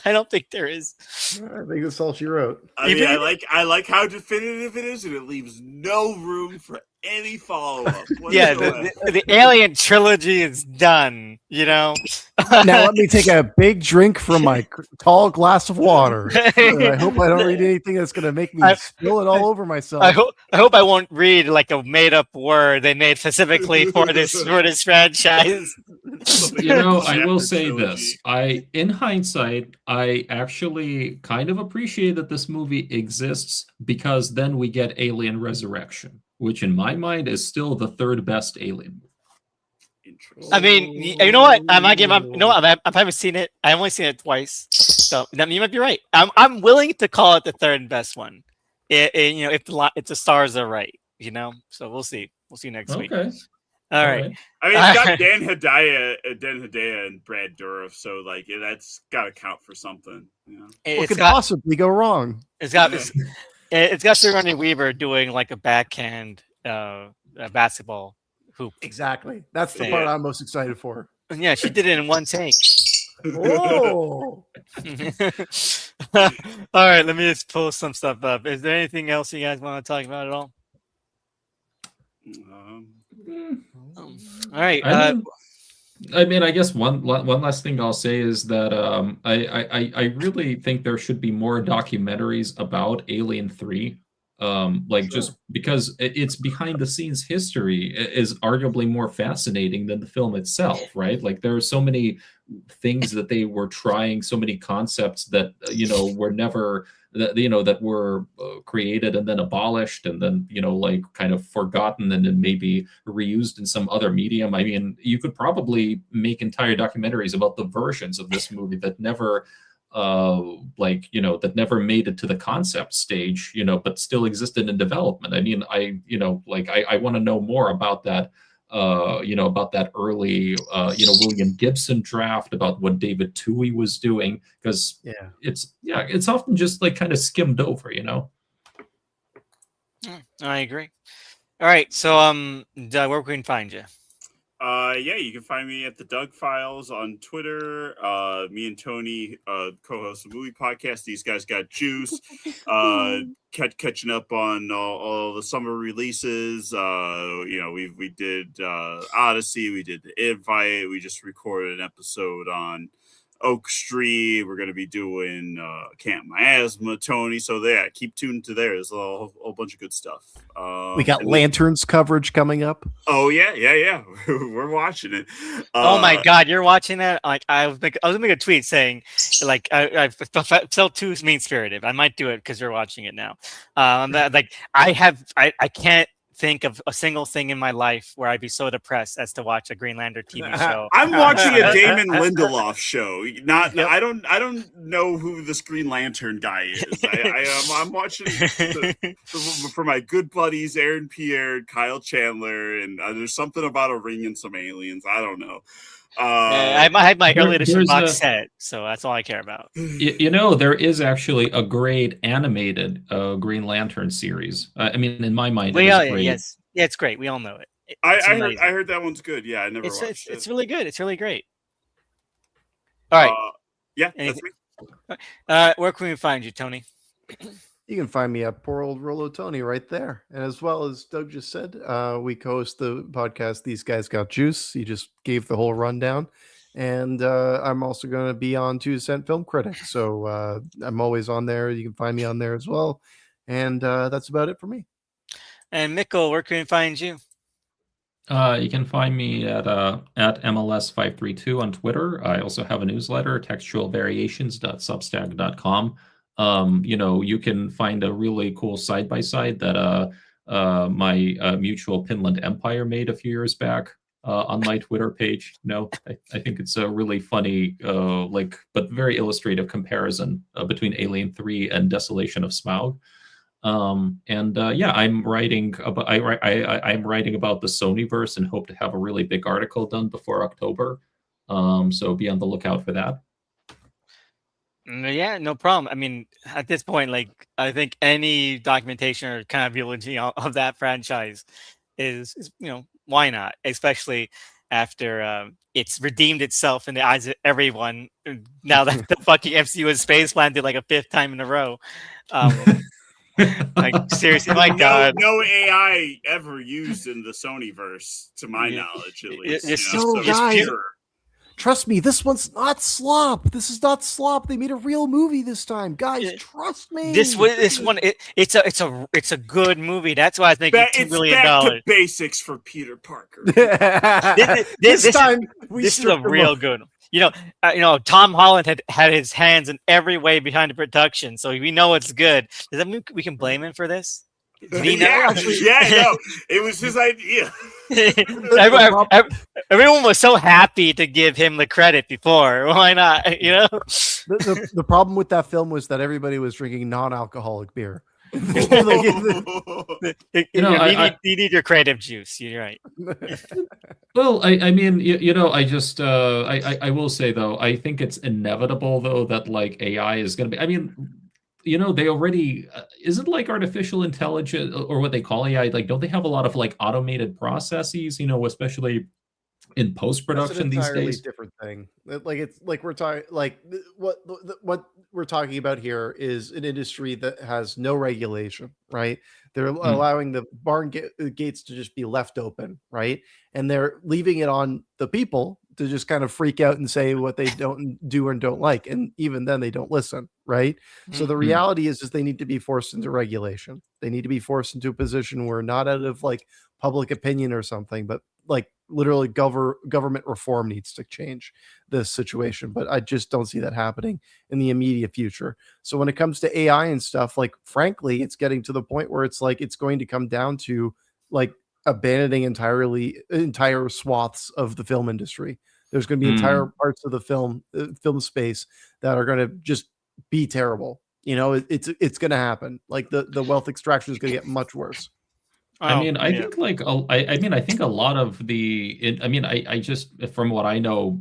I don't think there is. I think that's all she wrote. I mean, I like how definitive it is, and it leaves no room for any follow-up. Yeah, the Alien trilogy is done, Now let me take a big drink from my tall glass of water. I hope I don't read anything that's going to make me spill it all over myself. I hope I won't read like a made-up word they made specifically for this franchise. I will say this. In hindsight, I actually kind of appreciate that this movie exists, because then we get Alien Resurrection, which in my mind is still the third best Alien movie. Interesting. I mean, you know what? I haven't seen it. I've only seen it twice, so you might be right. I'm willing to call it the third best one. If the stars are right, So we'll see. We'll see next week. All right. I mean, it's got Dan Hedaya, and Brad Dourif, so like that's got to count for something. What could possibly go wrong? It's got Sigourney Weaver doing like a backhand basketball hoop. Exactly. That's the part I'm most excited for. Yeah, she did it in one take. Oh. All right, let me just pull some stuff up. Is there anything else you guys want to talk about at all? All right. I mean, I guess one last thing I'll say is that I really think there should be more documentaries about Alien 3. Just because its behind the scenes history is arguably more fascinating than the film itself, right? Like there are so many things that they were trying, so many concepts that were never that were created and then abolished and then kind of forgotten and then maybe reused in some other medium. I mean, you could probably make entire documentaries about the versions of this movie that never that never made it to the concept stage, but still existed in development. I mean, I want to know more about that, about that early, William Gibson draft, about what David Toohey was doing, because it's often just like kind of skimmed over, I agree. All right, so Doug, where can we find you? Yeah, you can find me at the Doug Files on Twitter. Me and Tony co-host a movie podcast. These guys got juice. Catching up on all the summer releases. We did Odyssey. We did The Invite. We just recorded an episode on Oak Street. We're going to be doing Camp Miasma, Tony. So yeah, keep tuned to there. There's a whole bunch of good stuff. We got Lanterns coverage coming up. Oh yeah. We're watching it. Oh my God, you're watching that? Like I was gonna make a tweet saying, like I felt too mean spirited. I might do it because you're watching it now. Like I can't think of a single thing in my life where I'd be so depressed as to watch a Green Lantern TV show. I'm watching a Damon Lindelof show. I don't know who this Green Lantern guy is. I'm watching for my good buddies Aaron Pierre, Kyle Chandler, and there's something about a ring and some aliens. I don't know. I had my early edition box set, so that's all I care about. There is actually a great animated Green Lantern series. I mean, in my mind, it is great. Yes, yeah, it's great. We all know it. I heard that one's good. Yeah, I never watched it. It's really good. It's really great. All right. Yeah, that's me. Where can we find you, Tony? You can find me at poor old Rolo Tony right there. And as well as Doug just said, we co-host the podcast These Guys Got Juice. He just gave the whole rundown. And I'm also going to be on 2 Cent Film Critic. So I'm always on there. You can find me on there as well. And that's about it for me. And Mikhail, where can we find you? You can find me at MLS532 on Twitter. I also have a newsletter, textualvariations.substack.com. You can find a really cool side-by-side that my mutual Pinland Empire made a few years back on my Twitter page. I think it's a really funny, but very illustrative comparison between Alien 3 and Desolation of Smaug. I'm writing about I'm writing about the Sonyverse and hope to have a really big article done before October. So be on the lookout for that. Yeah, no problem. I mean, at this point, I think any documentation or kind of eulogy of that franchise is why not? Especially after it's redeemed itself in the eyes of everyone. Now that the fucking MCU has space planted like a 5th time in a row. Seriously, my God. No AI ever used in the Sonyverse, to my knowledge, at least. It's pure. Trust me, this one's not slop. This is not slop. They made a real movie this time, guys. Trust me. This one, it's a good movie. That's why I think it's $2 billion. Back to basics for Peter Parker. this time, this is a real good one. Tom Holland had his hands in every way behind the production, so we know it's good. Does that mean we can blame him for this? It was his idea. Everyone was so happy to give him the credit before. Why not? The problem with that film was that everybody was drinking non-alcoholic beer. You need your creative juice. You're right. Well, I mean, I will say though, I think it's inevitable though that AI is going to be. I mean, they already isn't artificial intelligence or what they call AI. Don't they have a lot of automated processes? Especially in post-production these days. Different thing. It's we're talking what we're talking about here is an industry that has no regulation, right? They're allowing the barn gates to just be left open, right? And they're leaving it on the people to just kind of freak out and say what they don't do and don't like. And even then they don't listen, right? So the reality is they need to be forced into regulation. They need to be forced into a position where not out of public opinion or something, but literally government reform needs to change this situation. But I just don't see that happening in the immediate future. So when it comes to AI and stuff, frankly, it's getting to the point where it's it's going to come down to abandoning entire swaths of the film industry. There's going to be entire parts of the film space that are going to just be terrible. It's going to happen. The wealth extraction is going to get much worse. I mean, I yeah. think like I think a lot of I just from what I know,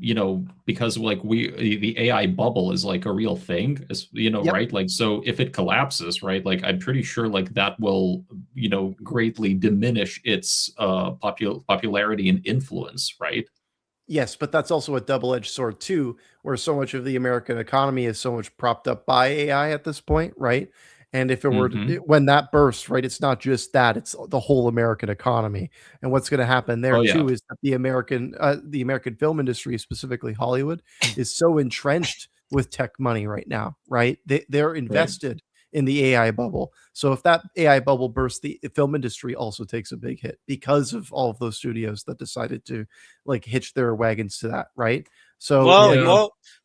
because like the AI bubble is like a real thing, Yep. right? Like so if it collapses, right? Like I'm pretty sure like that will, greatly diminish its popularity and influence, right? Yes, but that's also a double-edged sword too, where so much of the American economy is so much propped up by AI at this point, right? And if it were Hmm. when that bursts, right, it's not just that; it's the whole American economy. And what's going to happen there Oh yeah. too is that the American film industry, specifically Hollywood, is so entrenched with tech money right now, right? They're Right. invested in the AI bubble. So if that AI bubble bursts, the film industry also takes a big hit because of all of those studios that decided to like hitch their wagons to that, right? So Whoa, like,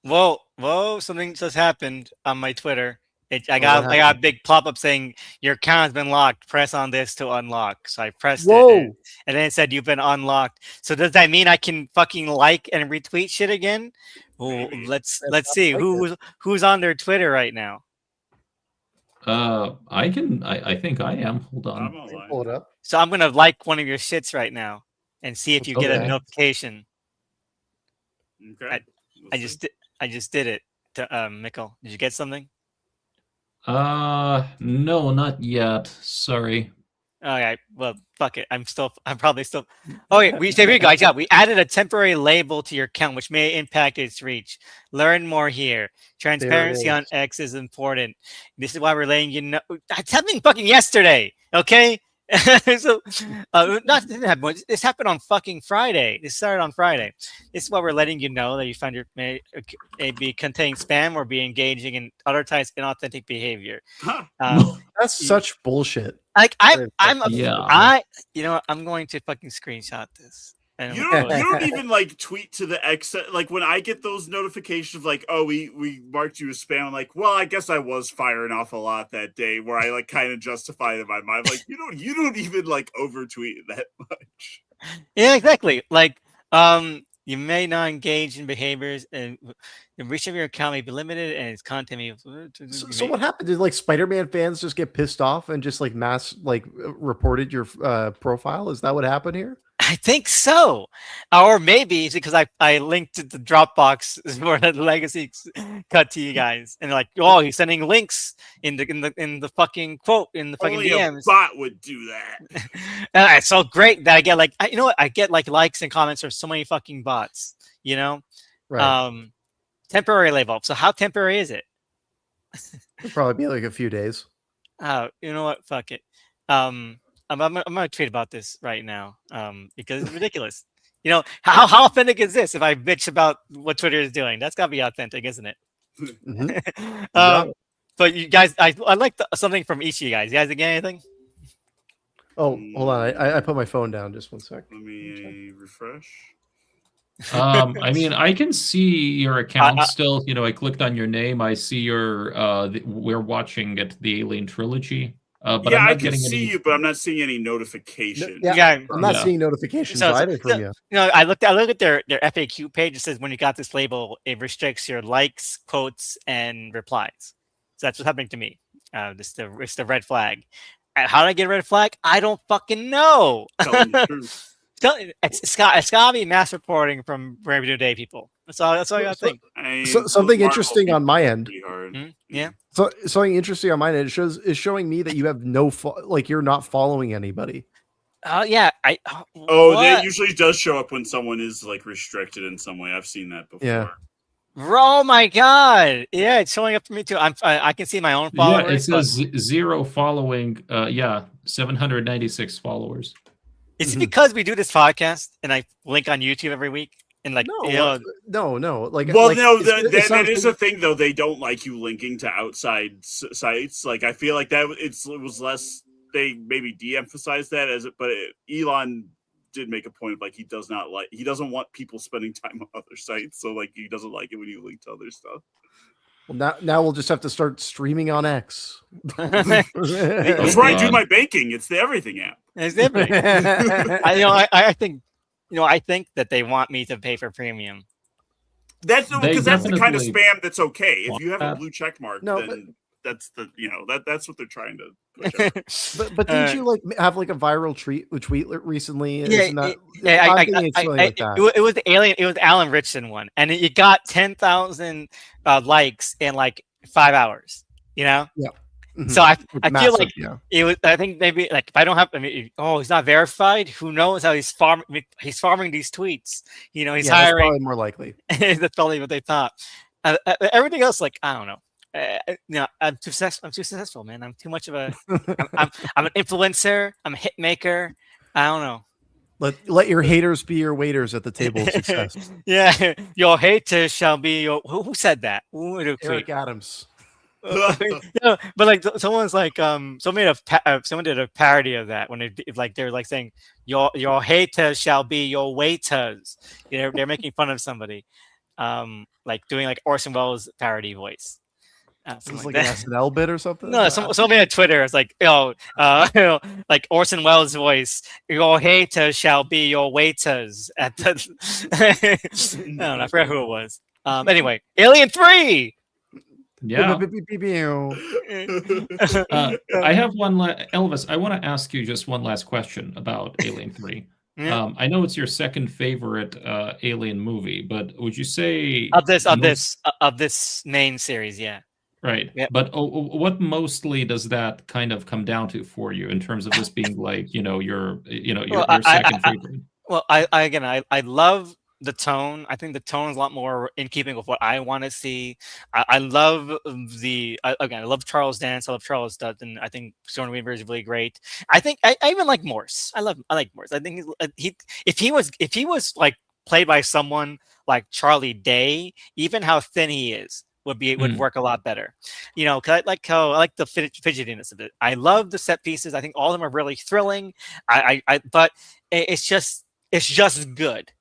Yeah. whoa! Something just happened on my Twitter. I oh, what got a happened? big pop up saying your account has been locked. Press on this to unlock. So I pressed it, Whoa! and then it said you've been unlocked. So does that mean I can fucking like and retweet shit again? Well, Maybe. That let's sounds see like it. who's on their Twitter right now. I think I am. Hold I'm on. I can pull online. it up. So I'm gonna like one of your shits right now and see if Let's you do get a Okay. that. notification. Okay. I, We'll I see. just did I just did it to Mikkel. Did you get something? No, not yet. Sorry. Okay, well, fuck it. I'm probably still. Oh, wait, here we go. We added a temporary label to your account, which may impact its reach. Learn more here. There it Transparency on is. X is important. This is why we're letting you know. It's happening fucking yesterday. Okay. So, not this happened. This happened on fucking Friday. This started on Friday. This is why we're letting you know that you find your may be contain spam or be engaging in other types of inauthentic behavior. Huh. That's You- such bullshit. like That I'm it's Yeah. I you know what, I'm going to fucking screenshot this. And You I'm don't going- you don't even like tweet to the X like when I get those notifications of like, oh, we marked you as spam. I'm like, well, I guess I was firing off a lot that day where I like kind of justify it in my mind. Like, you don't even like overtweet that much. yeah, exactly. Like you may not engage in behaviors and the reach of your account may be limited and its content may So what happened? Did like Spider-Man fans just get pissed off and just like mass like reported your profile? Is that what happened here? I think so. Or maybe it's because I linked to the Dropbox for the legacy cut to you guys. And they're like, oh, he's sending links in the fucking quote in the fucking Only DMs. a bot would do that. And it's so great that I get like you know what? I get like likes and comments from so many fucking bots, you know? Right. Temporary label. So how temporary is it? It'll probably be like a few days. Oh, you know what? Fuck it. I'm gonna tweet about this right now. Because it's ridiculous. You know, how authentic is this if I bitch about what Twitter is doing? That's gotta be authentic, isn't it? Mhm. got it. But you guys, I like something from each of you guys. You guys get anything? Oh, hold on. I put my phone down. Just one sec. Let me refresh. I mean, I can see your account still. I clicked on your name. I see your. We're watching it, the Alien trilogy. But yeah, I'm not I can getting see any. you, but I'm not seeing any notifications. Yeah, I'm not Yeah. seeing notifications So, either from you. you know, I look at their FAQ page. It says when you got this label, it restricts your likes, quotes, and replies. So that's what's happening to me. It's the red flag. How did I get a red flag? I don't fucking know. Telling the truth. It's gotta be mass reporting from everyday day people. That's all I gotta think. So something interesting on my end. Pretty hard. Yeah. So something interesting on my end. Is showing me that you have no like you're not following anybody. Yeah. Oh, what? that usually does show up when someone is like restricted in some way. I've seen that before. Yeah. Oh my god! Yeah, it's showing up for me too. I can see my own followers. Yeah, it says 0 following. 796 followers. Is it because we do this podcast and I link on YouTube every week and like No. Like, well, like, no, it that sounds is a thing though. They don't like you linking to outside sites. Like I feel like that it was less. They maybe de-emphasized that but Elon did make a point of like he doesn't want people spending time on other sites. So like he doesn't like it when you link to other stuff. Well, now we'll just have to start streaming on X. That's where I do my banking. It's the everything app. It's different. I think I think that they want me to pay for premium. That's because that's the kind of definitely spam that's okay. If want you have a that. blue check mark, No, then that's the that's what they're trying to push out. But didn't you like have like a viral tweet recently? Yeah, Isn't that? yeah. I'm thinking it's something like that. It was the alien. It was the Alan Richardson one, and it got 10,000 likes in like 5 hours. You know. Yeah. So I feel Massive, like yeah. it was. I think maybe like if I don't have. I mean, he's not verified. Who knows how he's farming? He's farming these tweets. You know, he's Yeah, that's hiring. probably more likely. That's probably what they thought. Everything else, like I don't know. I'm too successful, man. I'm too much of a. I'm an influencer. I'm a hit maker. I don't know. Let your haters be your waiters at the table of success. Yeah, your haters shall be your. Who said that? Eric Adams. Yeah, but like someone's like someone did a parody of that when they're like saying your haters shall be your waiters. They're making fun of somebody, like doing like Orson Welles parody voice. It was like an SNL bit or something. No, somebody on Twitter is like, like Orson Welles' voice. Your haters shall be your waiters. At the, I don't know. I forgot who it was. Anyway, Alien 3. Yeah. I have one. Elvis, I want to ask you just one last question about Alien 3. Yeah. I know it's your second favorite Alien movie, but would you say of this main series? Yeah. Right. Yep. But what mostly does that kind of come down to for you in terms of this being like, your second favorite? Well, I love the tone. I think the tone is a lot more in keeping with what I want to see. I love I love Charles Dance. I love Charles Dutton. I think Sigourney Weaver is really great. I think I even like Morse. I like Morse. I think if he was like played by someone like Charlie Day, even how thin he is would work a lot better. Cause I like the fidgetiness of it. I love the set pieces. I think all of them are really thrilling. But it's just good.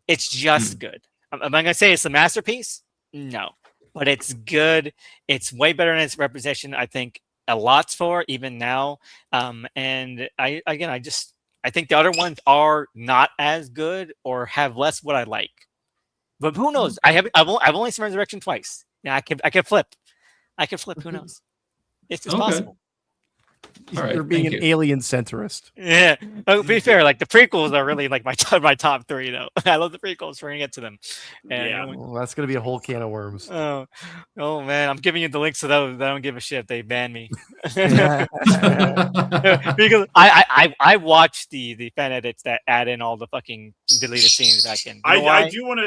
It's just good. Am I gonna say it's a masterpiece? No, but it's good. It's way better than its representation. I think a lot's for even now. And I think the other ones are not as good or have less what I like. But who knows? I've only seen Resurrection twice. Yeah, I can flip. Who knows? It's possible. All right, You're being an alien centrist. Yeah. To be fair, like the prequels are really like my top three though. I love the prequels. We're gonna get to them. And Yeah. Well, that's gonna be a whole can of worms. Oh man, I'm giving you the links to those. I don't give a shit if they ban me. Because I watched the fan edits that add in all the fucking deleted scenes back in. I do want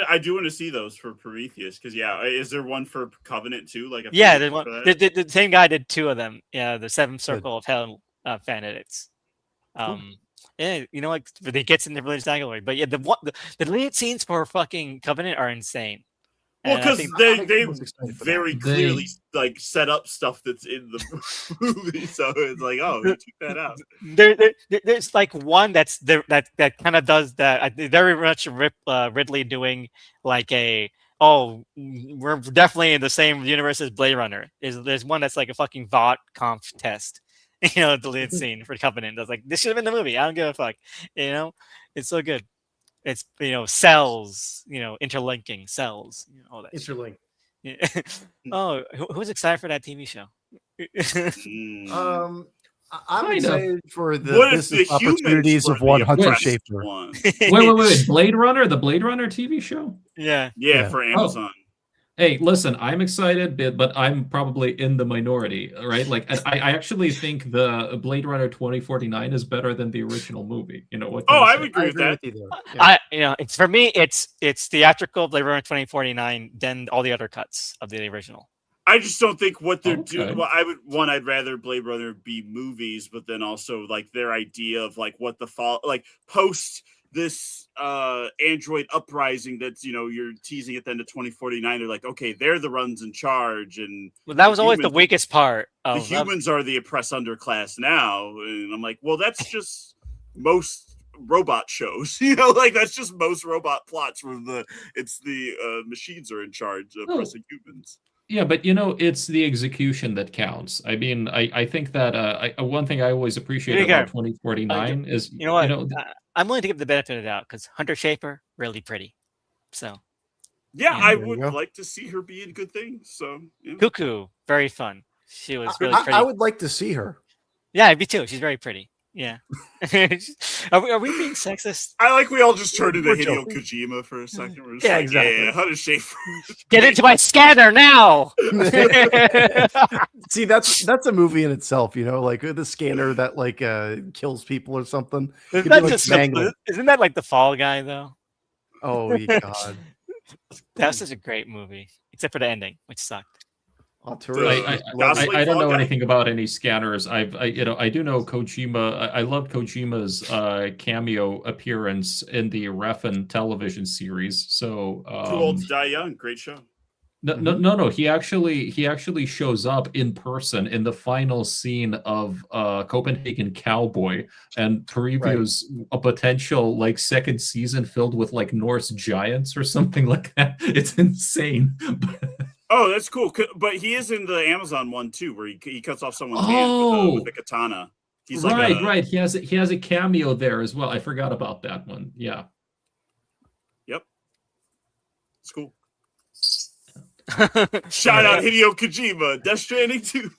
to see those for Prometheus because is there one for Covenant too? Like the same guy did two of them. Yeah, the Seventh Circle of Hell fan edits. Yeah, like they gets in the religious angle, but yeah, the deleted scenes for fucking Covenant are insane. Well, because they very clearly like set up stuff that's in the movie, so it's like, oh, you took that out. There's like one that kind of does that. Very much Ridley doing like we're definitely in the same universe as Blade Runner. There's one that's like a fucking VOT conf test. The lead scene for Covenant. That's like, this should have been the movie. I don't give a fuck. It's so good. It's cells, interlinking cells, all that. Interlink. Yeah. Oh, who's excited for that TV show? I'm excited for the business opportunities of one Hunter Schafer. Wait! Blade Runner, the Blade Runner TV show? Yeah, for Amazon. Hey, listen, I'm excited, but I'm probably in the minority, right? Like, I actually think the Blade Runner 2049 is better than the original movie. What? I would agree with that. It's for me, it's theatrical Blade Runner 2049 than all the other cuts of the original. I just don't think what they're doing. Well, I'd rather Blade Runner be movies, but then also like their idea of like what the fall, like post this android uprising that's you're teasing at the end of 2049. They're like, okay, they're the ones in charge, and that was always the weakest part. The humans are the oppressed underclass now, and I'm like, well, that's just most robot shows, like that's just most robot plots where the machines are in charge of oppressing humans. Yeah, but it's the execution that counts. I mean, I think that one thing I always appreciate about 2049 is I'm willing to give the benefit of the doubt because Hunter Schafer really pretty. So I would like to see her be in good things. So Cuckoo, very fun. She was really pretty. I would like to see her. Yeah, me too. She's very pretty. Yeah. Are we being sexist? I like we all just turned into We're Hideo joking. Kojima for a second. We're just Yeah, like, exactly. Yeah, Hunter Schafer. Get into my scanner now. See, that's a movie in itself, you know, like the scanner that like kills people or something. Isn't Could that, be, like, just mangled. isn't that like the Fall Guy though? Oh God. That was such a great movie, except for the ending, which sucked. I don't know anything about any scanners. I do know Kojima. I love Kojima's cameo appearance in the Refn television series. So Too Old to Die Young, great show. No. He actually shows up in person in the final scene of Copenhagen Cowboy and previews a potential like second season filled with like Norse giants or something like that. It's insane. Oh, that's cool. But he is in the Amazon one too, where he cuts off someone's hand with the katana. He's right. He has a cameo there as well. I forgot about that one. Yeah. Yep. It's cool. Shout out Hideo Kojima, Death Stranding 2.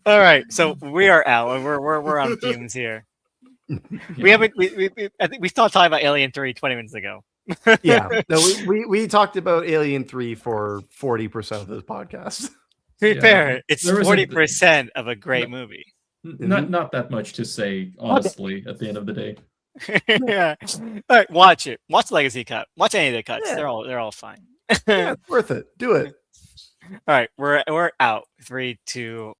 All right, so we are out. We're on fumes here. We haven't. I think we started talking about Alien 3 20 minutes ago. Yeah, no, we talked about Alien 3 for 40% of this podcast. To be fair, it's 40% of a great movie. Not that much to say, honestly, at the end of the day. Yeah. All right, watch it. Watch the Legacy cut. Watch any of the cuts. Yeah. They're all fine. Yeah, it's worth it. Do it. All right, we're out. 3, 2,